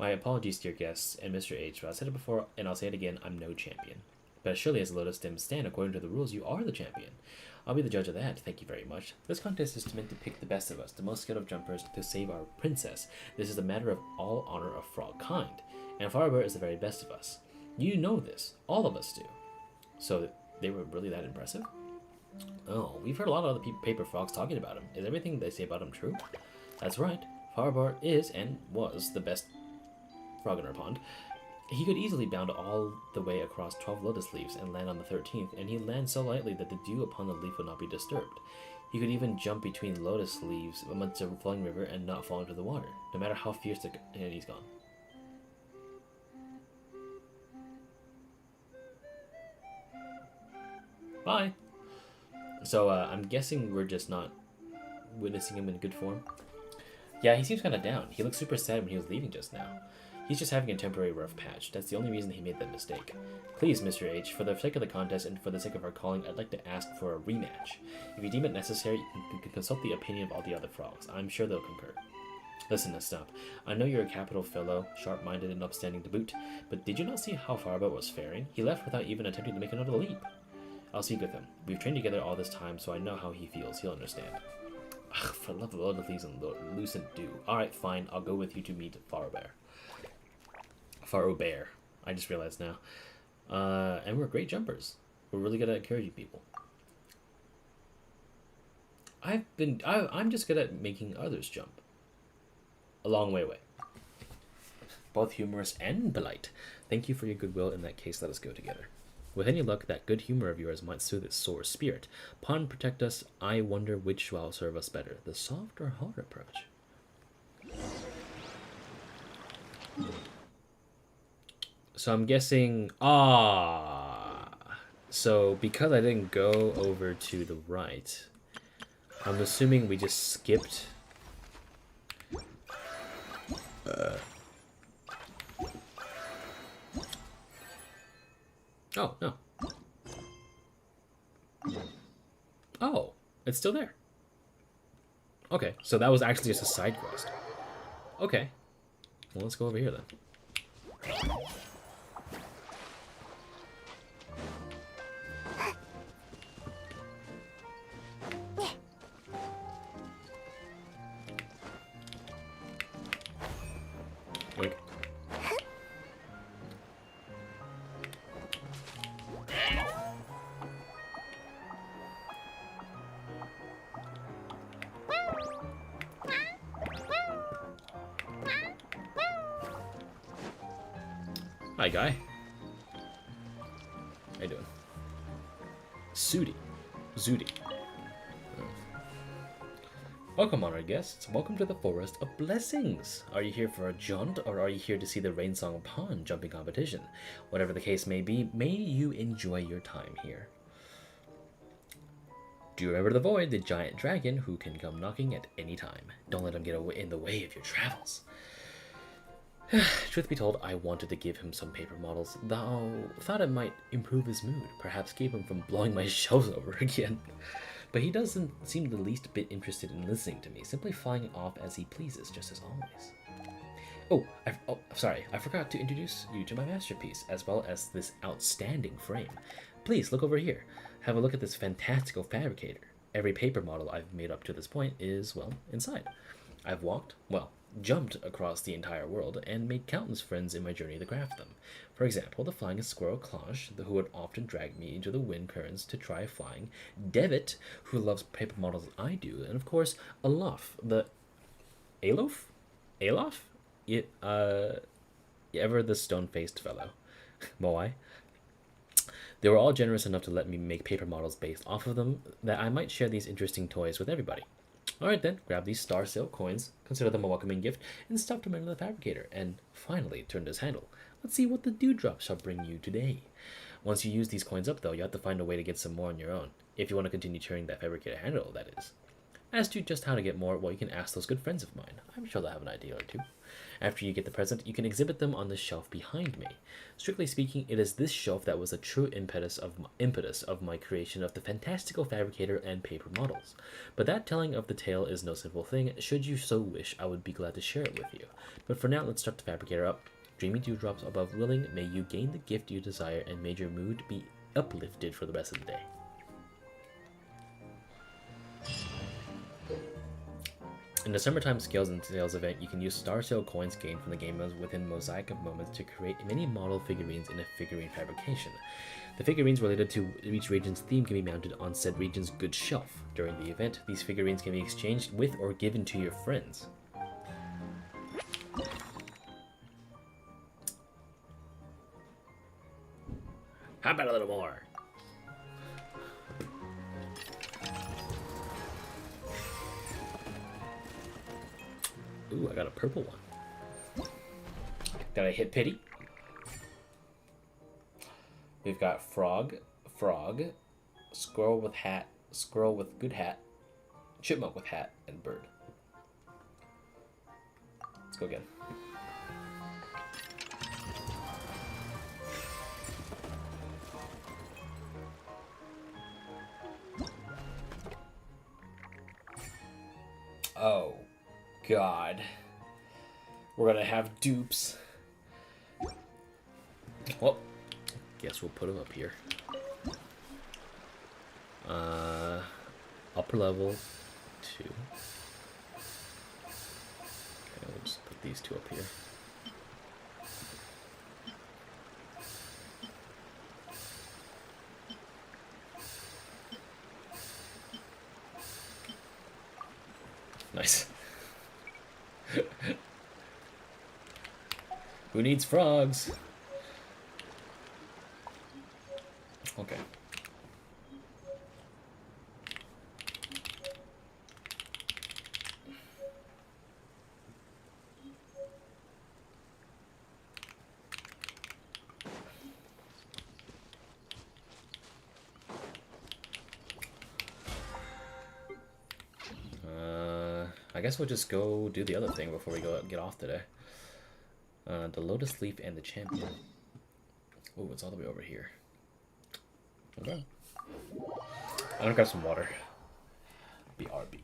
My apologies, dear guests, and Mr. H, but I said it before, and I'll say it again, I'm no champion. But surely as a Lotus Stem stand, according to the rules, you are the champion. I'll be the judge of that, thank you very much. This contest is meant to pick the best of us, the most skilled of jumpers, to save our princess. This is a matter of all honor of frog kind, and Faurobert is the very best of us. You know this. All of us do. So, they were really that impressive? Oh, we've heard a lot of other paper frogs talking about him. Is everything they say about him true? That's right. Faurobert is and was the best frog in our pond. He could easily bound all the way across 12 lotus leaves and land on the 13th, and he lands so lightly that the dew upon the leaf would not be disturbed. He could even jump between lotus leaves amidst a flowing river and not fall into the water, no matter how fierce the... And he's gone. Bye! So, I'm guessing we're just not witnessing him in good form. Yeah, he seems kind of down. He looked super sad when he was leaving just now. He's just having a temporary rough patch. That's the only reason he made that mistake. Please, Mr. H, for the sake of the contest and for the sake of our calling, I'd like to ask for a rematch. If you deem it necessary, you can consult the opinion of all the other frogs. I'm sure they'll concur. Listen, now stop. I know you're a capital fellow, sharp-minded and upstanding to boot, but did you not see how Faurobert was faring? He left without even attempting to make another leap. I'll speak with him. We've trained together all this time, so I know how he feels. He'll understand. Ugh, for the love of Lotus and Lucent do. Alright, fine. I'll go with you to meet Faurobert. Faurobert. I just realized now. And we're great jumpers. We're really good at encouraging people. I'm just good at making others jump. A long way away. Both humorous and polite. Thank you for your goodwill. In that case, let us go together. With any luck, that good humor of yours might soothe its sore spirit. Pawn protect us. I wonder which will serve us better, the soft or hard approach. So I'm guessing... So because I didn't go over to the right, I'm assuming we just skipped... Oh, no. Oh, it's still there. Okay, so that was actually just a side quest. Okay. Well, let's go over here then. Wait. Hi, guy. How you doing? Zudi. Welcome, honored guests. Welcome to the Forest of Blessings. Are you here for a jaunt, or are you here to see the Rainsong Pond jumping competition? Whatever the case may be, may you enjoy your time here. Do you remember the Void, the giant dragon who can come knocking at any time? Don't let him get in the way of your travels. Truth be told, I wanted to give him some paper models, though thought it might improve his mood, perhaps keep him from blowing my shelves over again. But he doesn't seem the least bit interested in listening to me, simply flying off as he pleases, just as always. Sorry, I forgot to introduce you to my masterpiece, as well as this outstanding frame. Please, look over here. Have a look at this fantastical fabricator. Every paper model I've made up to this point is, well, inside. I've jumped across the entire world and made countless friends in my journey to craft them. For example, the flying squirrel Cloche, who would often drag me into the wind currents to try flying, Devitt, who loves paper models as I do, and of course, Alof, the Alof? Ever the stone-faced fellow. Moai. They were all generous enough to let me make paper models based off of them, that I might share these interesting toys with everybody. Alright then, grab these Star Sail coins, consider them a welcoming gift, and stuff them into the fabricator, and finally turn this handle. Let's see what the dewdrop shall bring you today. Once you use these coins up though, you have to find a way to get some more on your own, if you want to continue turning that fabricator handle, that is. As to just how to get more, well, you can ask those good friends of mine. I'm sure they'll have an idea or two. After you get the present, you can exhibit them on the shelf behind me. Strictly speaking, it is this shelf that was the true impetus of my creation of the fantastical fabricator and paper models. But that telling of the tale is no simple thing. Should you so wish, I would be glad to share it with you. But for now, let's start the fabricator up. Dreamy dewdrops above willing, may you gain the gift you desire, and may your mood be uplifted for the rest of the day. In the Summertime Scales and Sales event, you can use Star Sail coins gained from the game within Mosaic of Moments to create many model figurines in a figurine fabrication. The figurines related to each region's theme can be mounted on said region's goods shelf. During the event, these figurines can be exchanged with or given to your friends. How about a little more? Ooh, I got a purple one. Did I hit pity? We've got frog, squirrel with hat, squirrel with good hat, chipmunk with hat, and bird. Let's go again. Oh, God. We're gonna have dupes. Well, guess we'll put them up here. Upper level 2. Okay, we'll just put these 2 up here. Nice. Who needs frogs? Okay. I guess we'll just go do the other thing before we get off today. The Lotus Leaf and the Champion. Oh, it's all the way over here. Okay. I'm gonna grab some water. BRB.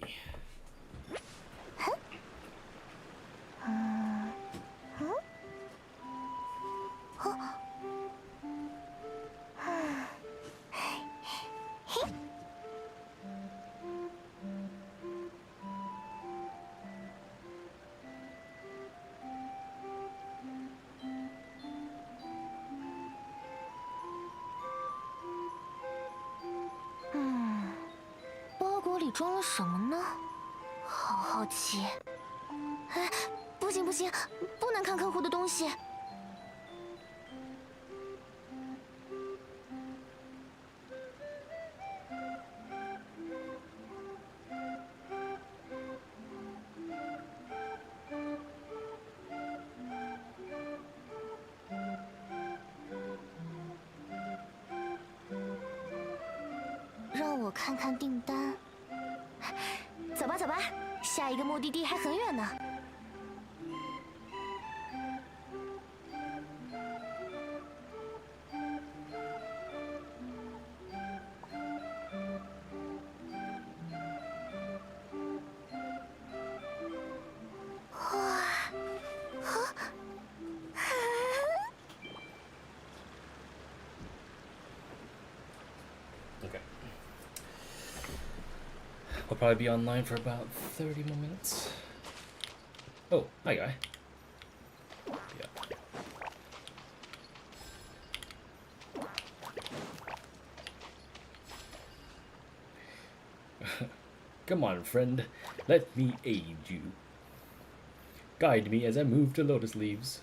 Okay. We'll probably be online for about 30 more minutes. Oh, hi guy. Yeah. Come on, friend. Let me aid you. Guide me as I move to Lotus Leaves.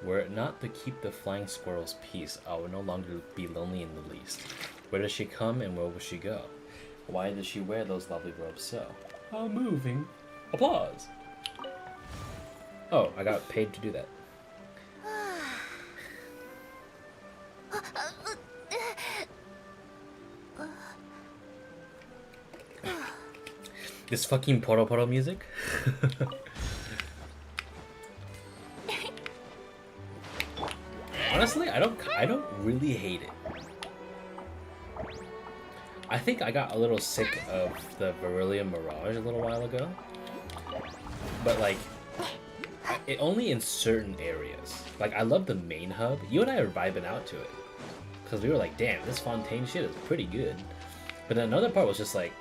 Were it not to keep the flying squirrel's peace, I would no longer be lonely in the least. Where does she come and where will she go? Why does she wear those lovely robes so? How moving. Applause! Oh, I got paid to do that. This fucking poro music? Honestly, I don't really hate it. I think I got a little sick of the Beryllium Mirage a little while ago. But like, it only in certain areas. Like, I love the main hub. You and I are vibing out to it. Because we were like, damn, this Fontaine shit is pretty good. But then another part was just like,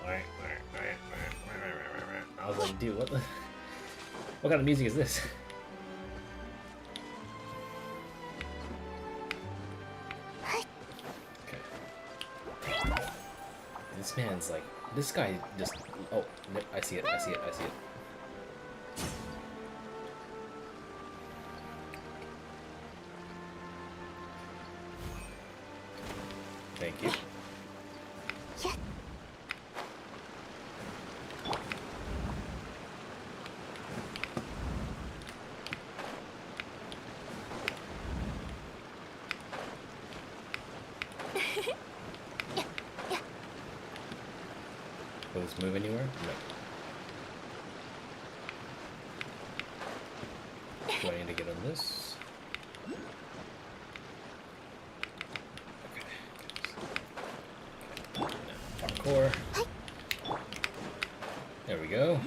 I was like, dude, what kind of music is this? This man's like, this guy just, oh, I see it. Thank you. Will this move anywhere? No. Do I need to get on this? Okay. Parkour. There we go.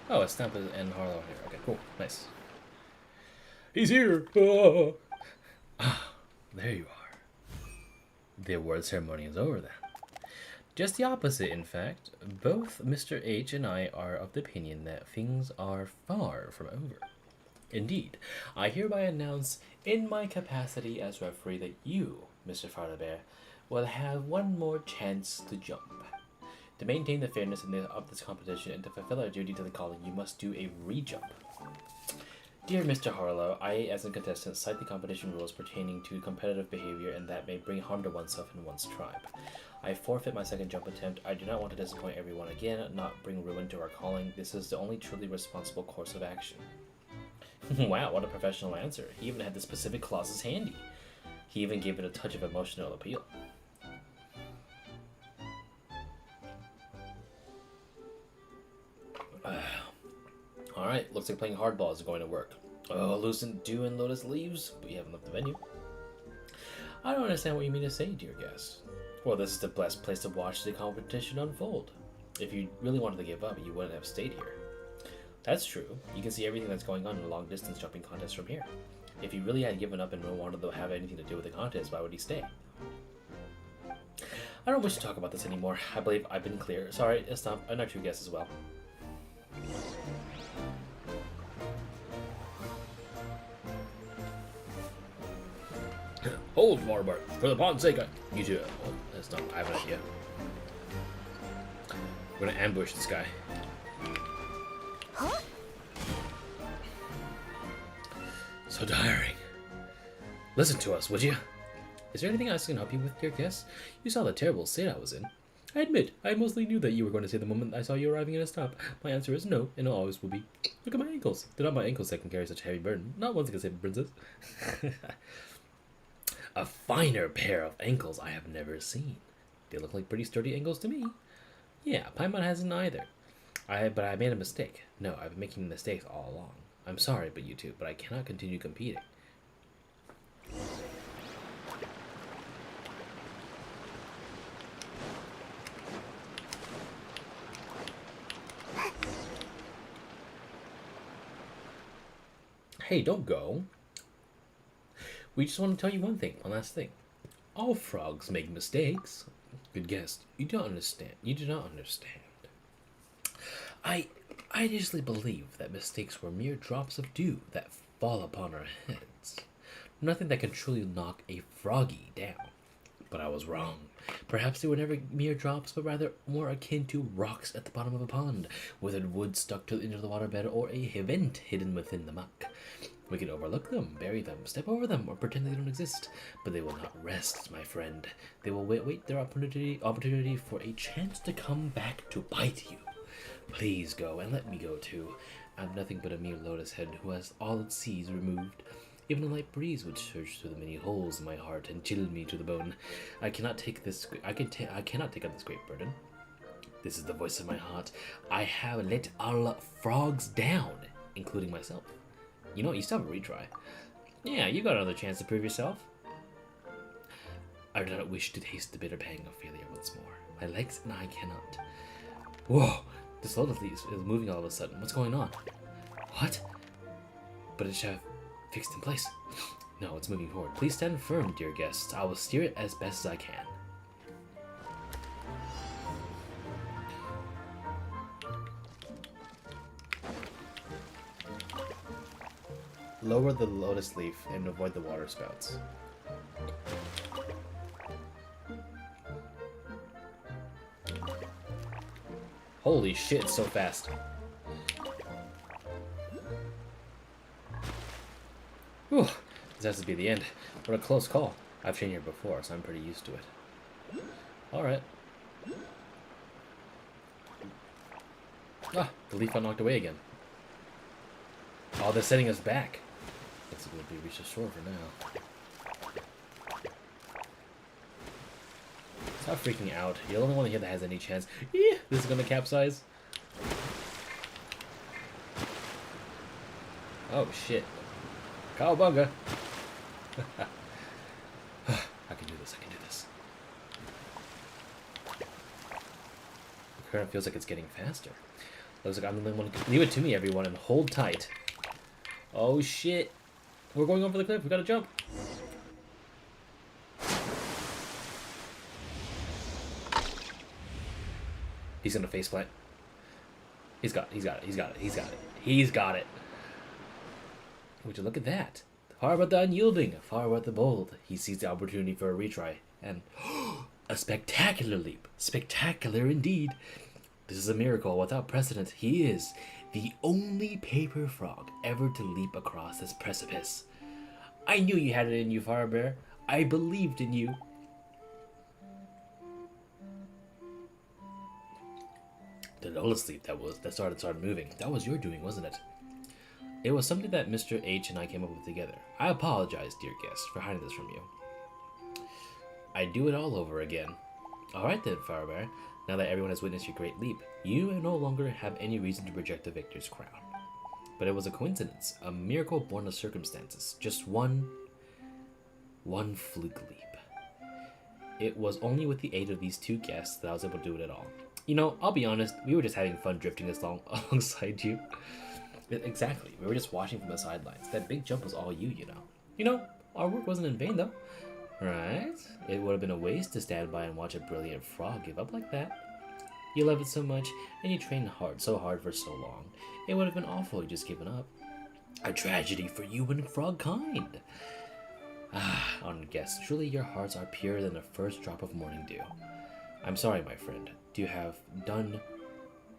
Oh, it's Stamp and Harlow here. Okay, cool. Nice. He's here! Ah, there you are. The award ceremony is over then. Just the opposite, in fact. Both Mr. H and I are of the opinion that things are far from over. Indeed, I hereby announce, in my capacity as referee, that you, Mr. Faurobert, will have one more chance to jump. To maintain the fairness of this competition and to fulfill our duty to the calling, you must do a re-jump. Dear Mr. Harlow, I, as a contestant, cite the competition rules pertaining to competitive behavior and that may bring harm to oneself and one's tribe. I forfeit my second jump attempt. I do not want to disappoint everyone again, not bring ruin to our calling. This is the only truly responsible course of action. Wow, what a professional answer. He even had the specific clauses handy. He even gave it a touch of emotional appeal. Alright, looks like playing hardball is going to work. Oh, Lucent, Dew, and Lotus leaves. We haven't left the venue. I don't understand what you mean to say, dear guest. Well, this is the best place to watch the competition unfold. If you really wanted to give up, you wouldn't have stayed here. That's true. You can see everything that's going on in a long-distance jumping contest from here. If he really had given up and wanted to have anything to do with the contest, why would he stay? I don't wish to talk about this anymore. I believe I've been clear. Sorry, stop. I'm not your guest as well. Hold, Faurobert. For the pond's sake, you two. Oh, that's not. I have an idea. We're gonna ambush this guy. Huh? So tiring. Listen to us, would you? Is there anything else I can help you with, dear guest? You saw the terrible state I was in. I admit, I mostly knew that you were going to say the moment I saw you arriving at a stop. My answer is no, and it always will be. Look at my ankles. They're not my ankles that can carry such a heavy burden. Not one that can save a princess. A finer pair of ankles I have never seen. They look like pretty sturdy ankles to me. Yeah, Paimon hasn't either. But I made a mistake. No, I've been making mistakes all along. I'm sorry, but you two, but I cannot continue competing. Hey, don't go. We just want to tell you one last thing. All frogs make mistakes. Good guess. You don't understand. You do not understand. I honestly believe that mistakes were mere drops of dew that fall upon our heads. Nothing that can truly knock a froggy down. But I was wrong. Perhaps they were never mere drops, but rather more akin to rocks at the bottom of a pond, withered wood stuck into the waterbed, or a vent hidden within the muck. We can overlook them, bury them, step over them, or pretend they don't exist. But they will not rest, my friend. They will wait their opportunity for a chance to come back to bite you. Please go, and let me go too. I'm nothing but a mere lotus head who has all its seas removed. Even a light breeze would surge through the many holes in my heart and chill me to the bone. I cannot take this. I cannot take up this great burden. This is the voice of my heart. I have let all frogs down, including myself. You know what? You still have a retry. Yeah, you got another chance to prove yourself. I do not wish to taste the bitter pang of failure once more. My legs and I cannot. Whoa! This lotus leaf is moving all of a sudden. What's going on? What? But it should have fixed in place. No, it's moving forward. Please stand firm, dear guests. I will steer it as best as I can. Lower the lotus leaf and avoid the water spouts. Holy shit, it's so fast. Whew, this has to be the end. What a close call. I've trained here before, so I'm pretty used to it. Alright. Ah, the leaf got knocked away again. Oh, they're sending us back. Looks like we'll be reached shore for now. Stop freaking out. You're the only one here that has any chance. Yeah, this is gonna capsize. Oh shit. Cowabunga. I can do this, I can do this. The current feels like it's getting faster. Looks like I'm the only one. Leave it to me, everyone, and hold tight. Oh shit. We're going over the cliff. We gotta jump. He's gonna faceplant. He's got it. Would you look at that? Far about the unyielding, far about the bold. He sees the opportunity for a retry, and a spectacular leap. Spectacular indeed. This is a miracle without precedent. He is the only paper frog ever to leap across this precipice. I knew you had it in you, Faurobert. I believed in you. The Lotus leap that started moving. That was your doing, wasn't it? It was something that Mr. H and I came up with together. I apologize, dear guest, for hiding this from you. I'd do it all over again. Alright then, Faurobert. Now that everyone has witnessed your great leap, you no longer have any reason to reject the victor's crown. But it was a coincidence, a miracle born of circumstances. Just one fluke leap. It was only with the aid of these two guests that I was able to do it at all. You know, I'll be honest, we were just having fun drifting this long alongside you. Exactly, we were just watching from the sidelines. That big jump was all you, you know. You know, our work wasn't in vain, though. Right? It would have been a waste to stand by and watch a brilliant frog give up like that. You love it so much, and you trained so hard for so long. It would have been awful you just given up. A tragedy for you and frog kind. Ah, honored guests, truly your hearts are purer than the first drop of morning dew. I'm sorry, my friend, to have done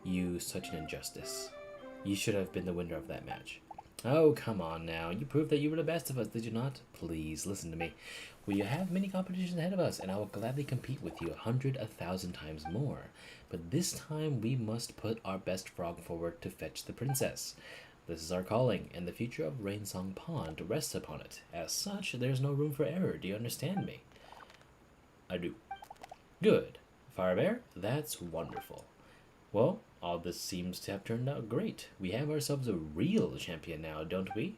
you such an injustice. You should have been the winner of that match. Oh, come on now. You proved that you were the best of us, did you not? Please, listen to me. We have many competitions ahead of us, and I will gladly compete with you 100, 1,000 times more. But this time, we must put our best frog forward to fetch the princess. This is our calling, and the future of Rainsong Pond rests upon it. As such, there's no room for error. Do you understand me? I do. Good. Faurobert, that's wonderful. Well, all this seems to have turned out great. We have ourselves a real champion now, don't we?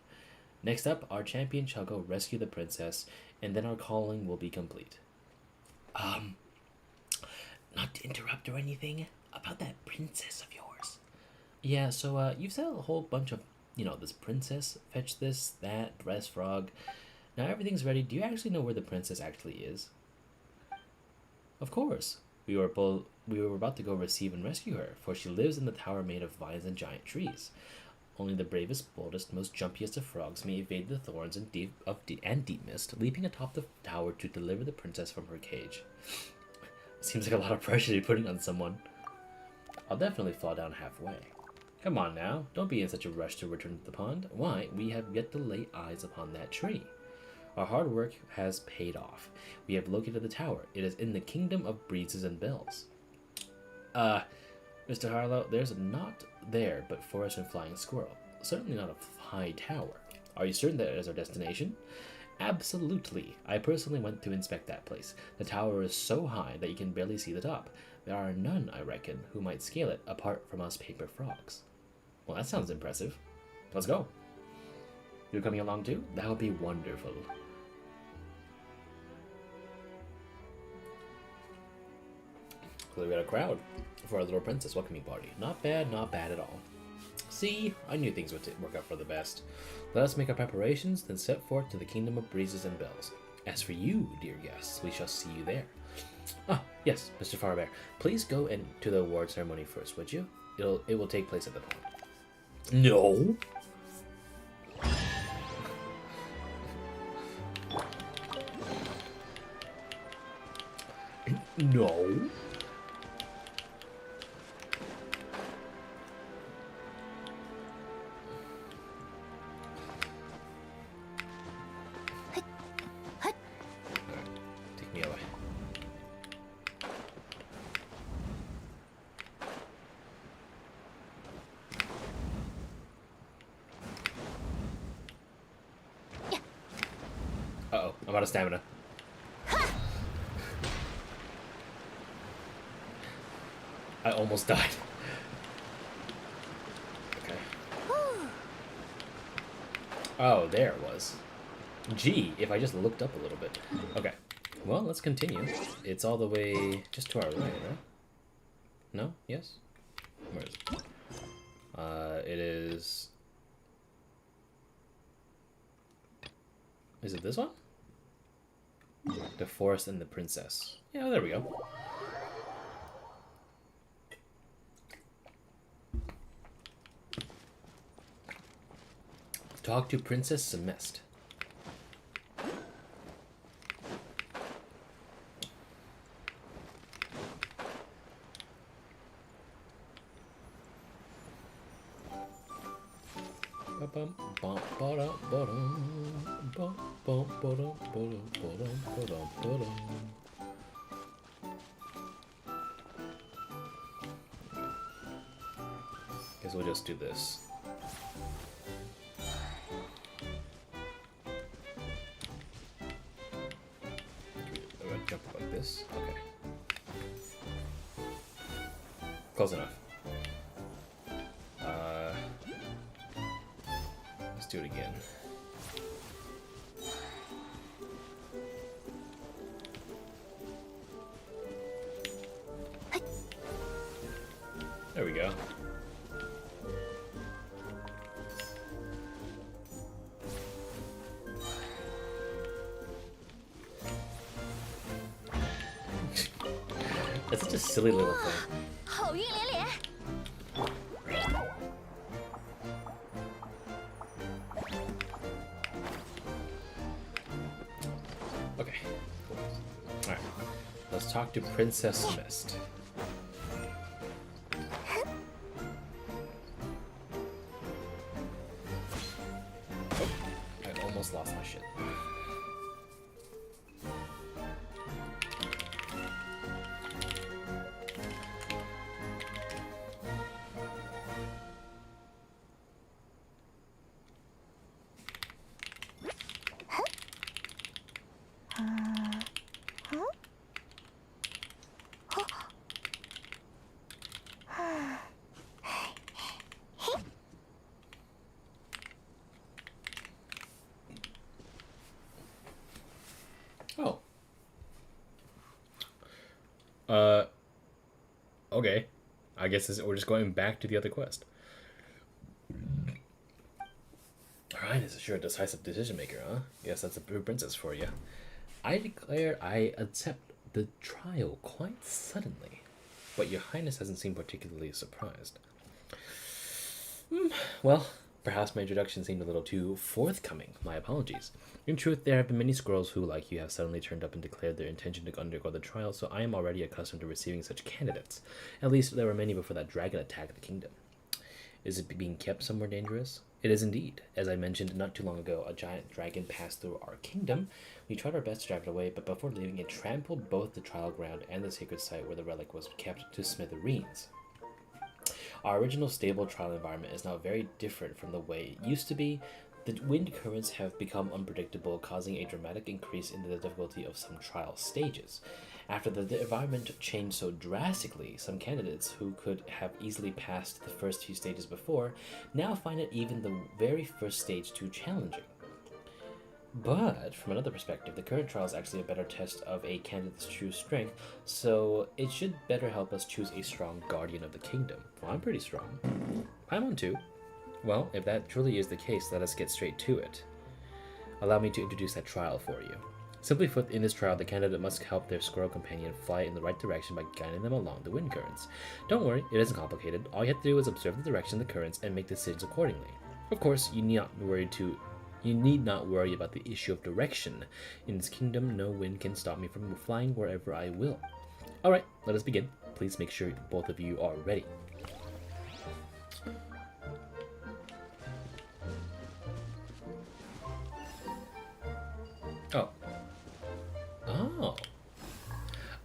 Next up, our champion shall go rescue the princess, and then our calling will be complete. Not to interrupt or anything, about that princess of yours. Yeah, so, you've said a whole bunch of, this princess, fetch this, that, dress frog. Now everything's ready. Do you actually know where the princess actually is? Of course. We were about to go receive and rescue her, for she lives in the tower made of vines and giant trees. Only the bravest, boldest, most jumpiest of frogs may evade the thorns and deep mist, leaping atop the tower to deliver the princess from her cage. Seems like a lot of pressure to be putting on someone. I'll definitely fall down halfway. Come on now, don't be in such a rush to return to the pond. Why, we have yet to lay eyes upon that tree. Our hard work has paid off. We have located the tower. It is in the kingdom of breezes and bells. Mr. Harlow, there's not there but forest and flying squirrel. Certainly not a high tower. Are you certain that it is our destination? Absolutely. I personally went to inspect that place. The tower is so high that you can barely see the top. There are none, I reckon, who might scale it apart from us paper frogs. Well, that sounds impressive. Let's go. You're coming along too? That would be wonderful. We got a crowd for our little princess welcoming party. Not bad at all. See, I knew things would work out for the best. Let us make our preparations, then set forth to the kingdom of breezes and bells. As for you, dear guests, we shall see you there. Ah, yes, Mr. Faurobert, please go into the award ceremony first, would you? It will take place at the pond. No. No. Take me away. out of stamina. I almost died. Okay. Oh, there it was. Gee, if I just looked up a little bit. Okay. Well, let's continue. It's all the way just to our right, right? No? Yes? Where is it? It is... Is it this one? The Forest and the Princess. Yeah, there we go. Talk to Princess Cimest. Guess we'll just do this. I'm gonna jump like this. Okay. Close enough. Let's do it again. There we go. That's such a silly little thing. Okay. Alright. Let's talk to Princess Cimest. Oh, I almost lost my shit. Oh. Okay. I guess we're just going back to the other quest. Alright, this is sure a decisive decision maker, huh? Yes, that's a princess for you. I declare I accept the trial quite suddenly, but your highness hasn't seemed particularly surprised. Well, perhaps my introduction seemed a little too forthcoming. My apologies. In truth, there have been many squirrels who, like you, have suddenly turned up and declared their intention to undergo the trial, so I am already accustomed to receiving such candidates. At least there were many before that dragon attacked the kingdom. Is it being kept somewhere dangerous? It is indeed. As I mentioned not too long ago, a giant dragon passed through our kingdom. We tried our best to drive it away, but before leaving, it trampled both the trial ground and the sacred site where the relic was kept to smithereens. Our original stable trial environment is now very different from the way it used to be. The wind currents have become unpredictable, causing a dramatic increase in the difficulty of some trial stages. After the environment changed so drastically, some candidates who could have easily passed the first few stages before now find it even the very first stage too challenging. But from another perspective, the current trial is actually a better test of a candidate's true strength, so it should better help us choose a strong guardian of the kingdom. Well, I'm pretty strong. I'm on 2. Well, if that truly is the case, let us get straight to it. Allow me to introduce that trial for you. Simply put, in this trial, the candidate must help their squirrel companion fly in the right direction by guiding them along the wind currents. Don't worry, it isn't complicated. All you have to do is observe the direction of the currents and make decisions accordingly. Of course, you need not worry about the issue of direction. In this kingdom, no wind can stop me from flying wherever I will. Alright, let us begin. Please make sure both of you are ready. Oh. Oh.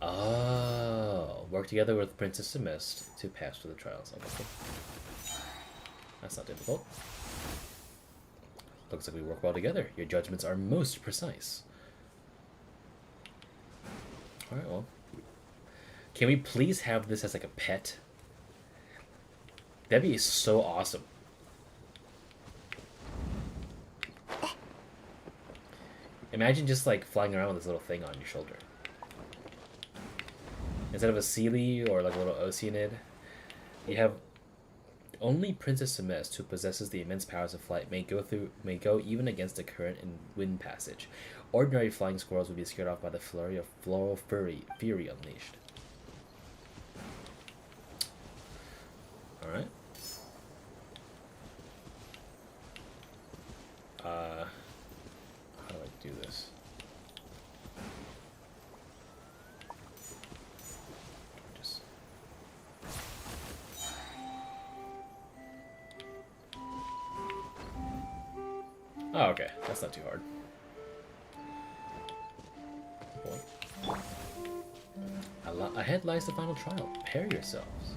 Oh. Work together with Princess Cimest to pass through the trials. Okay, cool. That's not difficult. Looks like we work well together. Your judgments are most precise. Alright, well. Can we please have this as like a pet? That'd be so awesome. Imagine just like flying around with this little thing on your shoulder. Instead of a Sealy or like a little Oceanid, you have only Princess Cimest, who possesses the immense powers of flight, may go even against the current and wind passage. Ordinary flying squirrels would be scared off by the flurry of floral fury unleashed. Alright. How do I do this? Just... Oh, okay. That's not too hard. Ahead lies the final trial. Prepare yourselves.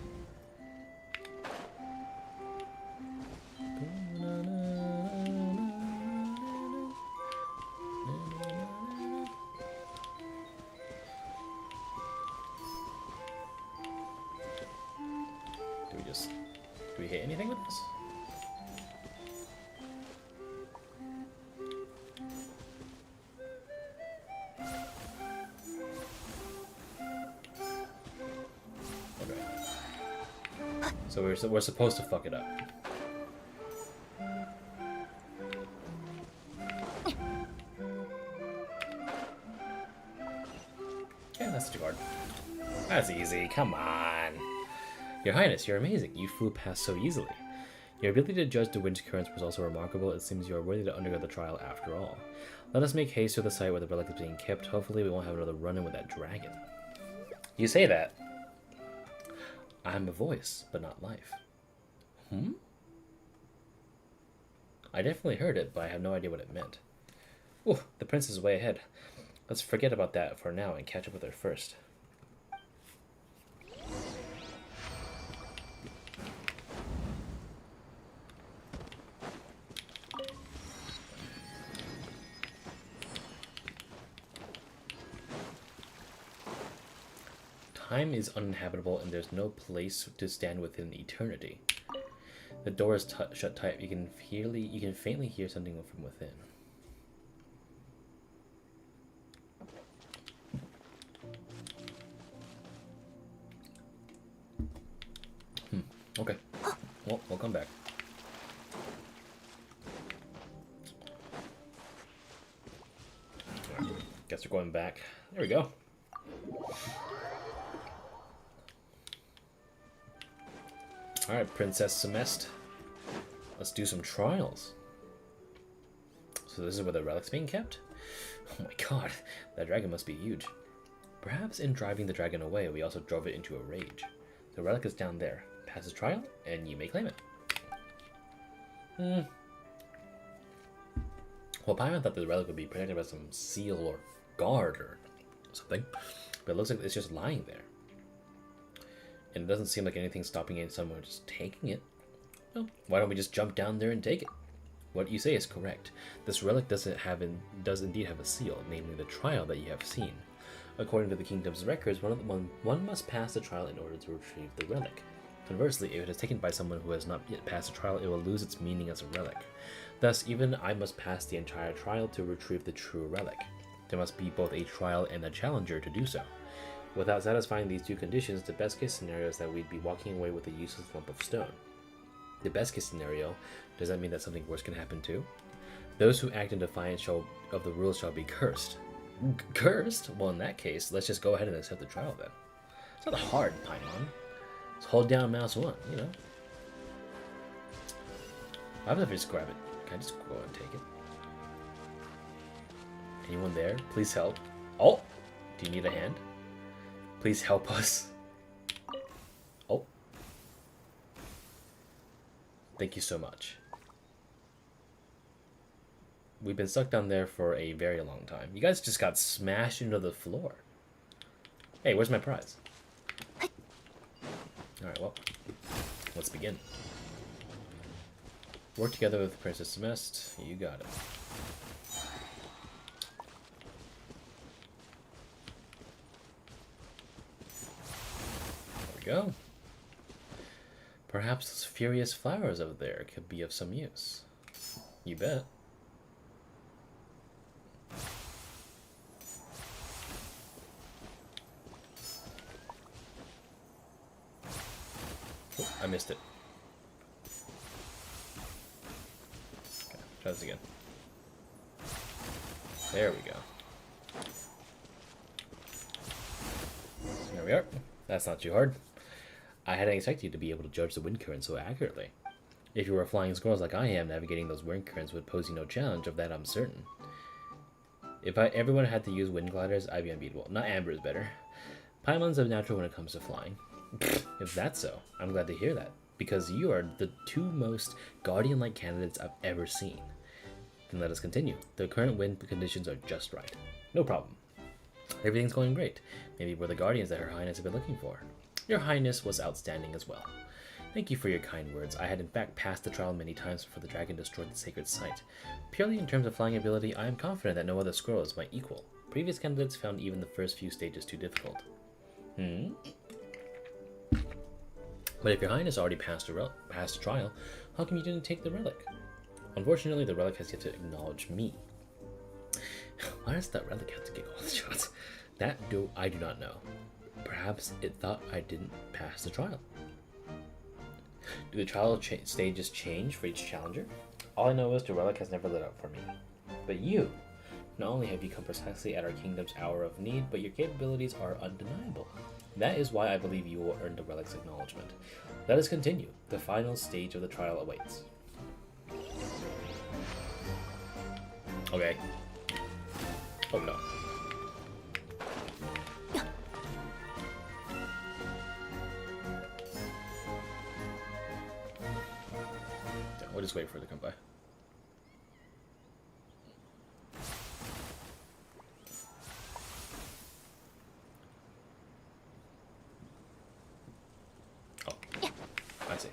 Do we hit anything with this? So we're supposed to fuck it up. Yeah, that's too hard. That's easy. Come on. Your Highness, you're amazing. You flew past so easily. Your ability to judge the wind's currents was also remarkable. It seems you are worthy to undergo the trial after all. Let us make haste to the site where the relic is being kept. Hopefully we won't have another run-in with that dragon. You say that. I'm a voice, but not life. I definitely heard it, but I have no idea what it meant. Ooh, the prince is way ahead. Let's forget about that for now and catch up with her first. Time is uninhabitable and there's no place to stand within eternity. The door is shut tight. You can faintly hear something from within. Okay. Well, we'll come back. Right. Guess we're going back. There we go. Alright, Princess Cimest. Let's do some trials. So this is where the relic's being kept? Oh my god, that dragon must be huge. Perhaps in driving the dragon away, we also drove it into a rage. The relic is down there. Pass the trial, and you may claim it. Well, Paimon thought the relic would be protected by some seal or guard or something, but it looks like it's just lying there. And it doesn't seem like anything's stopping someone just taking it. Well, why don't we just jump down there and take it? What you say is correct. This relic does indeed have a seal, namely the trial that you have seen. According to the kingdom's records, one must pass the trial in order to retrieve the relic. Conversely, if it is taken by someone who has not yet passed the trial, it will lose its meaning as a relic. Thus, even I must pass the entire trial to retrieve the true relic. There must be both a trial and a challenger to do so. Without satisfying these two conditions, the best case scenario is that we'd be walking away with a useless lump of stone. The best case scenario, does that mean that something worse can happen too? Those who act in defiance of the rules shall be cursed. Cursed? Well, in that case, let's just go ahead and accept the trial then. It's not hard, Paimon. Just hold down mouse 1, you know. Why would I just grab it? Can I just go and take it? Anyone there? Please help. Oh! Do you need a hand? Please help us. Oh. Thank you so much. We've been stuck down there for a very long time. You guys just got smashed into the floor. Hey, where's my prize? Alright, well, let's begin. Work together with Princess Cimest. You got it. go. Perhaps those furious flowers over there could be of some use. You bet. Oh, I missed it. Okay, try this again. There we go. There we are. That's not too hard. I hadn't expected you to be able to judge the wind currents so accurately. If you were flying squirrels like I am, navigating those wind currents would pose you no challenge, of that I'm certain. If everyone had to use wind gliders, I'd be unbeatable. Not Amber is better. Paimon's a natural when it comes to flying. If that's so, I'm glad to hear that, because you are the two most guardian-like candidates I've ever seen. Then let us continue. The current wind conditions are just right. No problem. Everything's going great. Maybe we're the guardians that Her Highness has been looking for. Your Highness was outstanding as well. Thank you for your kind words. I had in fact passed the trial many times before the dragon destroyed the sacred site. Purely in terms of flying ability, I am confident that no other squirrel is my equal. Previous candidates found even the first few stages too difficult. But if your Highness already passed the trial, how come you didn't take the relic? Unfortunately, the relic has yet to acknowledge me. Why does that relic have to get all the shots? I do not know. Perhaps it thought I didn't pass the trial. Do the trial stages change for each challenger? All I know is the relic has never lit up for me. But you, not only have you come precisely at our kingdom's hour of need, but your capabilities are undeniable. That is why I believe you will earn the relic's acknowledgement. Let us continue. The final stage of the trial awaits. Okay. Oh no. We'll just wait for it to come by. Oh, I see.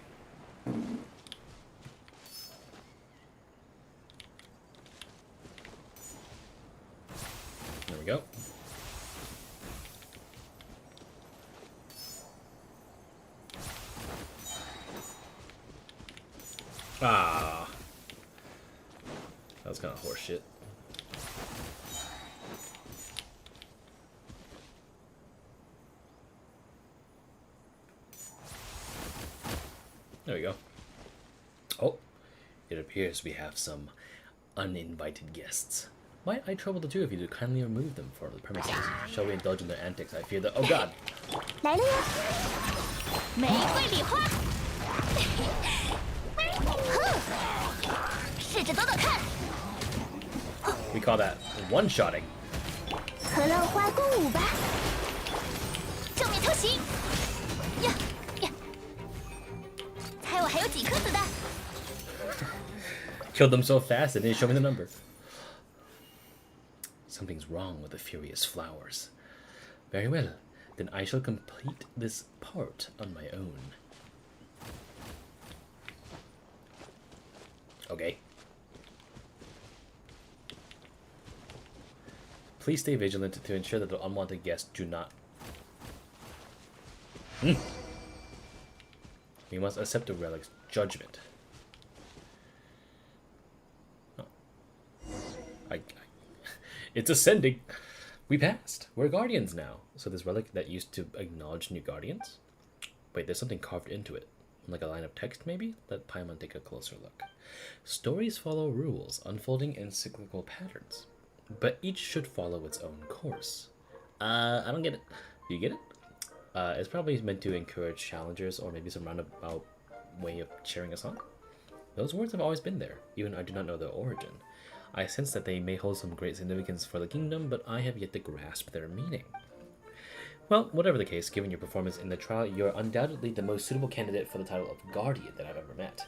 There we go. Ah, that was kind of horseshit. There we go. Oh, it appears we have some uninvited guests. Might I trouble the two of you to kindly remove them from the premises? Shall we indulge in their antics? I fear that— oh god! 来了呀，玫瑰礼花，试着躲躲看。 We call that one-shotting. 和浪花共舞吧，正面偷袭，呀呀！猜我还有几颗子弹？ Killed them so fast they didn't show me the number. Something's wrong with the furious flowers. Very well, then I shall complete this part on my own. Okay. Please stay vigilant to ensure that the unwanted guests do not... We must accept the relic's judgment. Oh. It's ascending. We passed. We're guardians now. So this relic that used to acknowledge new guardians? Wait, there's something carved into it. Like a line of text, maybe? Let Paimon take a closer look. Stories follow rules, unfolding in cyclical patterns. But each should follow its own course. I don't get it. Do you get it? It's probably meant to encourage challengers, or maybe some roundabout way of cheering us on. Those words have always been there, even I do not know their origin. I sense that they may hold some great significance for the kingdom, but I have yet to grasp their meaning. Well, whatever the case, given your performance in the trial, you're undoubtedly the most suitable candidate for the title of Guardian that I've ever met.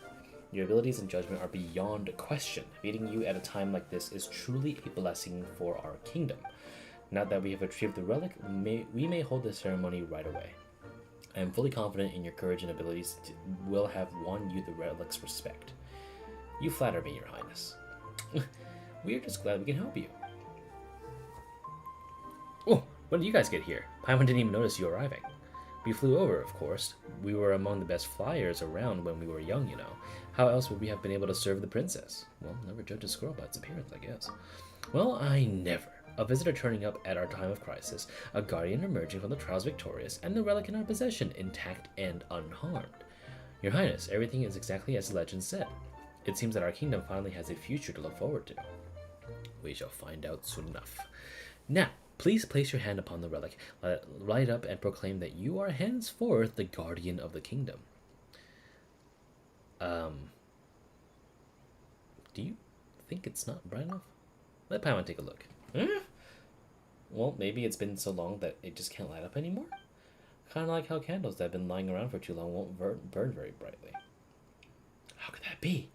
Your abilities and judgment are beyond question. Meeting you at a time like this is truly a blessing for our kingdom. Now that we have retrieved the relic, we may hold the ceremony right away. I am fully confident in your courage and abilities will have won you the relic's respect. You flatter me, Your Highness. We are just glad we can help you. Oh, when did you guys get here? Paimon didn't even notice you arriving. We flew over, of course. We were among the best flyers around when we were young, you know. How else would we have been able to serve the princess? Well, never judge a squirrel by its appearance, I guess. Well, I never. A visitor turning up at our time of crisis, a guardian emerging from the trials victorious, and the relic in our possession intact and unharmed. Your Highness, everything is exactly as the legend said. It seems that our kingdom finally has a future to look forward to. We shall find out soon enough. Now, please place your hand upon the relic, let it light up, and proclaim that you are henceforth the guardian of the kingdom. Do you think it's not bright enough? Let Paimon take a look. Huh? Well, maybe it's been so long that it just can't light up anymore? Kind of like how candles that have been lying around for too long won't burn very brightly. How could that be?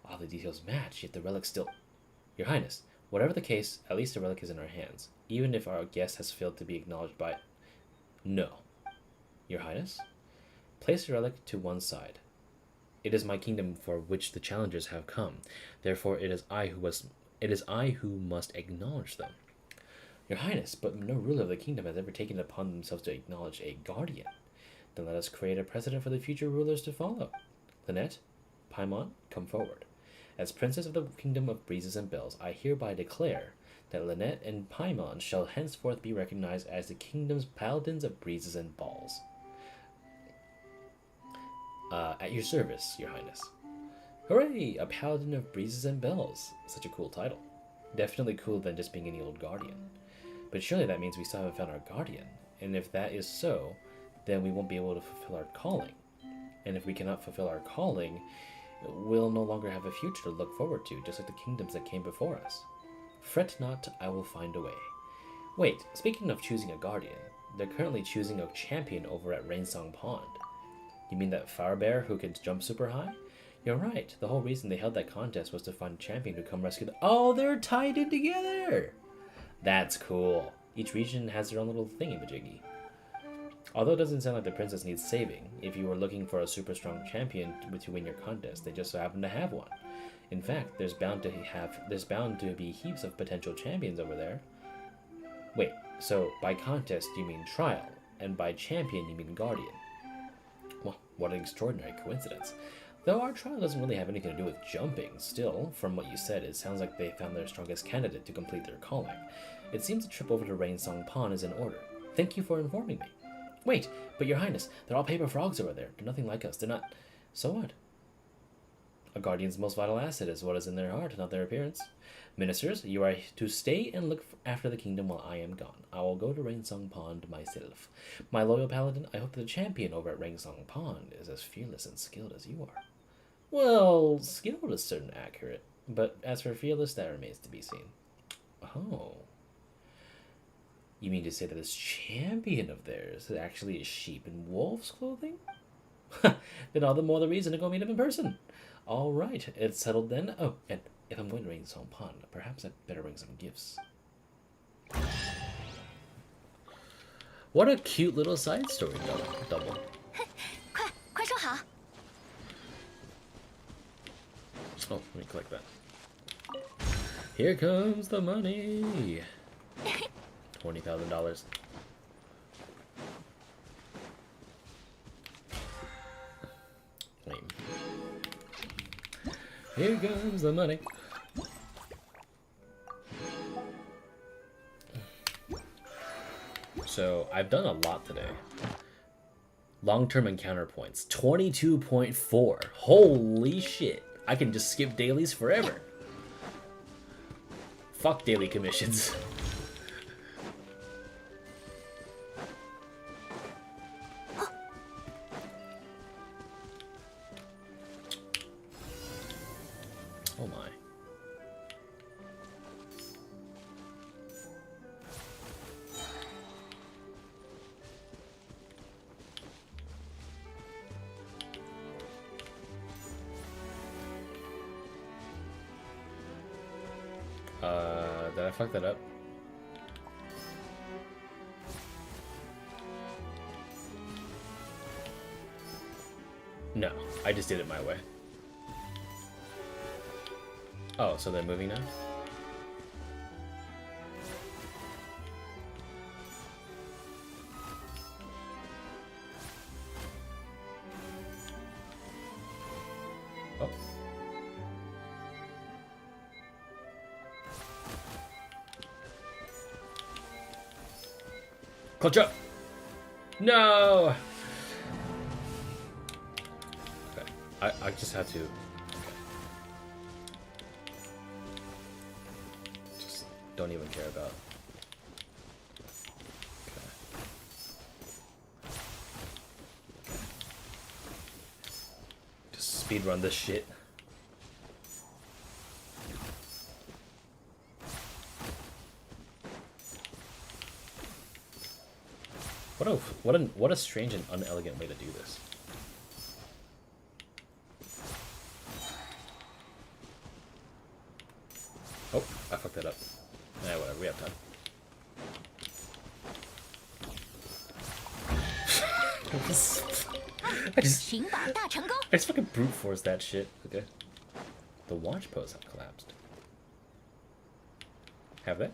All the details match, yet the relic still... Your Highness, whatever the case, at least the relic is in our hands, even if our guest has failed to be acknowledged by... No. Your Highness? Place the relic to one side. It is my kingdom for which the challengers have come. Therefore, it is I who must acknowledge them. Your Highness, but no ruler of the kingdom has ever taken it upon themselves to acknowledge a guardian. Then let us create a precedent for the future rulers to follow. Lynette, Paimon, come forward. As Princess of the Kingdom of Breezes and Bells, I hereby declare that Lynette and Paimon shall henceforth be recognized as the kingdom's paladins of breezes and balls. At your service, Your Highness. Hooray! A paladin of breezes and bells. Such a cool title. Definitely cooler than just being any old guardian. But surely that means we still haven't found our guardian. And if that is so, then we won't be able to fulfill our calling. And if we cannot fulfill our calling, we'll no longer have a future to look forward to, just like the kingdoms that came before us. Fret not, I will find a way. Wait, speaking of choosing a guardian, they're currently choosing a champion over at Rainsong Pond. You mean that Faurobert who can jump super high? You're right, the whole reason they held that contest was to find a champion to come rescue the... Oh, they're tied in together! That's cool. Each region has their own little thingy-majiggy. Although it doesn't sound like the princess needs saving, if you were looking for a super strong champion to win your contest, they just so happen to have one. In fact, there's bound to be heaps of potential champions over there. Wait, so by contest you mean trial, and by champion you mean guardian. Well, what an extraordinary coincidence. Though our trial doesn't really have anything to do with jumping, still, from what you said, it sounds like they found their strongest candidate to complete their calling. It seems a trip over to Rainsong Pond is in order. Thank you for informing me. Wait, but Your Highness, they're all paper frogs over there. They're nothing like us. They're not... So what? A guardian's most vital asset is what is in their heart, not their appearance. Ministers, you are to stay and look after the kingdom while I am gone. I will go to Rainsong Pond myself. My loyal paladin, I hope that the champion over at Rainsong Pond is as fearless and skilled as you are. Well, skilled is certainly accurate, but as for fearless, that remains to be seen. Oh. You mean to say that this champion of theirs is actually a sheep in wolf's clothing? Then all the more the reason to go meet him in person. All right, it's settled then. Oh, and if I'm going to Rainsong Pond, perhaps I'd better bring some gifts. What a cute little side story double. Oh, let me click that. Here comes the money. $20,000. Lame. Here comes the money. So, I've done a lot today. Long-term encounter points. 22.4. Holy shit. I can just skip dailies forever. Fuck daily commissions. Oh my. Did I fuck that up? No, I just did it my way. Oh, so they're moving now? Clutch up! No! Okay. I just have to... Okay. Just don't even care about... Okay. Just speedrun this shit. What a strange and unelegant way to do this. Oh, I fucked that up. Yeah, whatever, we have time. I just fucking brute force that shit. Okay. The watch posts have collapsed. Have they?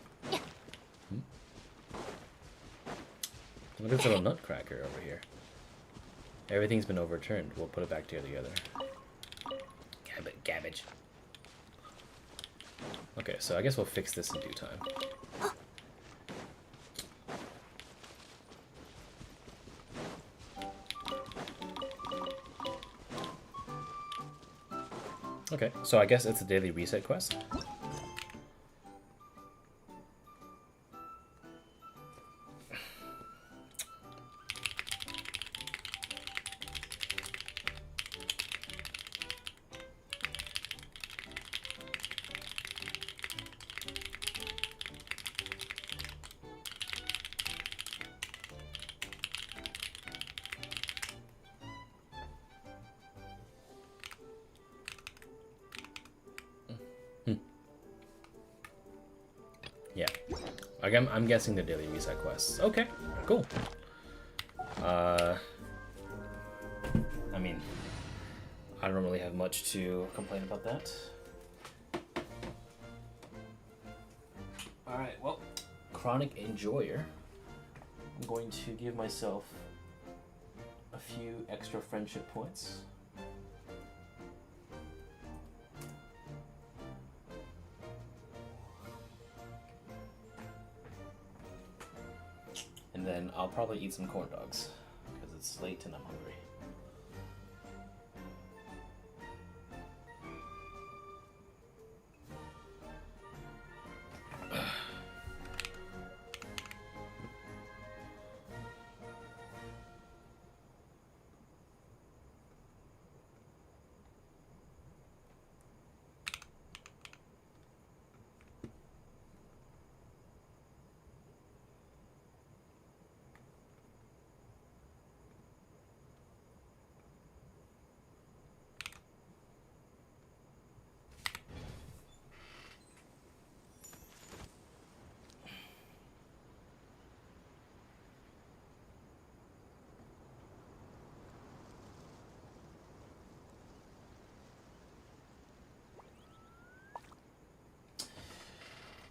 Look at this little nutcracker over here. Everything's been overturned. We'll put it back together. Cabbage. Okay, so I guess we'll fix this in due time. Okay, so I guess it's a daily reset quest. Yeah. I'm guessing the daily reset quests. Okay, cool. I mean, I don't really have much to complain about that. Alright, well, Chronic Enjoyer. I'm going to give myself a few extra friendship points. And then I'll probably eat some corn dogs, because it's late and I'm hungry.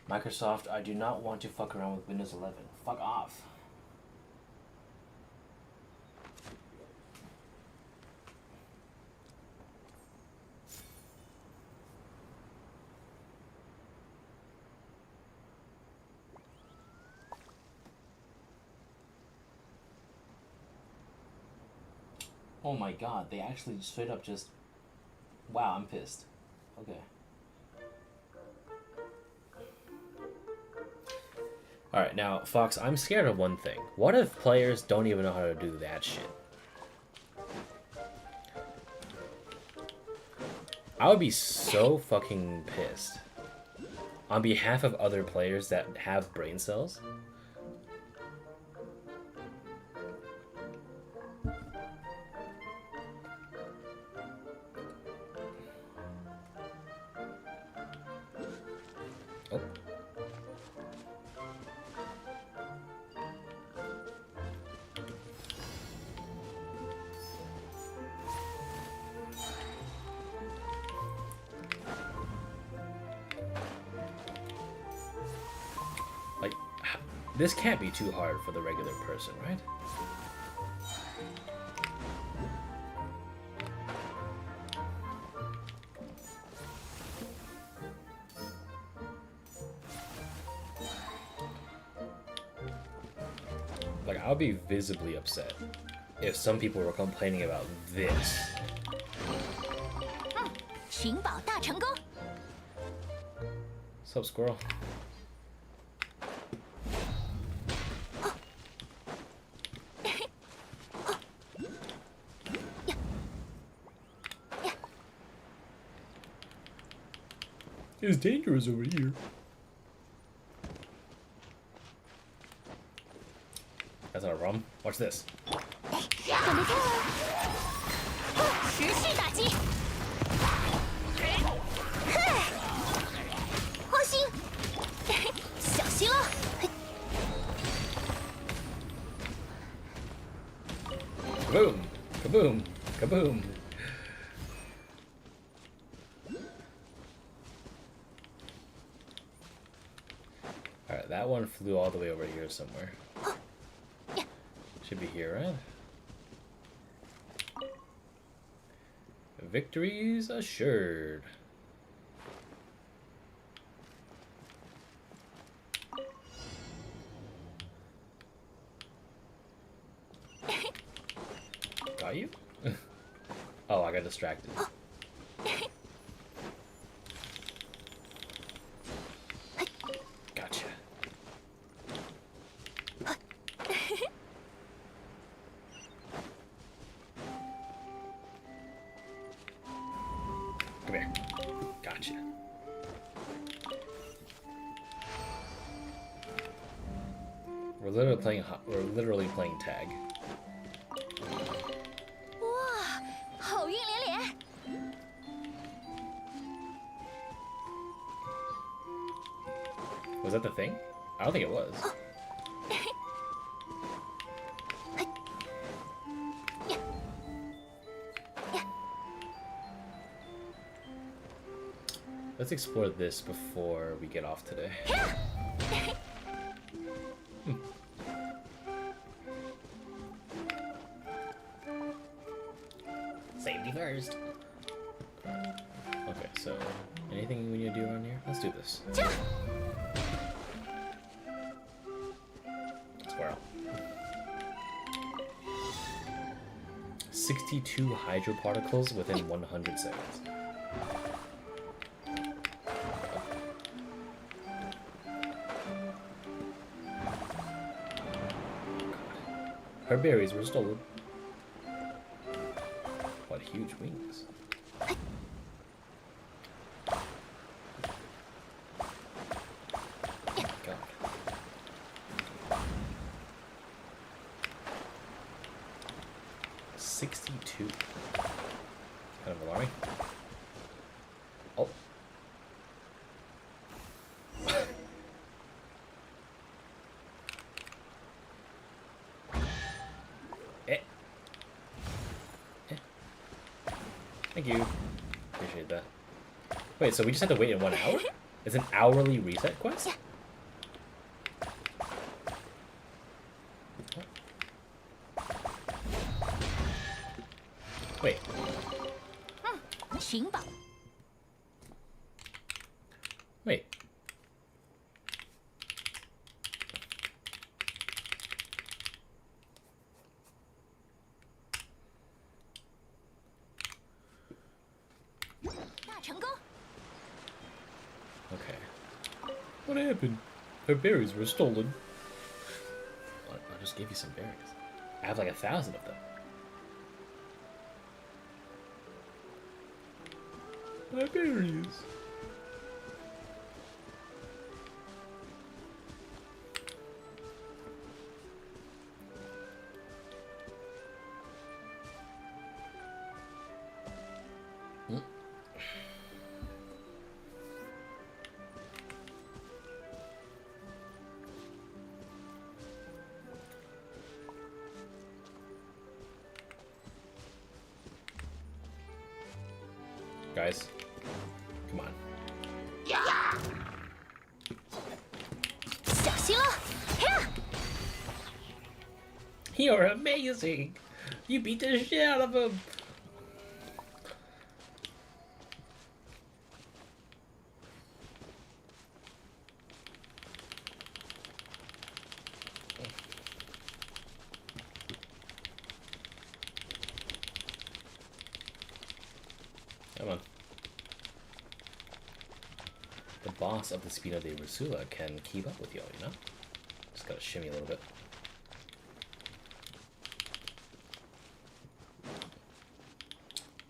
Microsoft, I do not want to fuck around with Windows 11. Fuck off. Oh my god, they actually straight up just... Wow, I'm pissed. Okay. Alright, now, Fox, I'm scared of one thing. What if players don't even know how to do that shit? I would be so fucking pissed. On behalf of other players that have brain cells. This can't be too hard for the regular person, right? Like, I would be visibly upset if some people were complaining about this. 寻宝大成功。 What's up, squirrel? It's dangerous over here. That's not a rum. Watch this. 准备开了。持续打击。花心，小心了。 Kaboom! Kaboom! Kaboom! Alright, that one flew all the way over here somewhere. Should be here, right? Victory's assured. Got you? Oh, I got distracted. Gotcha. Come here. Gotcha. We're literally playing tag. 哇，好运连连！ Was that the thing? I don't think it was. Let's explore this before we get off today. Safety first. Okay, so anything we need to do around here? Let's do this. Squirrel. 62 hydroparticles within 100 seconds. Her berries were stolen. What huge wings. God. 62. Kind of alarming. Oh. Thank you. Appreciate that. Wait, so we just have to wait in 1 hour? It's an hourly reset quest? Wait. 寻宝。 Wait. Okay. What happened? Her berries were stolen. I just gave you some berries. I have like 1,000 of them. My berries. Guys, come on. 小心了！ You're amazing! You beat the shit out of him! the boss of the Spina de Ursula can keep up with y'all, you know? Just gotta shimmy a little bit.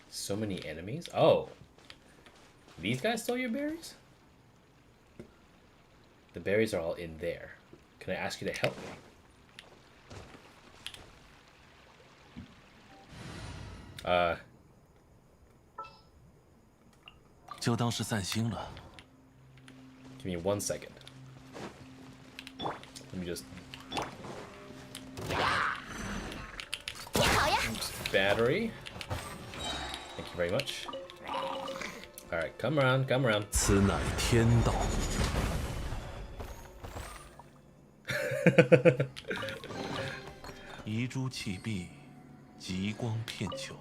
So many enemies. Oh! These guys stole your berries? The berries are all in there. Can I ask you to help me? 就当是散心了。 Give me 1 second. Let me just... Oops, battery. Thank you very much. Alright, come around, come around. 此乃天道。遗珠弃璧，极光片球。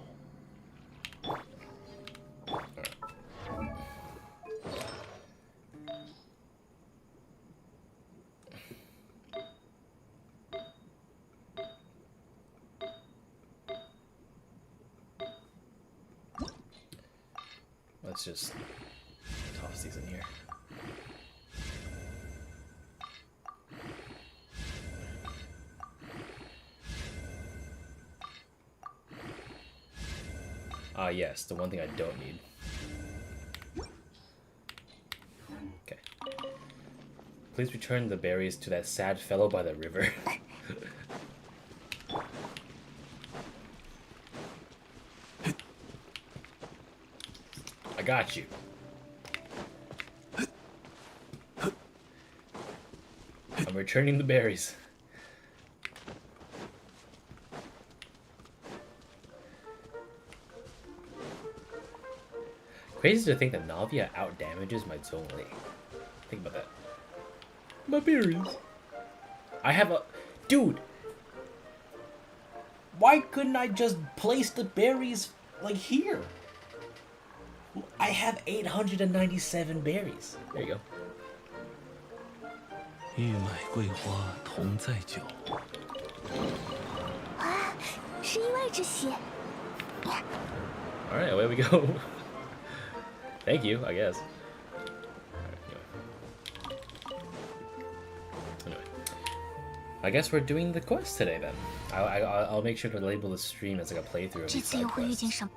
Let's just toss these in here. Ah, yes, the one thing I don't need. Okay. Please return the berries to that sad fellow by the river. I got you. I'm returning the berries. Crazy to think that Navia outdamages my Zhongli. Think about that. My berries. I have a... Dude! Why couldn't I just place the berries, like, here? I have 897 berries. There you go. 玉乃桂花同载酒。啊，是意外之喜。 Alright, away we go. Thank you, I guess. Anyway. I guess we're doing the quest today then. I'll make sure to label the stream as like a playthrough of 这 these 次 side 又会遇见 quests. 什么？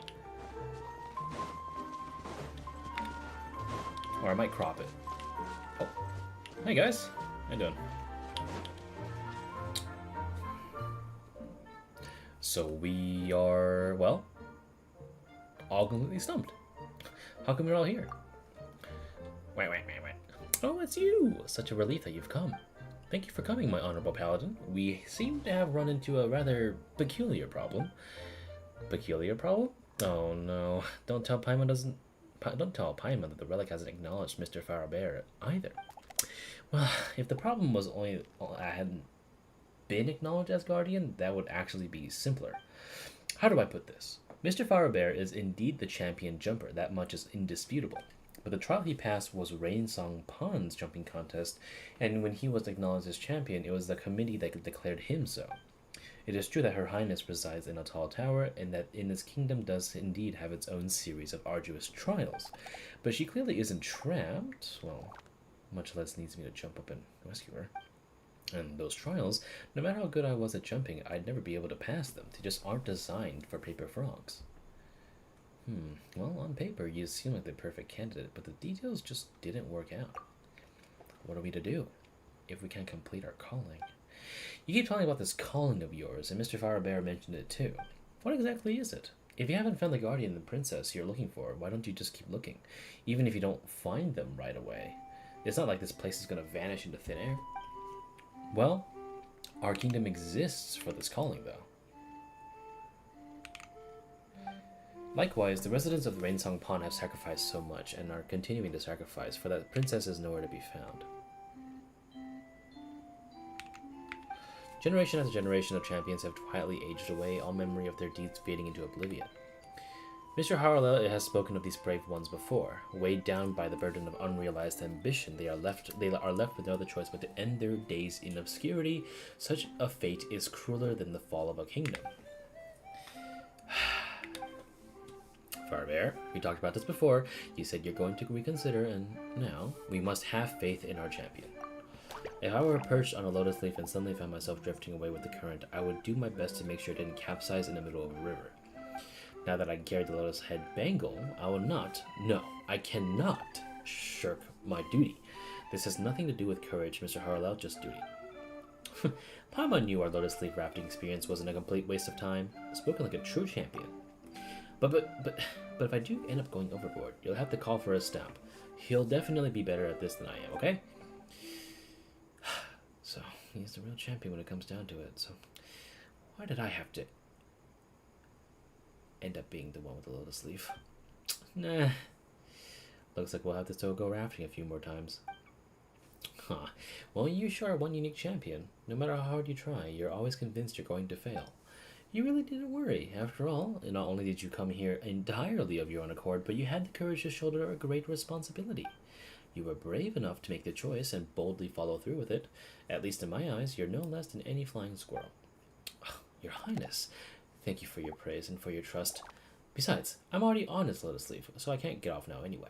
Or I might crop it. Oh. Hey guys. How you doing? So we are, well, all completely stumped. How come you're all here? Wait. Oh, it's you! Such a relief that you've come. Thank you for coming, my honorable paladin. We seem to have run into a rather peculiar problem. Peculiar problem? Oh no. Don't tell Paimon that the relic hasn't acknowledged Mr. Faurobert either. Well, if the problem was only I hadn't been acknowledged as guardian, that would actually be simpler. How do I put this? Mr. Faurobert is indeed the champion jumper, that much is indisputable. But the trial he passed was Rainsong Pon's jumping contest, and when he was acknowledged as champion, it was the committee that declared him so. It is true that Her Highness resides in a tall tower, and that in this kingdom does indeed have its own series of arduous trials. But she clearly isn't trapped, well, much less needs me to jump up and rescue her. And those trials, no matter how good I was at jumping, I'd never be able to pass them. They just aren't designed for paper frogs. Well, on paper, you seem like the perfect candidate, but the details just didn't work out. What are we to do if we can't complete our calling? You keep talking about this calling of yours, and Mr. Faurobert mentioned it too. What exactly is it? If you haven't found the guardian and the princess you're looking for, why don't you just keep looking? Even if you don't find them right away. It's not like this place is going to vanish into thin air. Well, our kingdom exists for this calling, though. Likewise, the residents of Rainsong Pond have sacrificed so much, and are continuing to sacrifice, for that princess is nowhere to be found. Generation after generation of champions have quietly aged away, all memory of their deeds fading into oblivion. Mr. Harla has spoken of these brave ones before. Weighed down by the burden of unrealized ambition, they are left with no other choice but to end their days in obscurity. Such a fate is crueler than the fall of a kingdom. Faurobert, we talked about this before. You said you're going to reconsider, and now we must have faith in our champion. If I were perched on a lotus leaf and suddenly found myself drifting away with the current, I would do my best to make sure it didn't capsize in the middle of a river. Now that I carried the lotus head bangle, I will not, no, I cannot shirk my duty. This has nothing to do with courage, Mr. Harlel's duty. Paimon knew our lotus leaf rafting experience wasn't a complete waste of time. Spoken like a true champion. But if I do end up going overboard, you'll have to call for a stamp. He'll definitely be better at this than I am, okay? So, he's the real champion when it comes down to it, so why did I have to end up being the one with the lotus leaf? Nah. Looks like we'll have to still go rafting a few more times. Huh. Well, you sure are one unique champion. No matter how hard you try, you're always convinced you're going to fail. You really didn't worry. After all, not only did you come here entirely of your own accord, but you had the courage to shoulder a great responsibility. You were brave enough to make the choice and boldly follow through with it. At least in my eyes, you're no less than any flying squirrel. Oh, Your Highness, thank you for your praise and for your trust. Besides, I'm already on his lotus leaf, so I can't get off now anyway.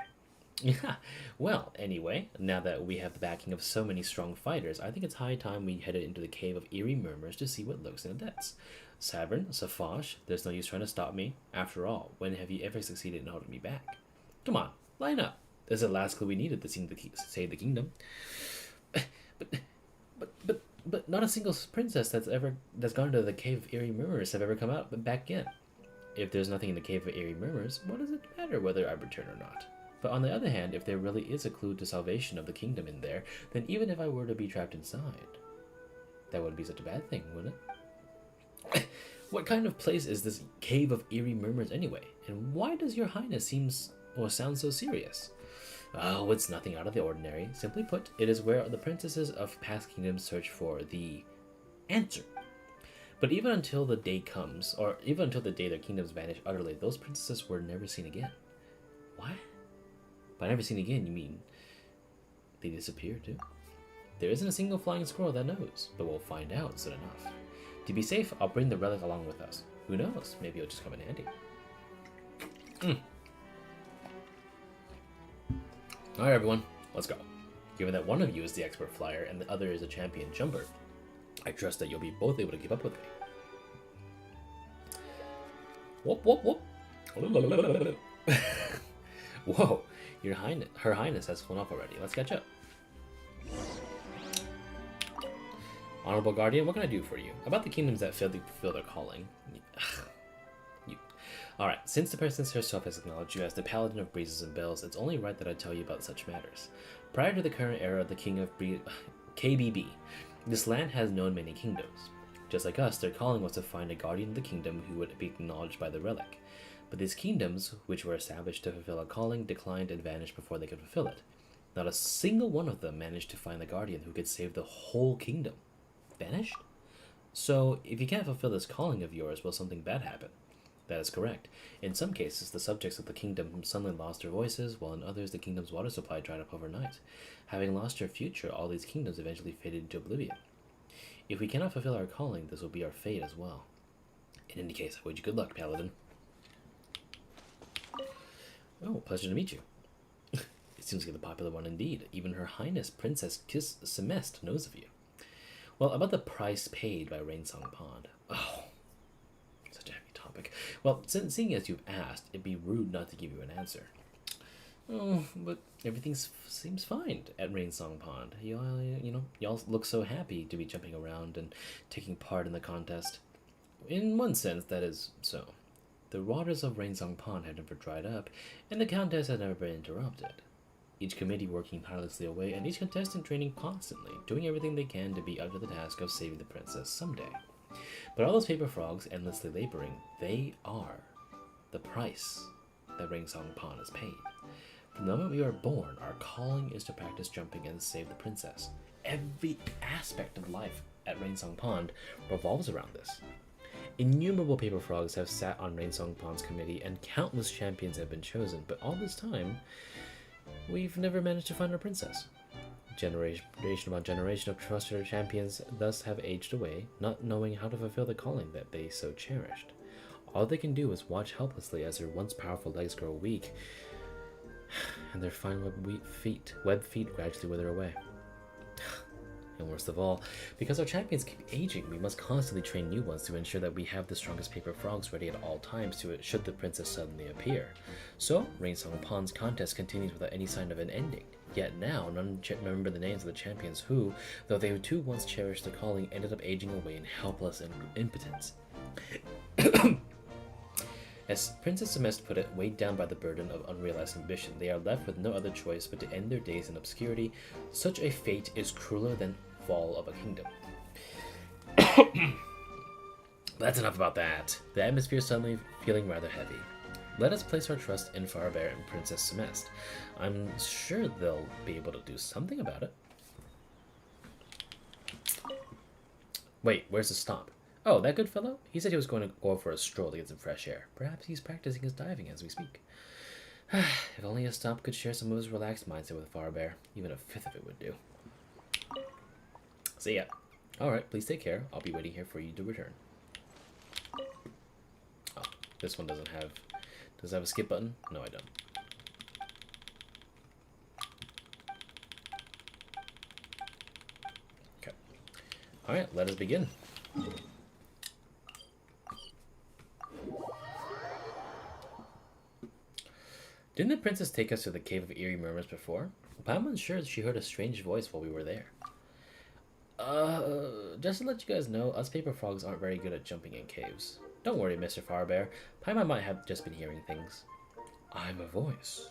Yeah, well, anyway, now that we have the backing of so many strong fighters, I think it's high time we headed into the Cave of Eerie Murmurs to see what lurks in the depths. Savern, Safash, there's no use trying to stop me. After all, when have you ever succeeded in holding me back? Come on, line up. This is the last clue we needed to save the kingdom. But not a single princess that's gone to the Cave of Eerie Murmurs have ever come out but back in. If there's nothing in the Cave of Eerie Murmurs, what does it matter whether I return or not? But on the other hand, if there really is a clue to salvation of the kingdom in there, then even if I were to be trapped inside, that wouldn't be such a bad thing, would it? What kind of place is this Cave of Eerie Murmurs anyway? And why does Your Highness sound so serious? Oh, it's nothing out of the ordinary. Simply put, it is where the princesses of past kingdoms search for the answer. But even until the day comes, or even until the day their kingdoms vanish utterly, those princesses were never seen again. What? By never seen again, you mean they disappear too? There isn't a single flying squirrel that knows, but we'll find out soon enough. To be safe, I'll bring the relic along with us. Who knows? Maybe it'll just come in handy. Alright everyone, let's go. Given that one of you is the expert flyer and the other is a champion jumper, I trust that you'll be both able to keep up with me. Whoop whoop whoop. Whoa, Her Highness has flown off already. Let's catch up. Honorable Guardian, what can I do for you? About the kingdoms that failed to fulfill their calling. Alright, since the princess herself has acknowledged you as the Paladin of Breezes and Bells, it's only right that I tell you about such matters. Prior to the current era of the King of KBB, this land has known many kingdoms. Just like us, their calling was to find a guardian of the kingdom who would be acknowledged by the relic. But these kingdoms, which were established to fulfill a calling, declined and vanished before they could fulfill it. Not a single one of them managed to find the guardian who could save the whole kingdom. Vanished? So, if you can't fulfill this calling of yours, will something bad happen? That is correct. In some cases, the subjects of the kingdom suddenly lost their voices, while in others, the kingdom's water supply dried up overnight. Having lost their future, all these kingdoms eventually faded into oblivion. If we cannot fulfill our calling, this will be our fate as well. In any case, I wish you good luck, Paladin. Oh, pleasure to meet you. It seems like the popular one indeed. Even Her Highness Princess Cimest knows of you. Well, about the price paid by Rainsong Pond. Oh, such a heavy topic. Well, seeing as you've asked, it'd be rude not to give you an answer. Oh, but everything seems fine at Rainsong Pond. Y'all look so happy to be jumping around and taking part in the contest. In one sense, that is so. The waters of Rainsong Pond had never dried up, and the contest had never been interrupted. Each committee working tirelessly away, and each contestant training constantly, doing everything they can to be up to the task of saving the princess someday. But all those paper frogs endlessly laboring, they are the price that Rainsong Pond has paid. From the moment we are born, our calling is to practice jumping and save the princess. Every aspect of life at Rainsong Pond revolves around this. Innumerable paper frogs have sat on Rainsong Pond's committee, and countless champions have been chosen, but all this time, we've never managed to find our princess. Generation upon generation of trusted champions thus have aged away, not knowing how to fulfill the calling that they so cherished. All they can do is watch helplessly as their once powerful legs grow weak, and their fine web feet gradually wither away. And worst of all, because our champions keep aging, we must constantly train new ones to ensure that we have the strongest paper frogs ready at all times should the princess suddenly appear. So, Rainsong Pond's contest continues without any sign of an ending. Yet now, none remember the names of the champions who, though they too once cherished the calling, ended up aging away in helpless impotence. As Princess Cimest put it, weighed down by the burden of unrealized ambition, they are left with no other choice but to end their days in obscurity. Such a fate is crueler than fall of a kingdom. That's enough about that. The atmosphere is suddenly feeling rather heavy. Let us place our trust in Faurobert and Princess Cimest. I'm sure they'll be able to do something about it. Wait, where's the stop? Oh, that good fellow? He said he was going to go for a stroll to get some fresh air. Perhaps he's practicing his diving as we speak. If only a stop could share some of his relaxed mindset with Faurobert. Even a fifth of it would do. See ya. Alright, please take care. I'll be waiting here for you to return. Oh, this one doesn't have... Does it have a skip button? No, I don't. Okay. Alright, let us begin. Didn't the princess take us to the Cave of Eerie Murmurs before? Paimon's sure she heard a strange voice while we were there. Just to let you guys know, us paper frogs aren't very good at jumping in caves. Don't worry, Mr. Faurobert. Paimon might have just been hearing things. I'm a voice,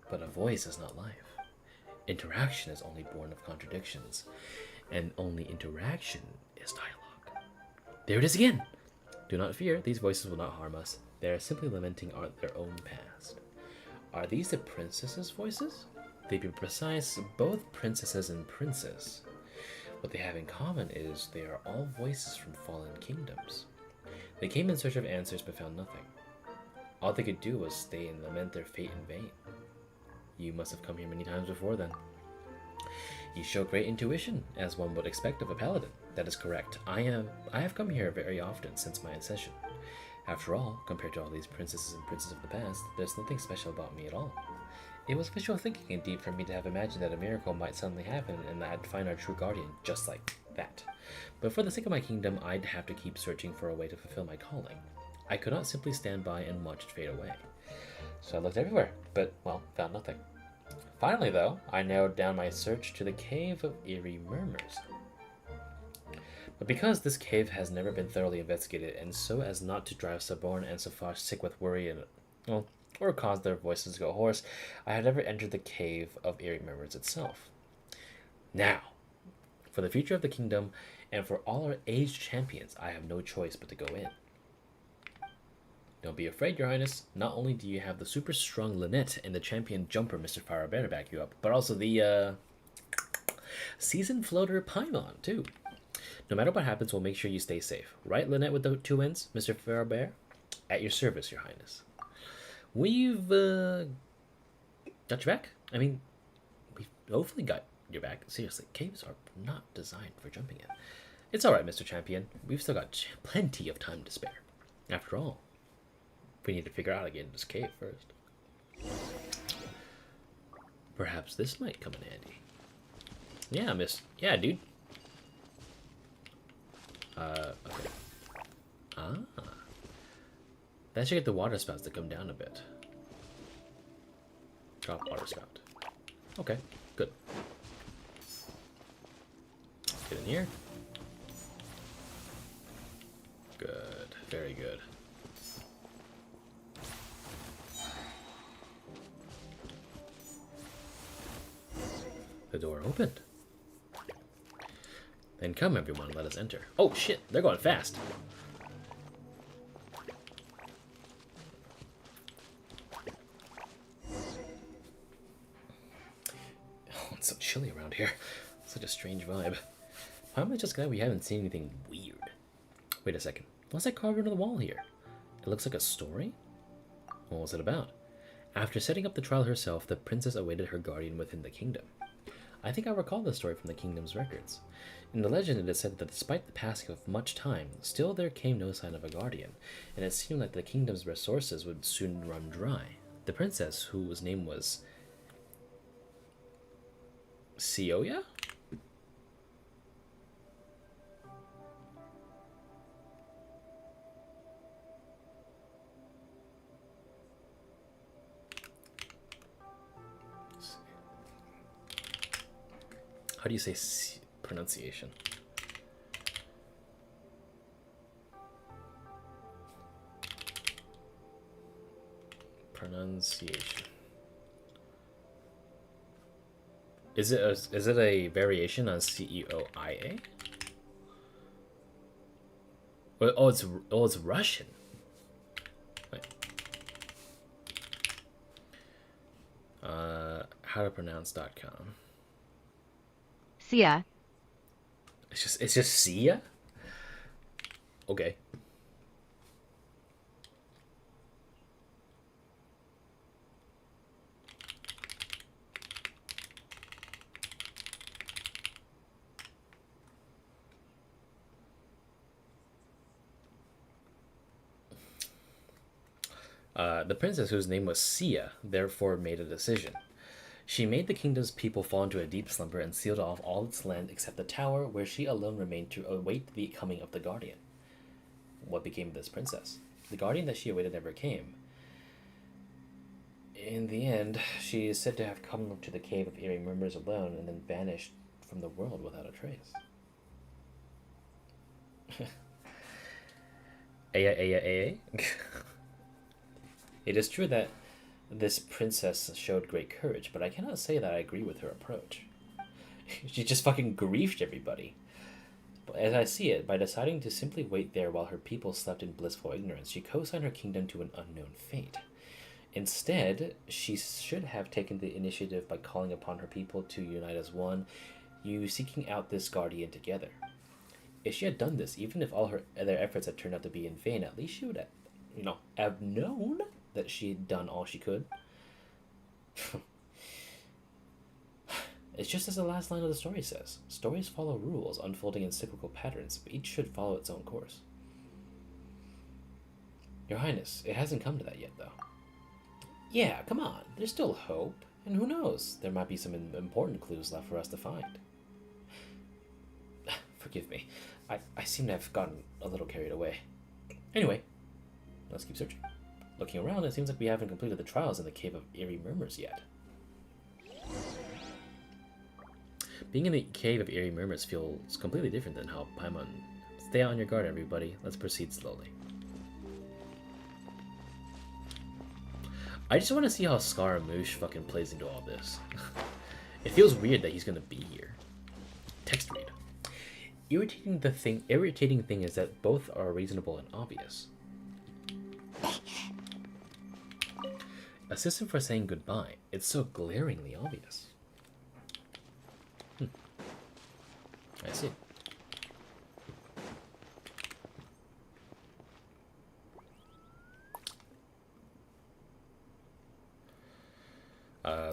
but a voice is not life. Interaction is only born of contradictions, and only interaction is dialogue. There it is again! Do not fear, these voices will not harm us. They are simply lamenting their own past. Are these the princesses' voices? To be precise, both princesses and princes. What they have in common is they are all voices from fallen kingdoms. They came in search of answers but found nothing. All they could do was stay and lament their fate in vain. You must have come here many times before then. You show great intuition, as one would expect of a paladin. That is correct. I have come here very often since my accession. After all, compared to all these princesses and princes of the past, there's nothing special about me at all. It was wishful thinking indeed for me to have imagined that a miracle might suddenly happen and that I'd find our true guardian just like that. But for the sake of my kingdom, I'd have to keep searching for a way to fulfill my calling. I could not simply stand by and watch it fade away. So I looked everywhere, but, well, found nothing. Finally, though, I narrowed down my search to the Cave of Eerie Murmurs. But because this cave has never been thoroughly investigated, and so as not to drive Saborn and Safash sick with worry and, well, or cause their voices to go hoarse, I had never entered the Cave of Eerie Murmurs itself. Now, for the future of the kingdom, and for all our aged champions, I have no choice but to go in. Don't be afraid, Your Highness. Not only do you have the super strong Lynette and the champion jumper, Mr. Faurobert, to back you up, but also the, seasoned floater Paimon, too. No matter what happens, we'll make sure you stay safe. Right, Lynette with the two ends, Mr. Faurobert? At your service, Your Highness. We've, got your back? I mean, we've hopefully got your back. Seriously, caves are not designed for jumping in. It's alright, Mr. Champion. We've still got plenty of time to spare. After all, we need to figure out how to get into this cave first. Perhaps this might come in handy. Yeah, Yeah, dude. Okay. Ah. That should get the water spouts to come down a bit. Drop water spout. Okay, good. Get in here. Good, very good. The door opened. Then come, everyone, let us enter. Oh, shit, they're going fast. Oh, it's so chilly around here. Such a strange vibe. Why am I just glad we haven't seen anything weird? Wait a second. What's that carved into the wall here? It looks like a story? What was it about? After setting up the trial herself, the princess awaited her guardian within the kingdom. I think I recall this story from the kingdom's records. In the legend, it is said that despite the passing of much time, still there came no sign of a guardian, and it seemed like the kingdom's resources would soon run dry. The princess, whose name was Sioya? How do you say pronunciation? Pronunciation. Is it a variation on Ceoia? Oh, it's Russian. Wait. Howtopronounce.com. Sia. It's just Sia? Okay. The princess, whose name was Sia, therefore made a decision. She made the kingdom's people fall into a deep slumber and sealed off all its land except the tower, where she alone remained to await the coming of the guardian. What became of this princess? The guardian that she awaited never came. In the end, she is said to have come to the cave of eerie murmurs alone and then vanished from the world without a trace. Aya. It is true that this princess showed great courage, but I cannot say that I agree with her approach. She just fucking griefed everybody. But as I see it, by deciding to simply wait there while her people slept in blissful ignorance, she co-signed her kingdom to an unknown fate. Instead, she should have taken the initiative by calling upon her people to unite as one, seeking out this guardian together. If she had done this, even if all their efforts had turned out to be in vain, at least she would have known that she had done all she could. It's just as the last line of the story says. Stories follow rules, unfolding in cyclical patterns, but each should follow its own course. Your Highness, it hasn't come to that yet, though. Yeah, come on. There's still hope. And who knows? There might be some important clues left for us to find. Forgive me. I seem to have gotten a little carried away. Anyway, let's keep searching. Looking around, it seems like we haven't completed the trials in the Cave of Eerie Murmurs yet. Being in the Cave of Eerie Murmurs feels completely different than how Paimon... Stay on your guard, everybody. Let's proceed slowly. I just want to see how Scaramouche fucking plays into all this. It feels weird that he's gonna be here. Text read. Irritating thing is that both are reasonable and obvious. A system for saying goodbye. It's so glaringly obvious. I see.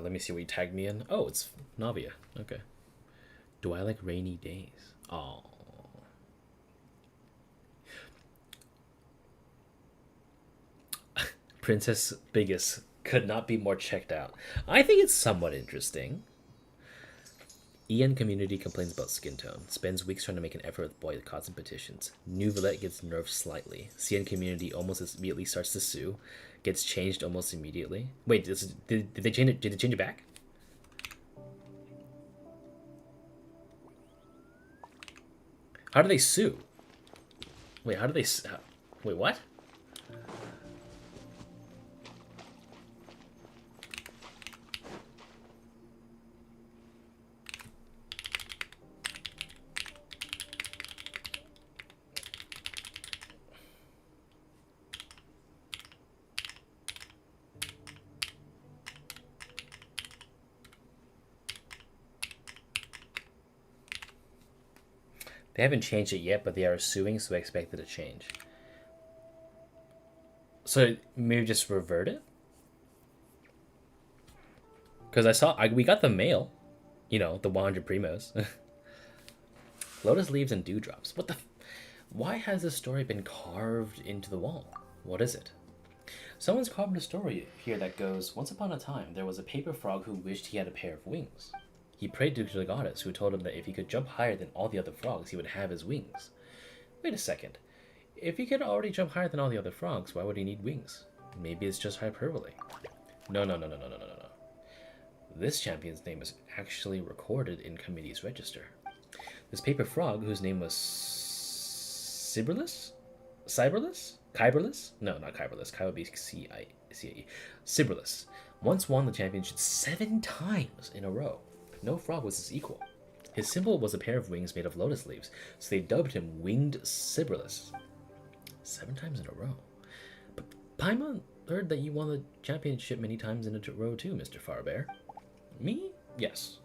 Let me see what you tagged me in. Oh, it's Navia. Okay. Do I like rainy days? Oh. Princess Biggest could not be more checked out. I think it's somewhat interesting. EN community complains about skin tone. Spends weeks trying to make an effort with boycotts and petitions. New Villette gets nerfed slightly. CN community almost immediately starts to sue. Gets changed almost immediately. Wait, did they change it? Did they change it back? How do they sue? Wait, how do they... Wait, what? They haven't changed it yet, but they are suing, so I expect it to change. So maybe just revert it? Because we got the mail. You know, the 100 primos. Lotus leaves and dewdrops. What the? Why has this story been carved into the wall? What is it? Someone's carved a story here that goes, once upon a time, there was a paper frog who wished he had a pair of wings. He prayed to the goddess, who told him that if he could jump higher than all the other frogs, he would have his wings. Wait a second. If he could already jump higher than all the other frogs, why would he need wings? Maybe it's just hyperbole. No. This champion's name is actually recorded in committee's register. This paper frog, whose name was Cyberlus? Kyberlus? No, not Kyberlus. Kai would be C-I-C-A-E. Cyberlus once won the championship 7 times in a row. No frog was his equal. His symbol was a pair of wings made of lotus leaves, so they dubbed him Winged Cyberlus. 7 times in a row. But Paimon heard that you won the championship many times in a row too, Mr. Faurobert. Me? Yes.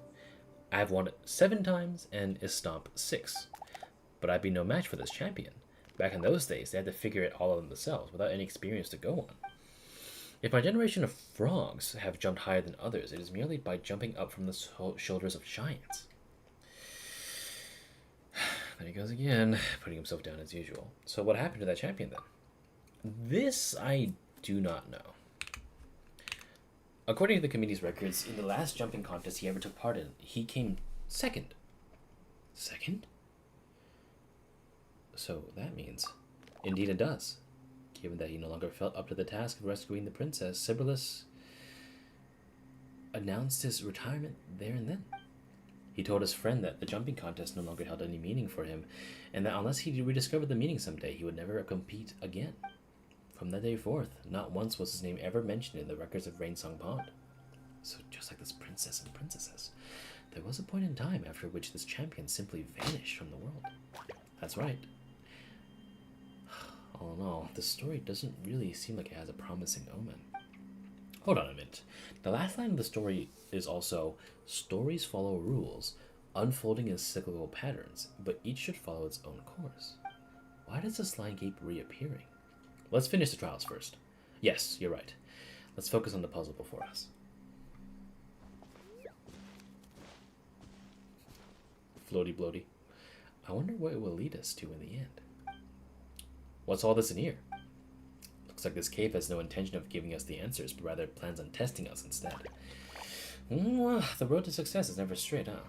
I've won it 7 times and Estomp 6. But I'd be no match for this champion. Back in those days, they had to figure it all out themselves without any experience to go on. If my generation of frogs have jumped higher than others, it is merely by jumping up from the shoulders of giants. There he goes again, putting himself down as usual. So what happened to that champion then? This I do not know. According to the committee's records, in the last jumping contest he ever took part in, he came second. Second? So that means, indeed it does. Given that he no longer felt up to the task of rescuing the princess, Cyberlus announced his retirement there and then. He told his friend that the jumping contest no longer held any meaning for him, and that unless he rediscovered the meaning someday, he would never compete again. From that day forth, not once was his name ever mentioned in the records of Rainsong Pond. So just like this princess and princesses, there was a point in time after which this champion simply vanished from the world. That's right. All in all, the story doesn't really seem like it has a promising omen. Hold on a minute. The last line of the story is also, stories follow rules, unfolding in cyclical patterns, but each should follow its own course. Why does this line keep reappearing? Let's finish the trials first. Yes, you're right. Let's focus on the puzzle before us. Floaty bloaty. I wonder what it will lead us to in the end. What's all this in here? Looks like this cave has no intention of giving us the answers, but rather plans on testing us instead. The road to success is never straight, huh?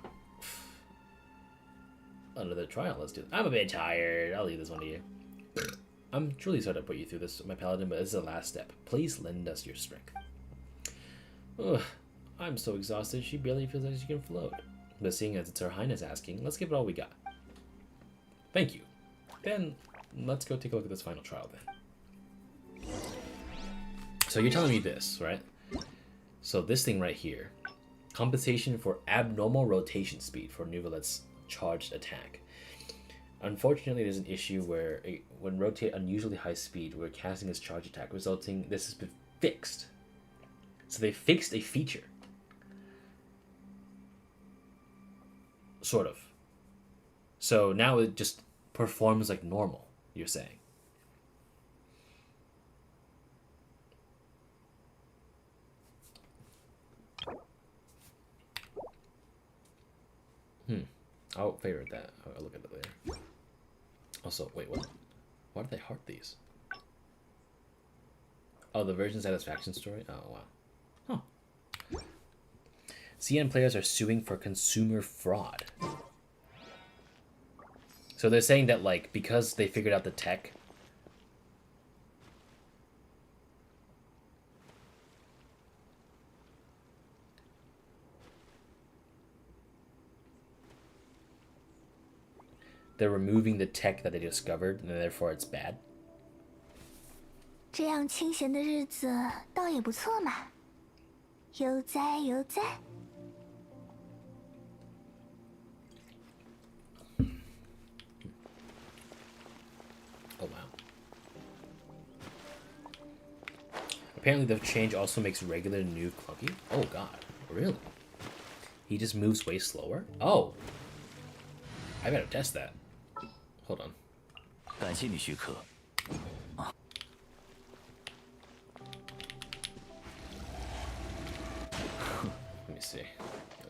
Another trial, let's do it. I'm a bit tired. I'll leave this one to you. I'm truly sorry to put you through this, my paladin, but this is the last step. Please lend us your strength. Ugh, I'm so exhausted, she barely feels like she can float. But seeing as it's Her Highness asking, let's give it all we got. Thank you. Then, let's go take a look at this final trial then. So you're telling me this, right? So this thing right here, compensation for abnormal rotation speed for Nouvelette's charged attack. Unfortunately, there's an issue where when rotate unusually high speed, where casting his charge attack, resulting this has been fixed. So they fixed a feature. Sort of. So now it just performs like normal, you're saying. I'll favorite that. I'll look at it later. Also, wait, what? Why did they heart these? Oh, the version satisfaction story? Oh, wow. Huh. CN players are suing for consumer fraud. So they're saying that, like, because they figured out the tech, they're removing the tech that they discovered, and therefore it's bad. 这样清闲的日子倒也不错嘛，悠哉悠哉。Oh wow. Apparently the change also makes regular Nuve clunky. Oh god, really? He just moves way slower? Oh! I better test that. Hold on. 感谢你许可。 Let me see.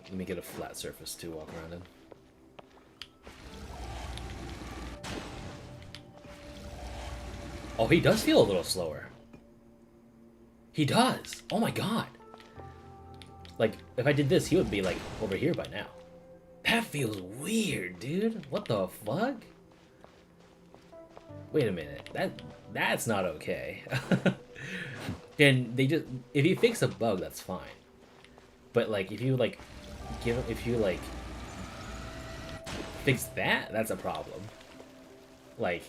let me get a flat surface to walk around in. Oh, he does feel a little slower. He does. Oh my god. Like, if I did this, he would be like over here by now. That feels weird, dude. What the fuck? Wait a minute. That's not okay. Then they just, if you fix a bug, that's fine. But like, if you like fix that, that's a problem. Like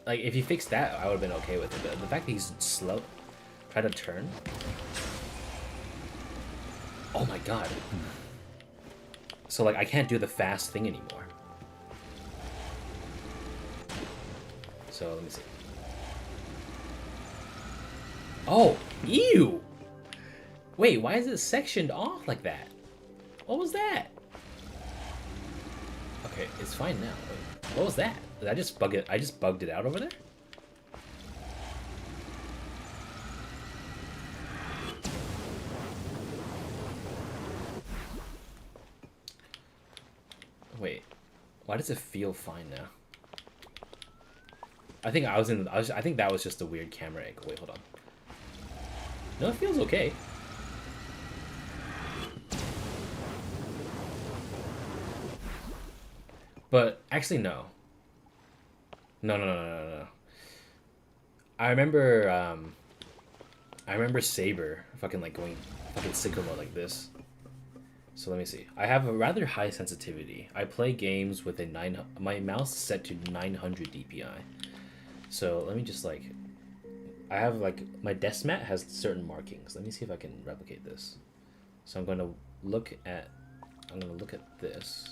if you fix that, I would have been okay with it. But the fact that he's slow, try to turn. Oh my god. So like, I can't do the fast thing anymore. So let me see. Oh, ew! Wait, why is it sectioned off like that? What was that? Okay, it's fine now. Wait, what was that? Did I just bug it? I just bugged it out over there? Wait, why does it feel fine now? I think I think that was just a weird camera angle. Wait, hold on. No, it feels okay. But actually, no. No. I remember Saber fucking like going fucking sicko mode like this. So let me see. I have a rather high sensitivity. I play games with a my mouse is set to 900 DPI. So let me just like, I have like, my desk mat has certain markings. Let me see if I can replicate this. So I'm going to look at this.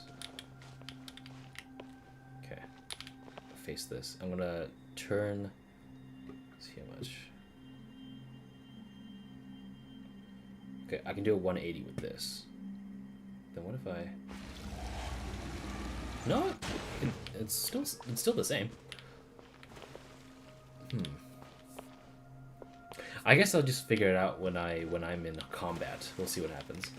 Okay. Face this. I'm going to turn, let's see how much. Okay, I can do a 180 with this. Then what if I, no, it's still the same. I guess I'll just figure it out when I'm in combat. We'll see what happens.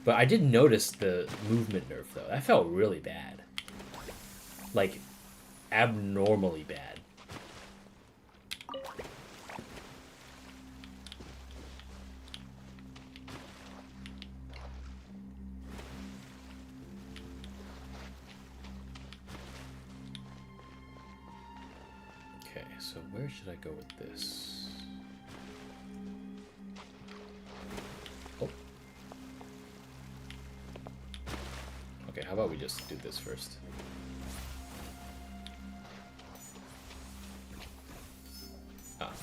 But I did notice the movement nerf though. That felt really bad. Like, abnormally bad. Okay, so where should I go with this? Oh. Okay, how about we just do this first?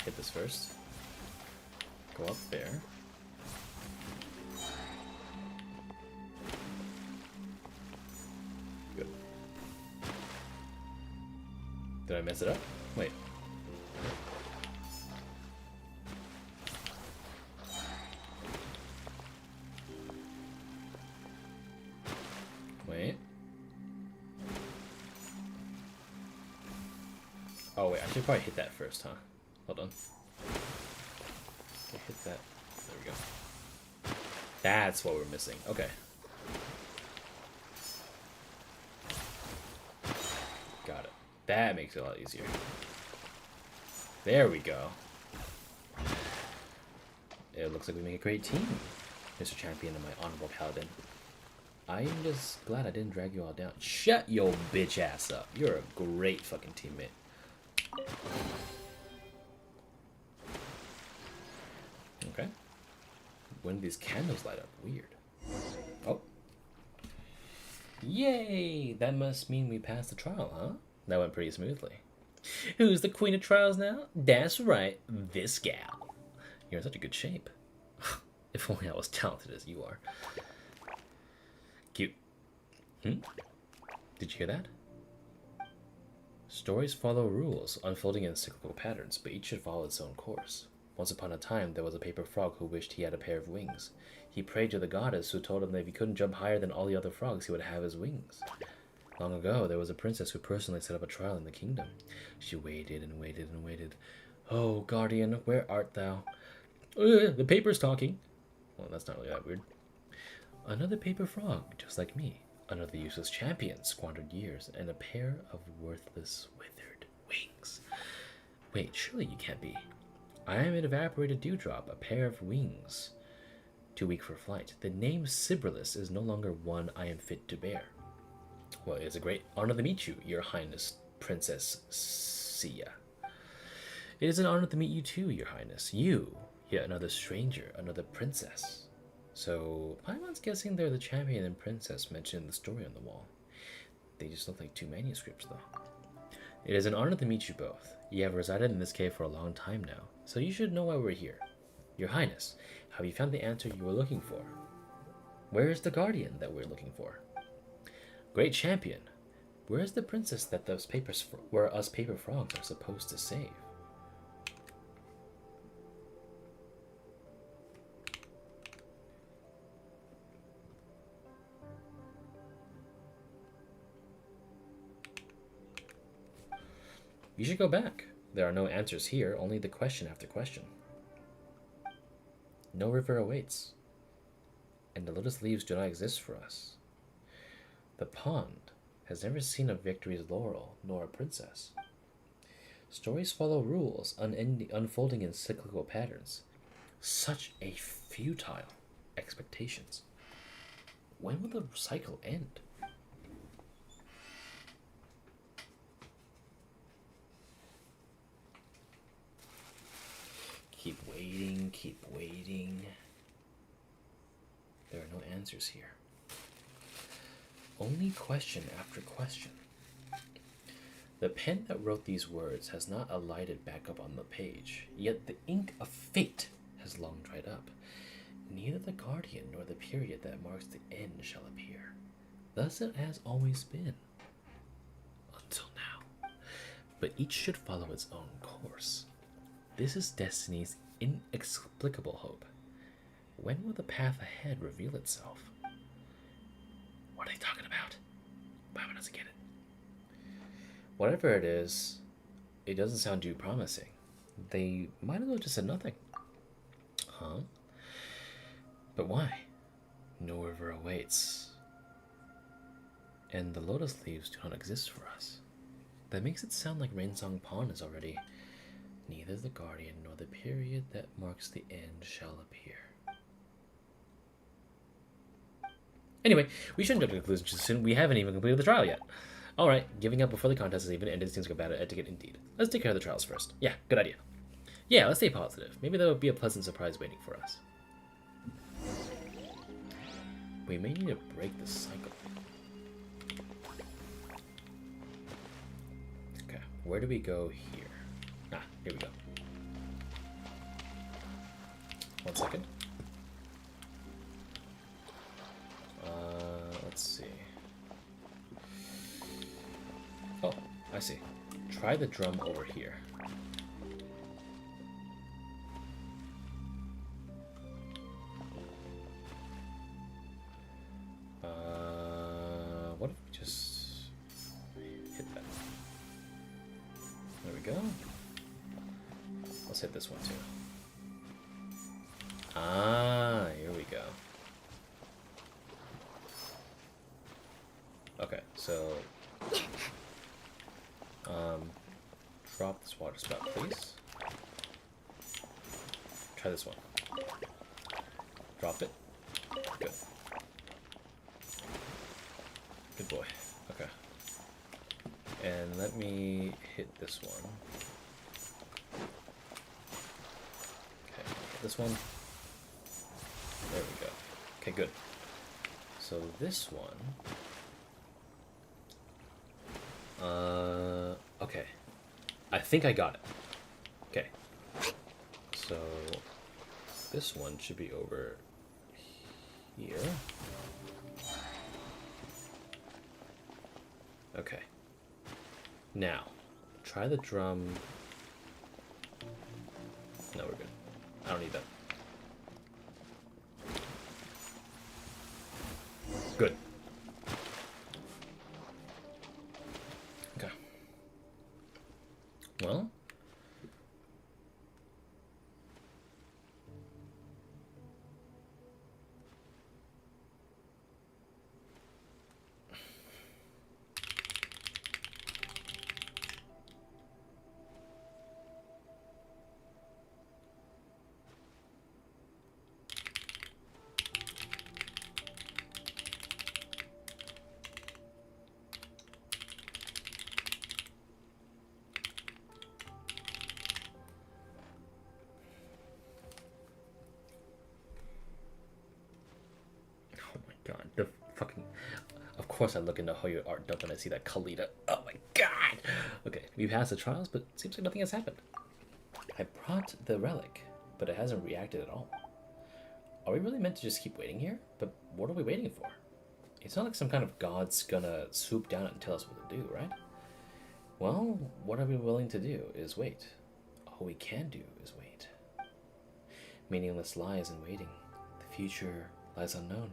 Hit this first. Go up there. Good. Did I mess it up? Wait. Wait. Oh wait, I should probably hit that first, huh? Hold on. Okay, hit that. There we go. That's what we're missing. Okay. Got it. That makes it a lot easier. There we go. It looks like we make a great team, Mr. Champion and my honorable paladin. I am just glad I didn't drag you all down. Shut your bitch ass up. You're a great fucking teammate. Okay. When do these candles light up? Weird. Oh. Yay! That must mean we passed the trial, huh? That went pretty smoothly. Who's the queen of trials now? That's right, this gal. You're in such a good shape. If only I was talented as you are. Cute. Did you hear that? Stories follow rules, unfolding in cyclical patterns, but each should follow its own course. Once upon a time, there was a paper frog who wished he had a pair of wings. He prayed to the goddess, who told him that if he couldn't jump higher than all the other frogs, he would have his wings. Long ago, there was a princess who personally set up a trial in the kingdom. She waited and waited and waited. Oh, guardian, where art thou? The paper's talking. Well, that's not really that weird. Another paper frog, just like me. Another useless champion, squandered years, and a pair of worthless, withered wings. Wait, surely you can't be. I am an evaporated dewdrop, a pair of wings. Too weak for flight. The name Sibyllus is no longer one I am fit to bear. Well, it is a great honor to meet you, Your Highness, Princess Sia. It is an honor to meet you too, Your Highness. You, yet another stranger, another princess. So, Paimon's guessing they're the champion and princess mentioned in the story on the wall. They just look like two manuscripts, though. It is an honor to meet you both. You have resided in this cave for a long time now, so you should know why we're here. Your Highness, have you found the answer you were looking for? Where is the guardian that we're looking for? Great champion, where is the princess that us paper frogs are supposed to save? You should go back. There are no answers here, only the question after question. No river awaits, and the lotus leaves do not exist for us. The pond has never seen a victory's laurel, nor a princess. Stories follow rules, unfolding in cyclical patterns. Such a futile expectations. When will the cycle end? Keep waiting, keep waiting. There are no answers here. Only question after question. The pen that wrote these words has not alighted back up on the page, yet the ink of fate has long dried up. Neither the guardian nor the period that marks the end shall appear. Thus it has always been. Until now. But each should follow its own course. This is destiny's inexplicable hope. When will the path ahead reveal itself? What are they talking about? Mama doesn't get it. Whatever it is, it doesn't sound too promising. They might as well just said nothing. Huh? But why? No river awaits. And the lotus leaves do not exist for us. That makes it sound like Rainsong Pond is already. Neither the guardian nor the period that marks the end shall appear. Anyway, we shouldn't jump to conclusions too soon. We haven't even completed the trial yet. Alright, giving up before the contest has even ended seems like a bad etiquette indeed. Let's take care of the trials first. Yeah, good idea. Yeah, let's stay positive. Maybe there will be a pleasant surprise waiting for us. We may need to break the cycle. Okay, where do we go here? Ah, here we go. 1 second. Let's see. Oh, I see. Try the drum over here. What if we just hit that? There we go. Let's hit this one too. Ah, here we go. Okay, so drop this water spout, please. Try this one. Drop it. Good. Good boy. Okay. And let me hit this one. Okay, this one. There we go. Okay, good. So this one. Okay. I think I got it. Okay. So this one should be over here. Okay. Now, try the drum. No, we're good. I don't need that. Good. Okay. Well. fucking... Of course I look into Hoyo art dump and I see that Kalita. Oh my god! Okay, we passed the trials, but it seems like nothing has happened. I brought the relic, but it hasn't reacted at all. Are we really meant to just keep waiting here? But what are we waiting for? It's not like some kind of god's gonna swoop down and tell us what to do, right? Well, what are we willing to do is wait. All we can do is wait. Meaningless lies in waiting. The future lies unknown.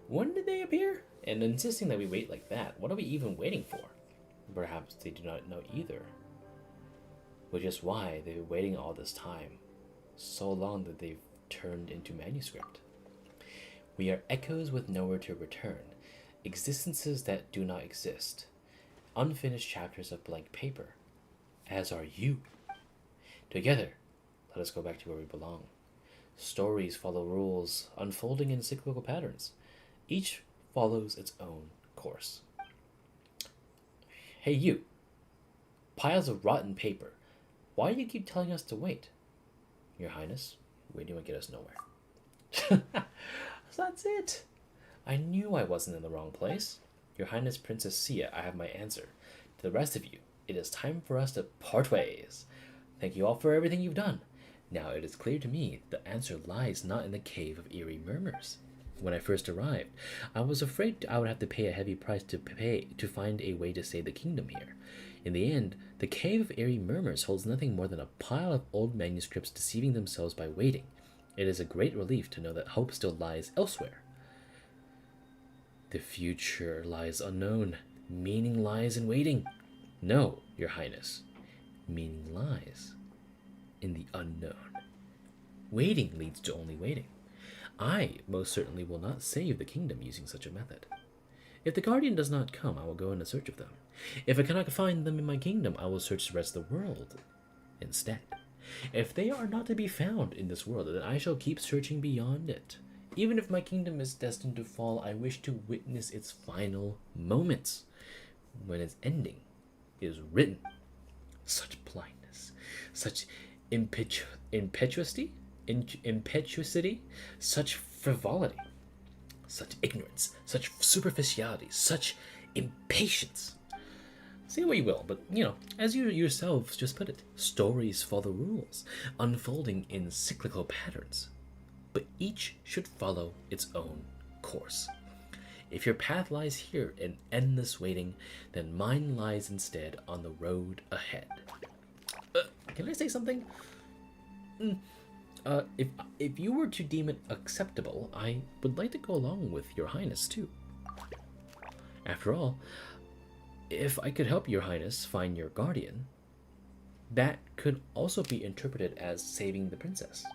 When did they appear? And insisting that we wait like that, what are we even waiting for? Perhaps they do not know either. Which is why they've been waiting all this time. So long that they've turned into manuscript. We are echoes with nowhere to return. Existences that do not exist. Unfinished chapters of blank paper. As are you. Together, let us go back to where we belong. Stories follow rules, unfolding in cyclical patterns. Each follows its own course. Hey you. Piles of rotten paper. Why do you keep telling us to wait? Your Highness, waiting will get us nowhere. So that's it. I knew I wasn't in the wrong place. Your Highness Princess Sia, I have my answer. To the rest of you, it is time for us to part ways. Thank you all for everything you've done. Now it is clear to me the answer lies not in the Cave of Eerie Murmurs. When I first arrived, I was afraid I would have to pay a heavy price to find a way to save the kingdom here. In the end, the Cave of Eerie Murmurs holds nothing more than a pile of old manuscripts deceiving themselves by waiting. It is a great relief to know that hope still lies elsewhere. The future lies unknown. Meaning lies in waiting. No, Your Highness. Meaning lies in the unknown. Waiting leads to only waiting. I most certainly will not save the kingdom using such a method. If the guardian does not come, I will go in search of them. If I cannot find them in my kingdom, I will search the rest of the world instead. If they are not to be found in this world, then I shall keep searching beyond it. Even if my kingdom is destined to fall, I wish to witness its final moments, when its ending is written. Such blindness, such impetuosity, such frivolity, such ignorance, such superficiality, such impatience. Say what you will, but, as you yourselves just put it, stories follow rules, unfolding in cyclical patterns. But each should follow its own course. If your path lies here in endless waiting, then mine lies instead on the road ahead. Can I say something? If you were to deem it acceptable, I would like to go along with Your Highness too. After all, if I could help Your Highness find your guardian, that could also be interpreted as saving the princess.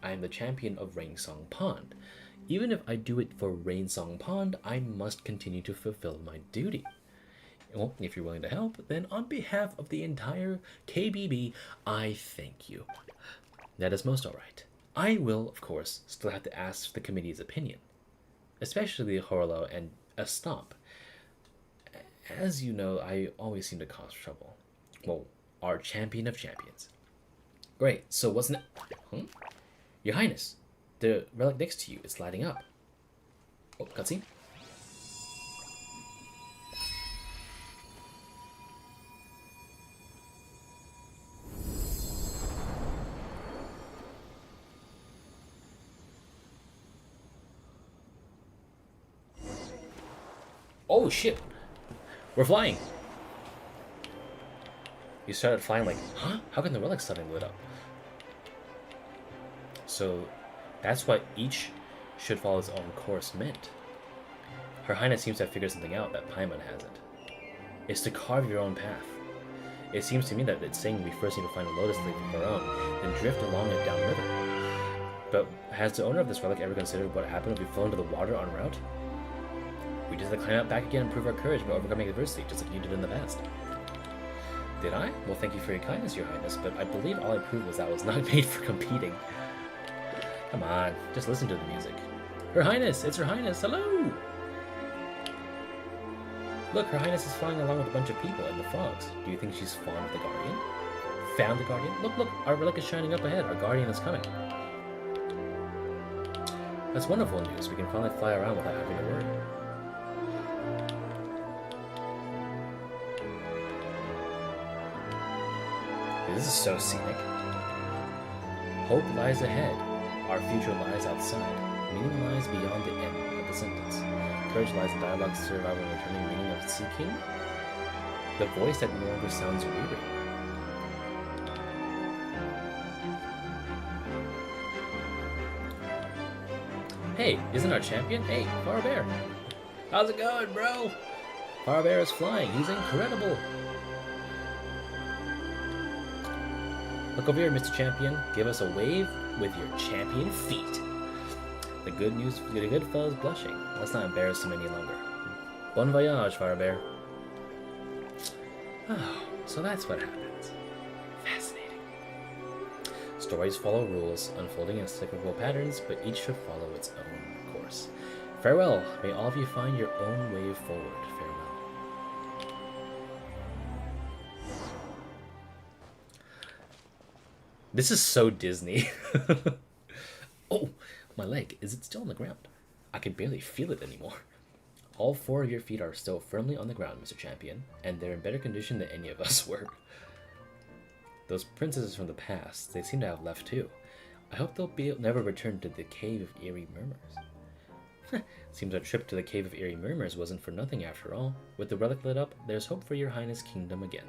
I am the champion of Rainsong Pond. Even if I do it for Rainsong Pond, I must continue to fulfill my duty. Well, if you're willing to help, then on behalf of the entire KBB, I thank you. That is most alright. I will, of course, still have to ask the committee's opinion, especially Horlo and Estomp. As you know, I always seem to cause trouble. Well, our champion of champions. Great, so wasn't it... Your Highness, the relic next to you is lighting up. Oh, cutscene. Oh shit! We're flying! You started flying like, huh? How can the relic suddenly lit up? So that's what each should follow its own course meant. Her Highness seems to have figured something out that Paimon hasn't. It's to carve your own path. It seems to me that it's saying we first need to find a Lotus leaf of our own, then drift along it downriver. But has the owner of this relic ever considered what happened if we fell into the water en route? We just have to climb out back again and prove our courage by overcoming adversity, just like you did in the past. Did I? Well, thank you for your kindness, Your Highness, but I believe all I proved was that I was not made for competing. Come on, just listen to the music. Her Highness! It's Her Highness! Hello! Look, Her Highness is flying along with a bunch of people in the fogs. Do you think she's fond of the Guardian? Found the Guardian? Look, our relic is shining up ahead. Our Guardian is coming. That's wonderful news. We can finally fly around without having to worry. This is so scenic. Hope lies ahead. Our future lies outside. Meaning lies beyond the end of the sentence. Courage lies in dialogue, survival, and returning meaning of seeking. The voice that no longer sounds weary. Hey, isn't our champion? Hey, Faurobert. How's it going, bro? Faurobert is flying. He's incredible. Look over here, Mr. Champion. Give us a wave with your champion feet. The good fellow's blushing. Let's not embarrass him any longer. Bon voyage, Faurobert. Oh, so that's what happens. Fascinating. Stories follow rules, unfolding in cyclical patterns, but each should follow its own course. Farewell. May all of you find your own way forward. Farewell. This is so Disney. Oh, my leg. Is it still on the ground? I can barely feel it anymore. All 4 of your feet are still firmly on the ground, Mr. Champion, and they're in better condition than any of us were. Those princesses from the past, they seem to have left too. I hope they'll never return to the Cave of Eerie Murmurs. Seems our trip to the Cave of Eerie Murmurs wasn't for nothing after all. With the relic lit up, there's hope for your highness' kingdom again.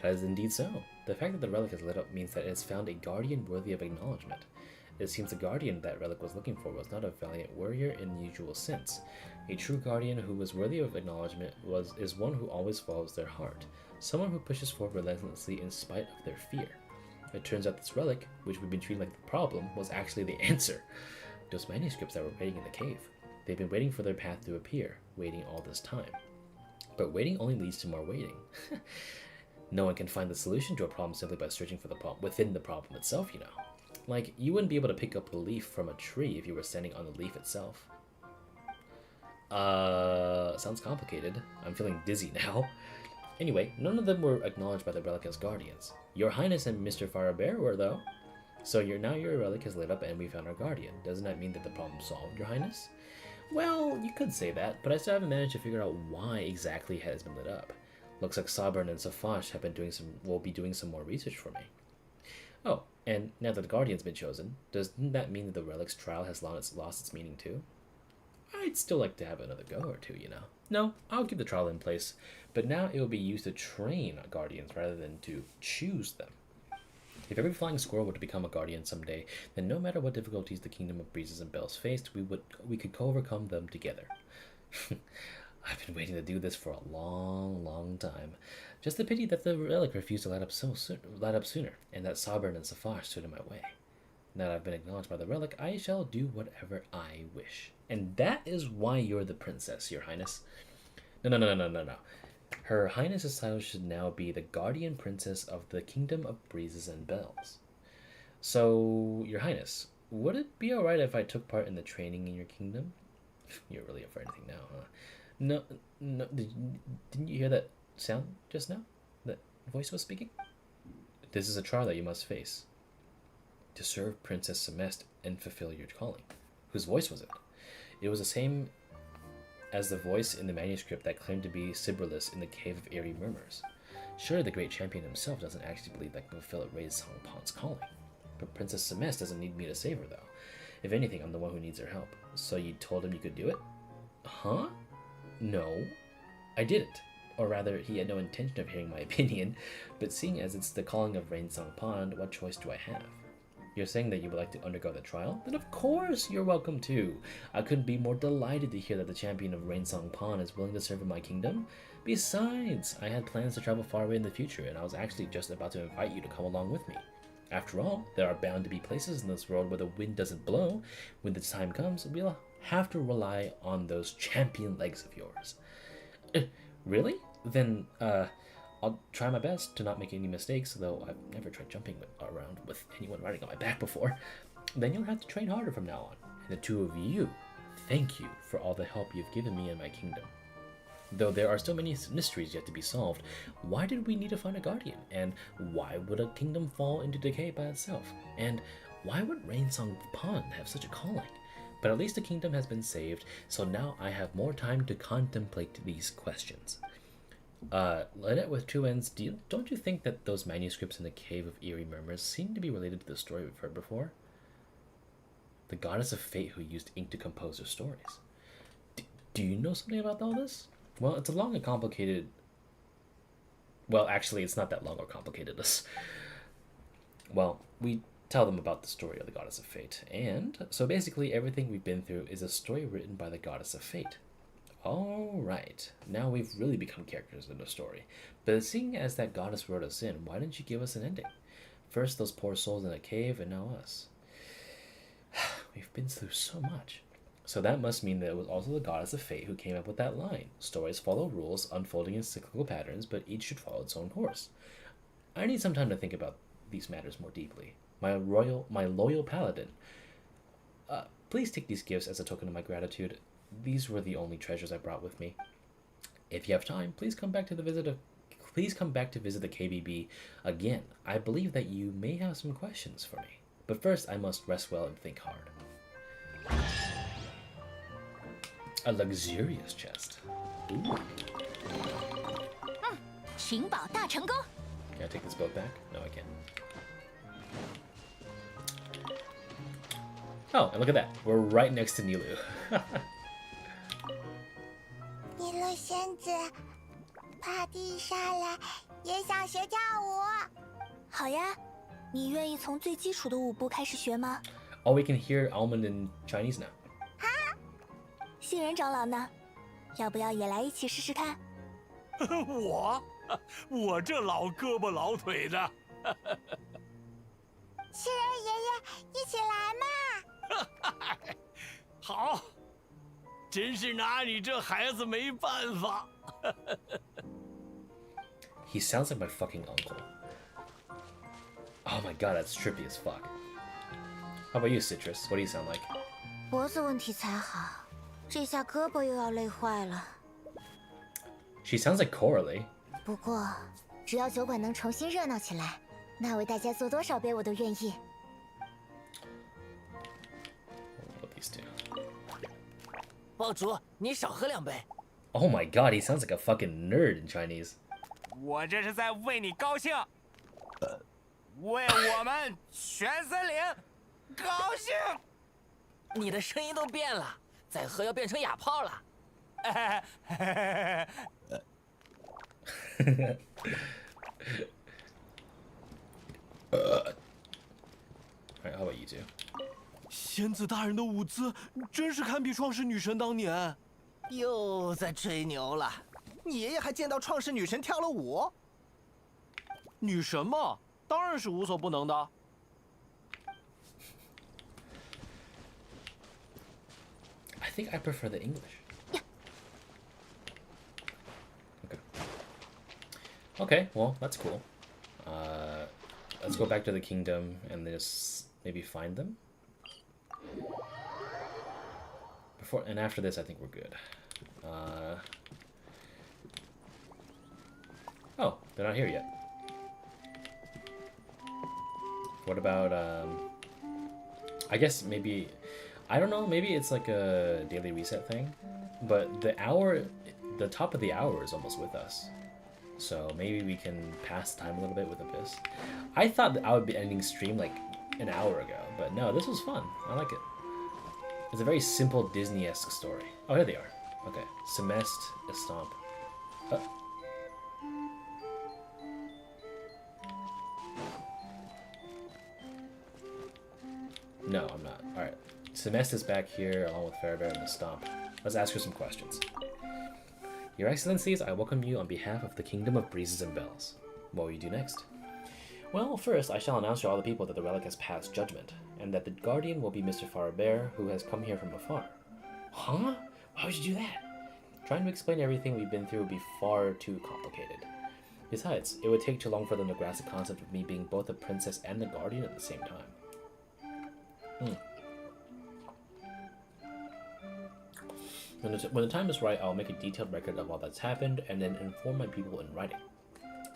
That is indeed so. The fact that the relic is lit up means that it has found a guardian worthy of acknowledgement. It seems the guardian that relic was looking for was not a valiant warrior in the usual sense. A true guardian who was worthy of acknowledgement is one who always follows their heart, someone who pushes forward relentlessly in spite of their fear. It turns out this relic, which we've been treating like the problem, was actually the answer. Those manuscripts that were waiting in the cave. They've been waiting for their path to appear, waiting all this time. But waiting only leads to more waiting. No one can find the solution to a problem simply by searching for the problem within the problem itself, you know. Like, you wouldn't be able to pick up a leaf from a tree if you were standing on the leaf itself. Sounds complicated. I'm feeling dizzy now. Anyway, none of them were acknowledged by the relic as guardians. Your Highness and Mr. Faurobert were, though. So now your relic is lit up and we found our guardian. Doesn't that mean that the problem solved, Your Highness? Well, you could say that, but I still haven't managed to figure out why exactly it has been lit up. Looks like Sabern and Safash will be doing some more research for me. Oh, and now that the guardian's been chosen, doesn't that mean that the relic's trial has lost its meaning too? I'd still like to have another go or two, you know. No, I'll keep the trial in place, but now it will be used to train guardians rather than to choose them. If every flying squirrel were to become a guardian someday, then no matter what difficulties the Kingdom of Breezes and Bells faced, we could overcome them together. I've been waiting to do this for a long, long time. Just a pity that the relic refused to light up sooner, and that Sabern and Safash stood in my way. Now that I've been acknowledged by the relic, I shall do whatever I wish. And that is why you're the princess, Your Highness. No. Her Highness's title should now be the Guardian Princess of the Kingdom of Breezes and Bells. So, Your Highness, would it be alright if I took part in the training in your kingdom? You're really up for anything now, huh? No, didn't you hear that sound just now? That voice was speaking? This is a trial that you must face. To serve Princess Cimest and fulfill your calling. Whose voice was it? It was the same as the voice in the manuscript that claimed to be Sibrillus in the Cave of Eerie Murmurs. Surely the great champion himself doesn't actually believe that can fulfill Rain-Song-Pon's calling. But Princess Cimest doesn't need me to save her, though. If anything, I'm the one who needs her help. So you told him you could do it? Huh? No, I didn't. Or rather, he had no intention of hearing my opinion, but seeing as it's the calling of Rain-Song-Pon, what choice do I have? You're saying that you would like to undergo the trial? Then of course you're welcome to. I couldn't be more delighted to hear that the champion of Rain-Song-Pon is willing to serve in my kingdom. Besides, I had plans to travel far away in the future, and I was actually just about to invite you to come along with me. After all, there are bound to be places in this world where the wind doesn't blow. When the time comes, we'll have to rely on those champion legs of yours. Really? Then, I'll try my best to not make any mistakes, though I've never tried jumping around with anyone riding on my back before. Then you'll have to train harder from now on. And the two of you, thank you for all the help you've given me and my kingdom. Though there are still many mysteries yet to be solved, why did we need to find a guardian? And why would a kingdom fall into decay by itself? And why would Rain-Song-Pon have such a calling? But at least the kingdom has been saved, so now I have more time to contemplate these questions. Letter with two ends. Don't you think that those manuscripts in the Cave of Eerie Murmurs seem to be related to the story we've heard before? The goddess of fate who used ink to compose her stories. Do you know something about all this? Well, it's a long and complicated... Well, actually, it's not that long or complicated. Well, we tell them about the story of the goddess of fate. And so basically everything we've been through is a story written by the goddess of fate. Alright, now we've really become characters in the story. But seeing as that goddess wrote us in, why didn't you give us an ending? First those poor souls in a cave, and now us. We've been through so much. So that must mean that it was also the goddess of fate who came up with that line. Stories follow rules, unfolding in cyclical patterns, but each should follow its own course. I need some time to think about these matters more deeply. My loyal paladin. Please take these gifts as a token of my gratitude. These were the only treasures I brought with me. If you have time, please come back to visit the KBB again. I believe that you may have some questions for me. But first, I must rest well and think hard. A luxurious chest. Ooh. 寻宝大成功。 Can I take this boat back? No, I can't. Oh, and look at that. We're right next to Nilu. 尼禄仙子，帕蒂莎来也想学跳舞。好呀，你愿意从最基础的舞步开始学吗？ Oh, we can hear Almond in Chinese now. 杏仁长老呢？要不要也来一起试试看？我这老胳膊老腿的。杏仁爷爷，一起来嘛！好，真是拿你这孩子没办法。He sounds like my fucking uncle. Oh my god, that's trippy as fuck. How about you, Citrus? What do you sound like? 脖子问题才好，这下胳膊又要累坏了。 She sounds like Coralie. 不过，只要酒馆能重新热闹起来，那为大家做多少杯我都愿意。 What these two? 堡主，你少喝2杯。 Oh my god, he sounds like a fucking nerd in Chinese. 我这是在为你高兴，为我们全森林高兴。你的声音都变了，再喝要变成哑炮了。Alright, how about you two? 仙子大人的舞姿真是堪比创世女神当年。又在吹牛了，你爷爷还见到创世女神跳了舞？女神嘛，当然是无所不能的。I think I prefer the English. Okay. Okay, well, that's cool. Let's go back to the kingdom and just maybe find them. And after this, I think we're good. Oh, they're not here yet. What about, I guess maybe, I don't know, maybe it's like a daily reset thing, but the top of the hour is almost with us. So maybe we can pass time a little bit with Abyss. I thought that I would be ending stream like an hour ago, but no, this was fun. I like it. It's a very simple Disney-esque story. Oh, here they are. Okay, Cimest, Estomp. No, I'm not. Alright. Cimest is back here along with Faurobert and Estomp. Let's ask her some questions. Your Excellencies, I welcome you on behalf of the Kingdom of Breezes and Bells. What will you do next? Well, first, I shall announce to all the people that the relic has passed judgment, and that the guardian will be Mr. Faurobert, who has come here from afar. Huh? Why would you do that? Trying to explain everything we've been through would be far too complicated. Besides, it would take too long for them to grasp the concept of me being both a princess and the guardian at the same time. When the time is right, I'll make a detailed record of all that's happened and then inform my people in writing.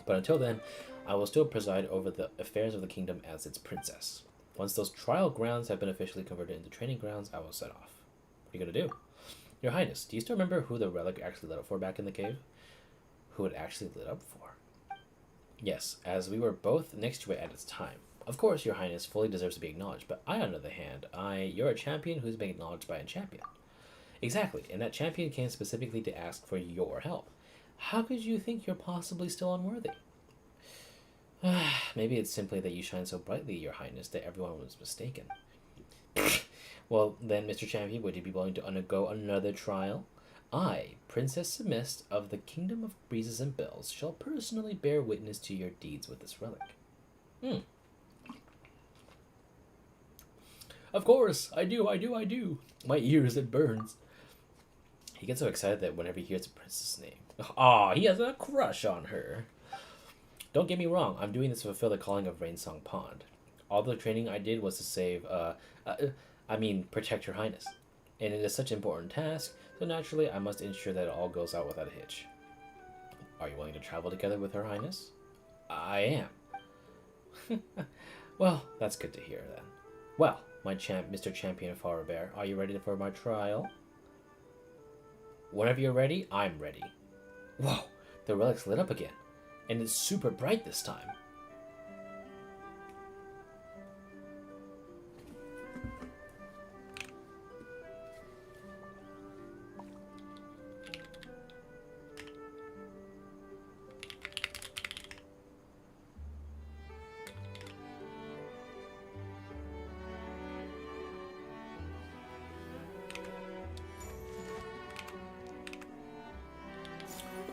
But until then, I will still preside over the affairs of the kingdom as its princess. Once those trial grounds have been officially converted into training grounds, I will set off. What are you gonna do? Your Highness, do you still remember who the relic actually let it for back in the cave? who it actually lit up for. Yes, as we were both next to it at its time. Of course, your highness fully deserves to be acknowledged, but I, on the other hand, you're a champion who's been acknowledged by a champion. Exactly, and that champion came specifically to ask for your help. How could you think you're possibly still unworthy? Maybe it's simply that you shine so brightly, your highness, that everyone was mistaken. Well, then, Mr. Champion, would you be willing to undergo another trial? I, Princess Cimest of the Kingdom of Breezes and Bells, shall personally bear witness to your deeds with this relic. Of course, I do. My ears, it burns. He gets so excited that whenever he hears the princess' name. Aw, he has a crush on her. Don't get me wrong, I'm doing this to fulfill the calling of Rainsong Pond. All the training I did was to save, protect your highness. And it is such an important task, so naturally I must ensure that it all goes out without a hitch. Are you willing to travel together with her highness? I am. Well, that's good to hear then. Well, Mr. Champion Faurobert, are you ready for my trial? Whenever you're ready, I'm ready. Whoa, the relic's lit up again. And it's super bright this time.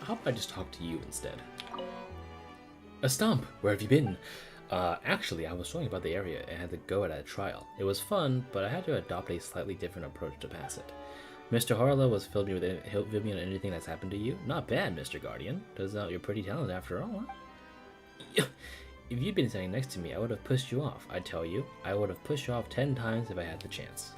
How about I just talk to you instead? A Stomp, where have you been? Actually, I was showing about the area and had to go at a trial. It was fun, but I had to adopt a slightly different approach to pass it. Mr. Harlow was filled me on anything that's happened to you. Not bad, Mr. Guardian. Turns out you're pretty talented after all, huh? If you'd been standing next to me, I would have pushed you off. I tell you, I would have pushed you off 10 times if I had the chance.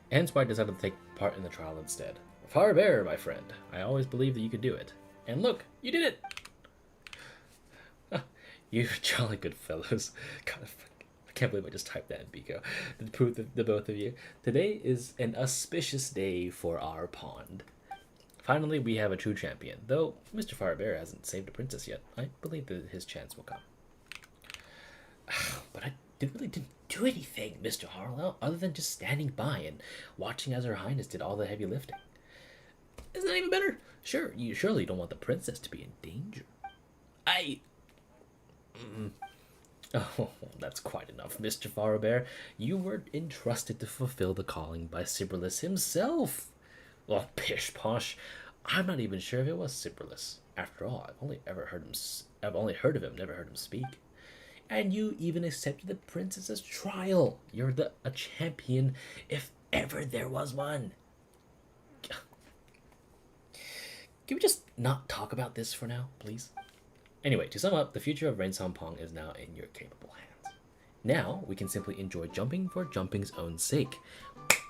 Hence why I decided to take part in the trial instead. Faurobert, my friend. I always believed that you could do it. And look, you did it! You're jolly good fellows. God, I can't believe I just typed that in Biko. To prove the both of you. Today is an auspicious day for our pond. Finally, we have a true champion. Though Mr. Faurobert hasn't saved a princess yet, I believe that his chance will come. But I really didn't do anything, Mr. Harlow, other than just standing by and watching as Her Highness did all the heavy lifting. Isn't that even better? Sure, you surely don't want the princess to be in danger. Oh, that's quite enough, Mr. Faurobert. You were entrusted to fulfill the calling by Sibrillus himself. Oh, pish posh. I'm not even sure if it was Sibrillus. After all, I've only heard of him, never heard him speak. And you even accepted the princess's trial. You're a champion, if ever there was one. Can we just not talk about this for now, please? Anyway, to sum up, the future of Rainsong Pong is now in your capable hands. Now, we can simply enjoy jumping for jumping's own sake.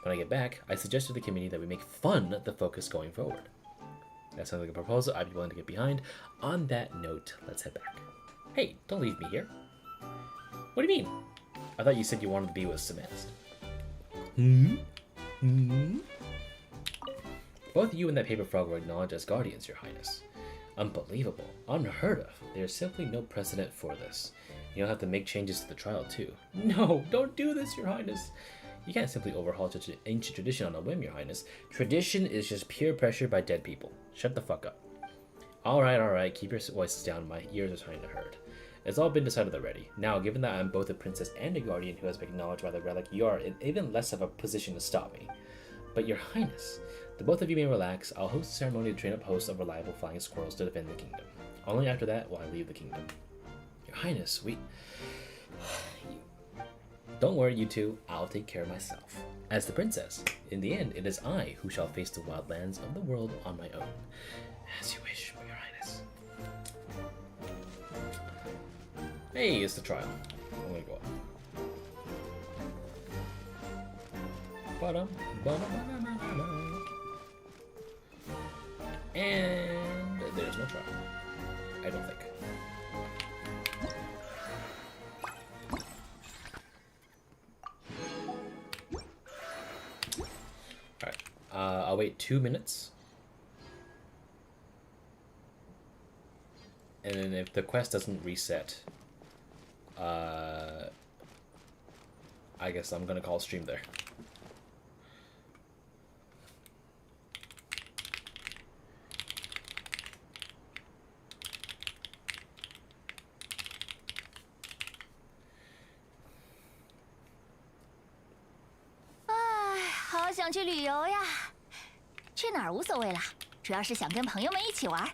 When I get back, I suggest to the community that we make fun the focus going forward. That sounds like a proposal I'd be willing to get behind. On that note, let's head back. Hey, don't leave me here. What do you mean? I thought you said you wanted to be with Cimest. Both you and that paper frog were acknowledged as guardians, Your Highness. Unbelievable. Unheard of. There's simply no precedent for this. You'll have to make changes to the trial, too. No, don't do this, Your Highness. You can't simply overhaul such an ancient tradition on a whim, Your Highness. Tradition is just peer pressure by dead people. Shut the fuck up. Alright. Keep your voices down. My ears are starting to hurt. It's all been decided already. Now, given that I'm both a princess and a guardian who has been acknowledged by the relic, you are in even less of a position to stop me. But Your Highness, the both of you may relax. I'll host a ceremony to train up hosts of reliable flying squirrels to defend the kingdom. Only after that will I leave the kingdom. Your Highness, Don't worry, you two. I'll take care of myself. As the princess, in the end, it is I who shall face the wild lands of the world on my own. As you wish, Your Highness. Hey, it's the trial. I'm gonna go up. And there's no trial. I don't think. wait 2 minutes. And then if the quest doesn't reset, I guess I'm gonna call stream there. Ah, 好想去旅游呀！去哪儿无所谓啦，主要是想跟朋友们一起玩。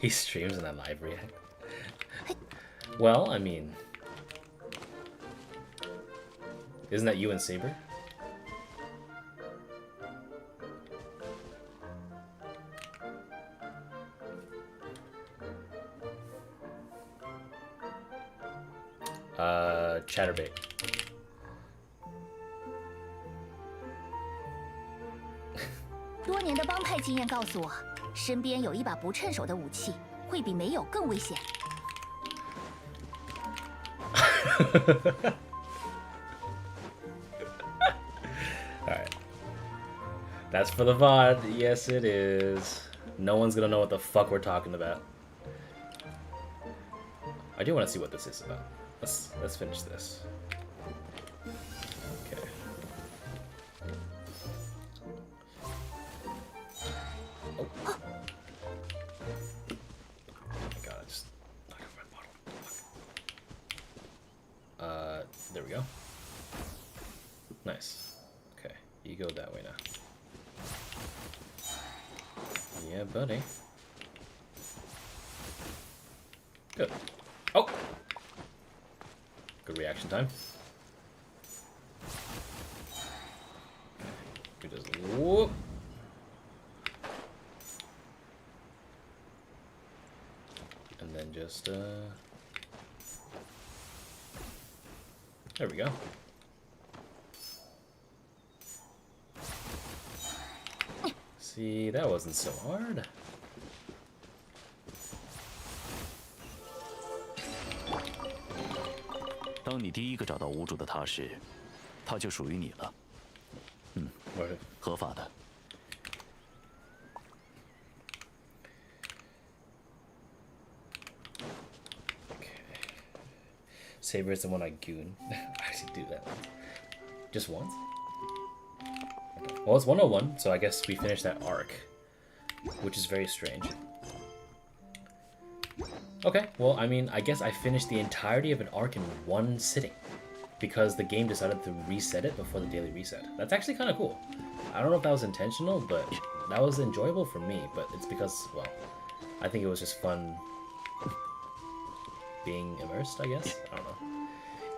He streams and I live react. Well, I mean, isn't that you and Saber? Chatterbait. 多年的帮派经验告诉我，身边有一把不趁手的武器，会比没有更危险。Alright. That's for the VOD. Yes, it is. No one's gonna know what the fuck we're talking about. I do want to see what this is about. Let's finish this. Okay. Oh. Oh my god, I just knocked over my bottle. There we go. Nice. Okay, you go that way now. Yeah, buddy. Good. Oh! Good reaction time. We just whoop. And then just there we go. See, that wasn't so hard. 当你第一个找到无主的他时，他就属于你了。嗯，合法的。Saber is the one I goon. I should do that just once. Well, it's 101, so I guess we finished that arc, which is very strange. Okay, well, I mean, I guess I finished the entirety of an arc in one sitting because the game decided to reset it before the daily reset. That's actually kind of cool. I don't know if that was intentional, but that was enjoyable for me, but it's because, well, I think it was just fun being immersed, I guess? I don't know.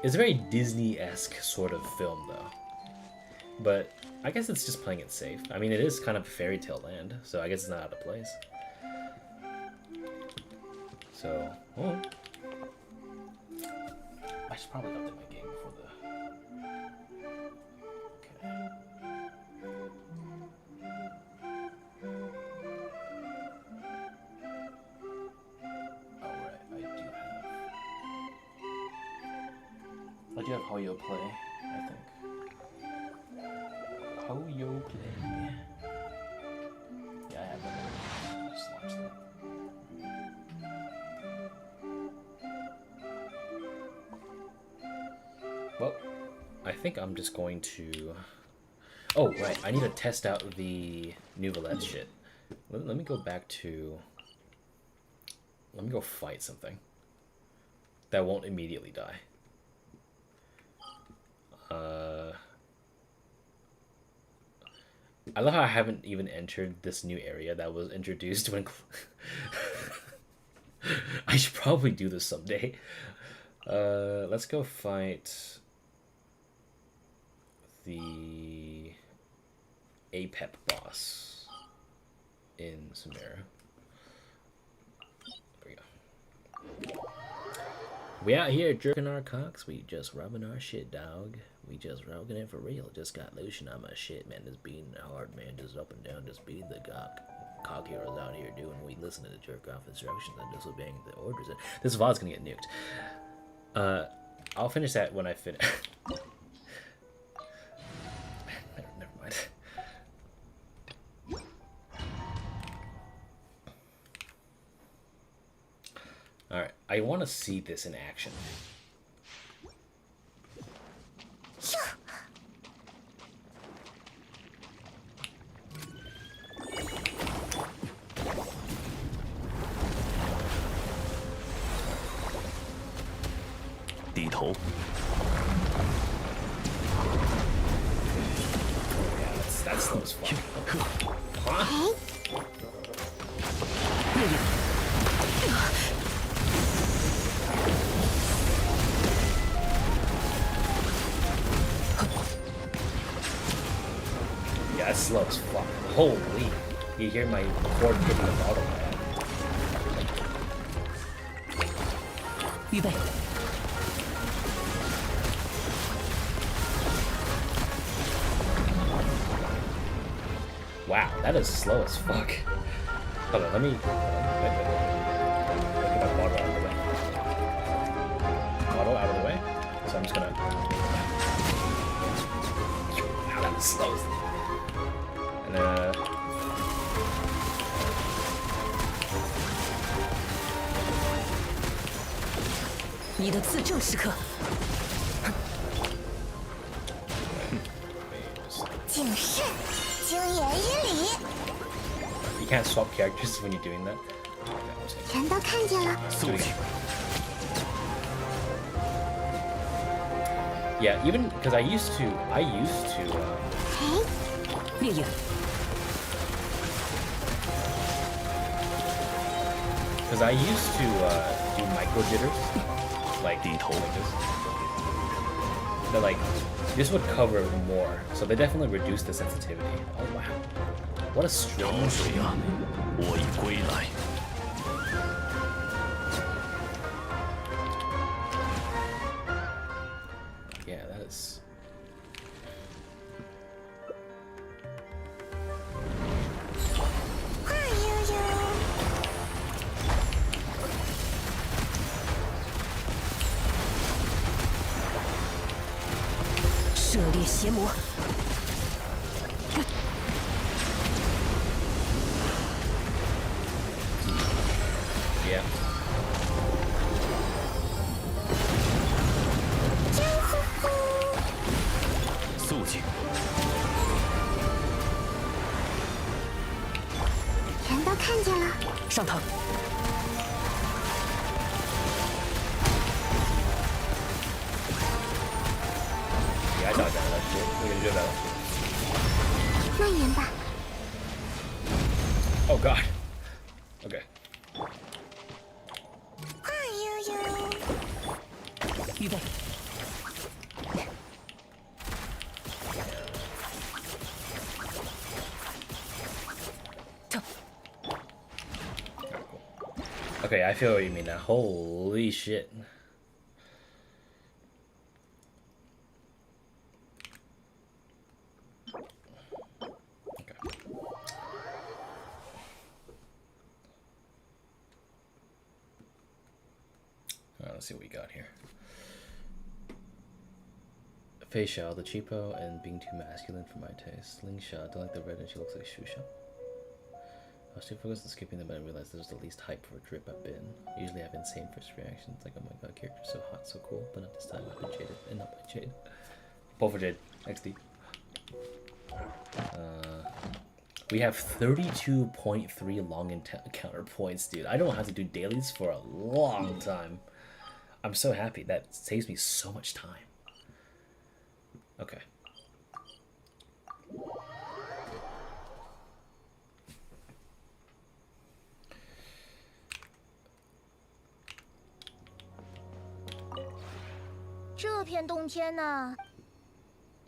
It's a very Disney-esque sort of film, though. But I guess it's just playing it safe. I mean, it is kind of fairy tale land, so I guess it's not out of place. So, oh. I should probably update my game before the... Okay. Alright, I do have Hoyo Play, I think. Hoyo Play. Yeah, I have that. Just launch that. Well, I think I'm just going to... Oh, right, I need to test out the Nouvellette shit. Let me go back to... Let me go fight something that won't immediately die. I love how I haven't even entered this new area that was introduced when... I should probably do this someday. Let's go fight the APEP boss in Samara. There we go. We out here jerking our cocks. We just rubbing our shit, dog. We just rubbing it for real. Just got lotion on my shit, man. Just beating hard, man. Just up and down. Just beating the cock heroes out here doing. We listen to the jerk off instructions and disobeying the orders. This VOD's gonna get nuked. I'll finish that when I finish. Never mind. Alright, I want to see this in action. That's slow as fuck. Huh? Yeah, that's slow as fuck. Holy. You hear my cord hitting the bottom of my head. Wow, that is slow as fuck. Hold on, let me... Wait. Get my bottle out of the way. Bottle out of the way. So I'm just gonna... Wow, that was slow. And you can't swap characters when you're doing that. Yeah, even because I used to do micro jitters, like this. But like this would cover more, so they definitely reduce the sensitivity. Oh wow, what a strange thing. Yeah, that is. Yeah. Yeah, I thought that. We're gonna do that. Oh god. Okay. Okay, I feel what you mean now. Holy shit. Okay. Let's see what we got here. Facial, the cheapo, and being too masculine for my taste. Slingshot, don't like the red and she looks like Shusha. I was too focused on skipping them, but I realized this was the least hype for a drip I've been. Usually I have insane first reactions, like, oh my god, character's so hot, so cool, but not this time. I've been jaded, and not by Jade. Pull for Jade. XD. We have 32.3 long encounter points, dude. I don't have to do dailies for a long time. I'm so happy. That saves me so much time. Okay. 这片冬天呢。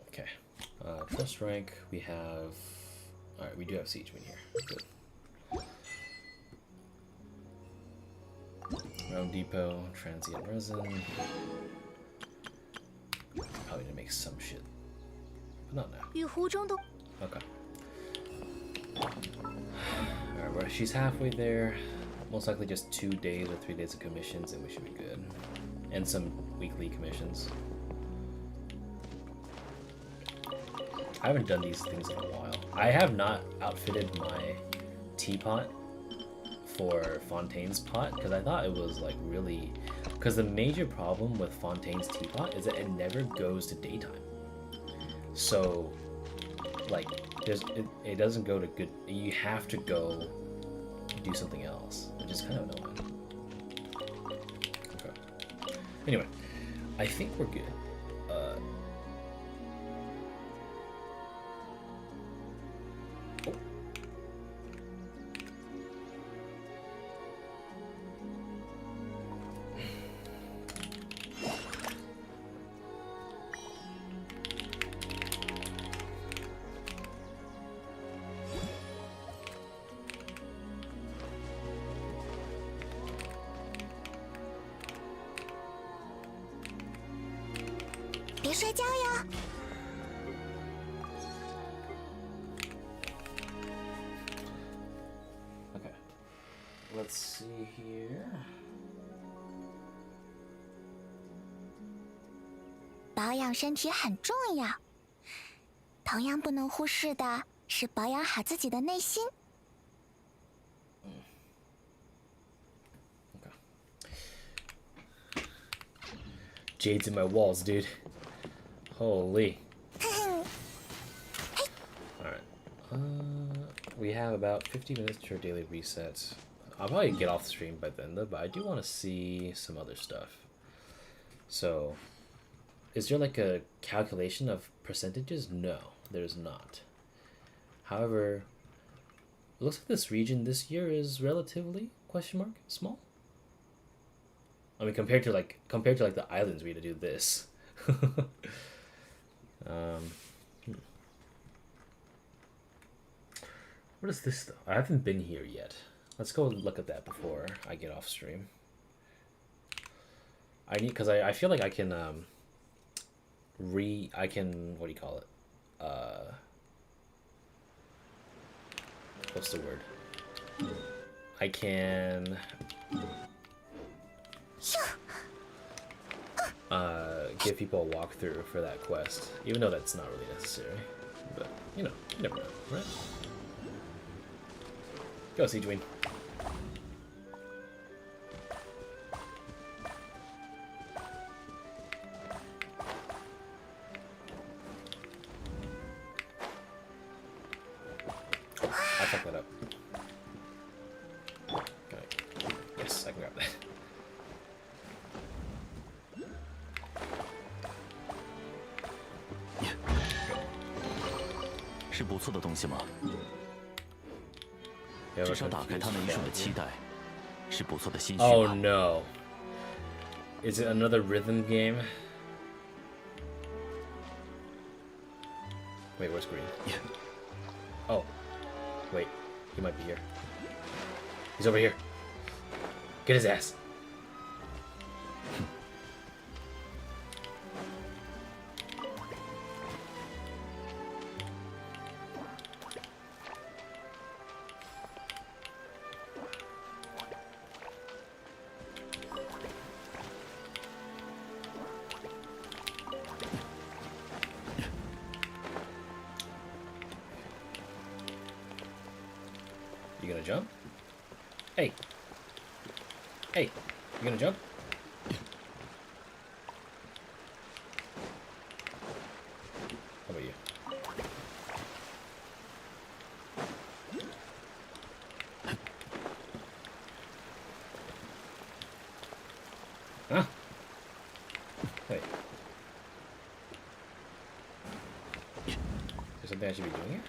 Okay. Trust rank, we have... Alright, we do have Siegeman here. Good. Realm Depot, Transient Resin. Probably need to make some shit. But not now. 雨湖中的 Okay. Alright, well, she's halfway there. Most likely just 2 days or 3 days of commissions and we should be good. And some weekly commissions. I haven't done these things in a while. I have not outfitted my teapot for Fontaine's pot because I thought it was like really... Because the major problem with Fontaine's teapot is that it never goes to daytime. So, like, it doesn't go to good... You have to go do something else, which is kind of annoying. Okay. Anyway, I think we're good. Okay. Let's see here. 保养身体很重要，同样不能忽视的是保养好自己的内心。 Jades in my walls, dude. Holy. Alright. We have about 50 minutes to our daily reset. I'll probably get off the stream by then, though, but I do want to see some other stuff. So, is there like a calculation of percentages? No, there's not. However, it looks like this region this year is relatively, small? I mean, compared to like the islands, we had to do this. What is this though? I haven't been here yet. Let's go look at that before I get off stream. Because I feel like I can what do you call it? What's the word? I can give people a walkthrough for that quest, even though that's not really necessary. But you know, you never know, right? Go, Siegeween. I fucked that up. Okay. Yes, I can grab that. 是不错的东西吗？至少打开它那一瞬的期待，是不错的心绪吧。Oh no! Is it another rhythm game? Wait, where's Green? Oh, wait, he might be here. He's over here. Get his ass. You gonna jump? Hey. Hey, you gonna jump? How about you? Huh? Wait. Is there something I should be doing here?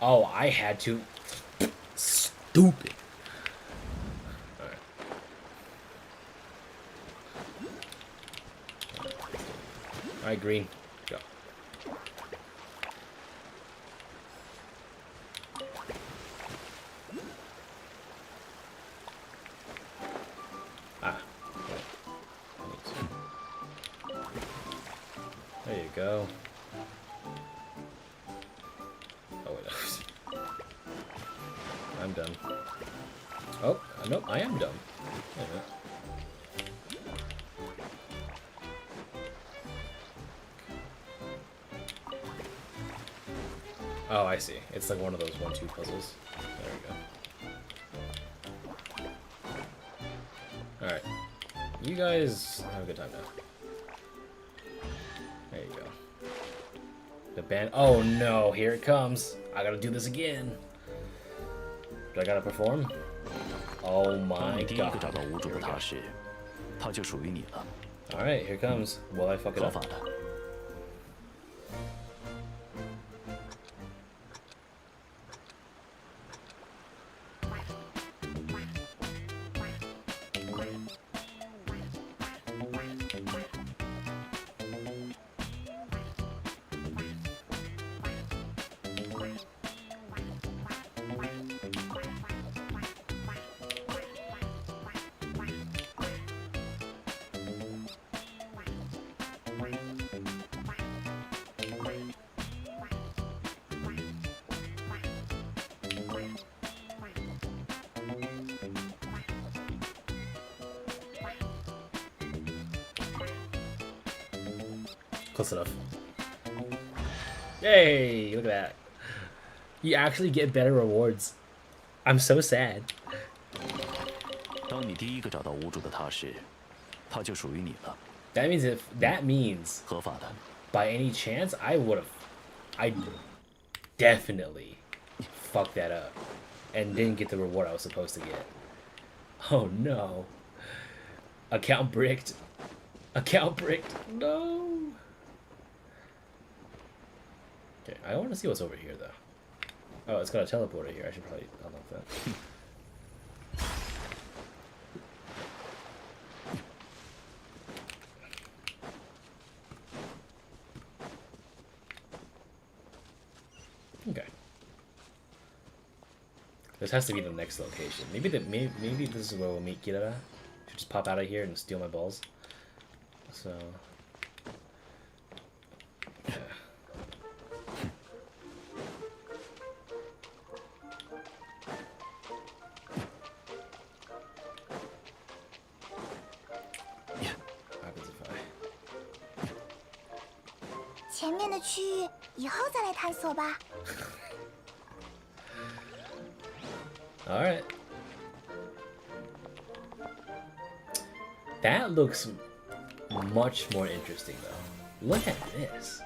Oh, I had to. Stupid. Alright. Alright, green. Go. Ah. There you go. Oh, wait. I'm done. Oh, nope, I am done. Wait a minute. Oh, I see. It's like one of those 1-2 puzzles. There we go. Alright. You guys have a good time now. There you go. The band. Oh no, here it comes. I gotta do this again. Do I gotta perform? Oh my god. Alright, here comes. Will I fuck it up? Close enough. Yay! Look at that. You actually get better rewards. I'm so sad. That means by any chance I definitely fucked that up and didn't get the reward I was supposed to get. Oh no. Account bricked. Account bricked. No. Okay, I want to see what's over here though. Oh, it's got a teleporter here. I should probably unlock that. Okay. This has to be the next location. Maybe this is where we'll meet Kirara. Should just pop out of here and steal my balls. So. Yeah. What happens if I? 前面的区域以后再来探索吧。 All right. That looks much more interesting though. Look at this.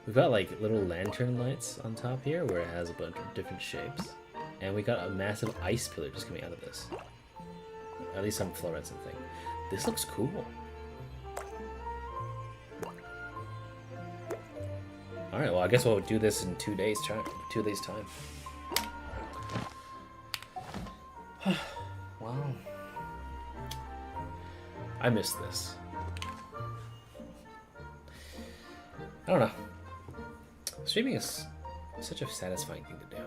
We've got like little lantern lights on top here where it has a bunch of different shapes. And we got a massive ice pillar just coming out of this. At least some fluorescent thing. This looks cool. Alright, well I guess we'll do this in 2 days time. 2 days time. Wow. I missed this. I don't know. Streaming is such a satisfying thing to do.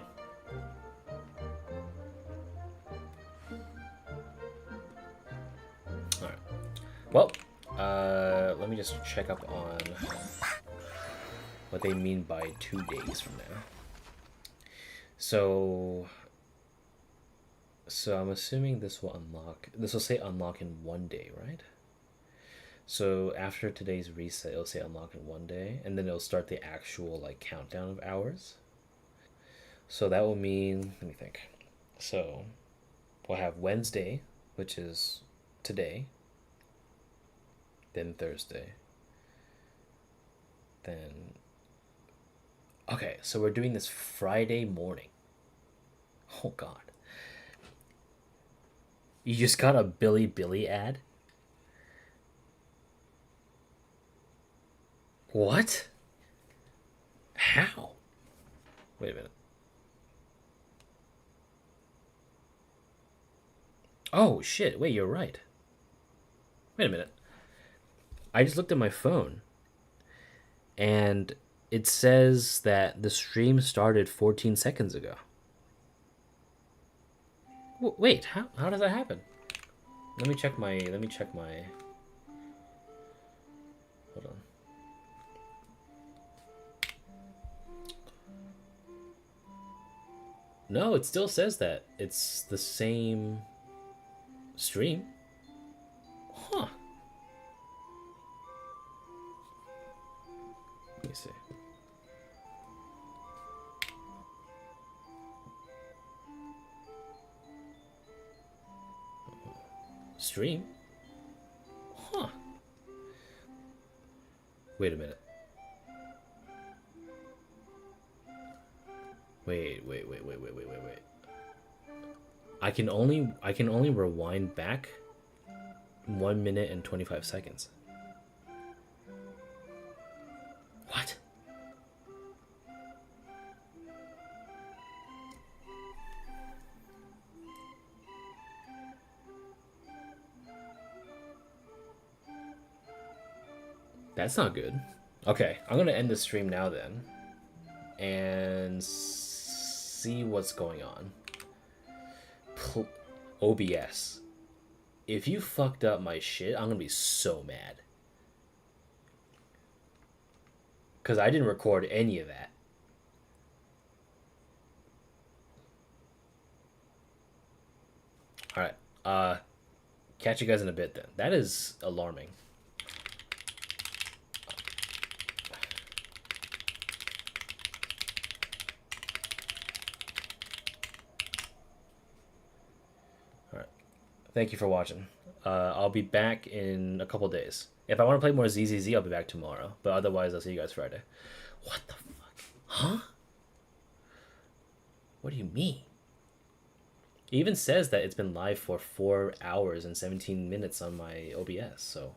Alright. Well, let me just check up on what they mean by 2 days from now. So I'm assuming this will unlock. This will say unlock in 1 day, right? So after today's reset, it'll say unlock in 1 day, and then it'll start the actual like countdown of hours. So that will mean, let me think. So we'll have Wednesday, which is today, then Thursday, then. Okay, so we're doing this Friday morning. Oh God. You just got a Billy ad? What? How? Wait a minute. Oh, shit. Wait, you're right. Wait a minute. I just looked at my phone, and it says that the stream started 14 seconds ago. Wait, how does that happen? Let me check my... Hold on. No, it still says that. It's the same stream. Huh. Let me see. Stream? Huh. Wait a minute. Wait. I can only rewind back 1 minute and 25 seconds. What? That's not good. Okay, I'm gonna end the stream now then, and see what's going on. OBS. If you fucked up my shit, I'm gonna be so mad. Because I didn't record any of that. Alright, catch you guys in a bit then. That is alarming. Thank you for watching. I'll be back in a couple days. If I want to play more ZZZ, I'll be back tomorrow. But otherwise, I'll see you guys Friday. What the fuck? Huh? What do you mean? It even says that it's been live for 4 hours and 17 minutes on my OBS, so...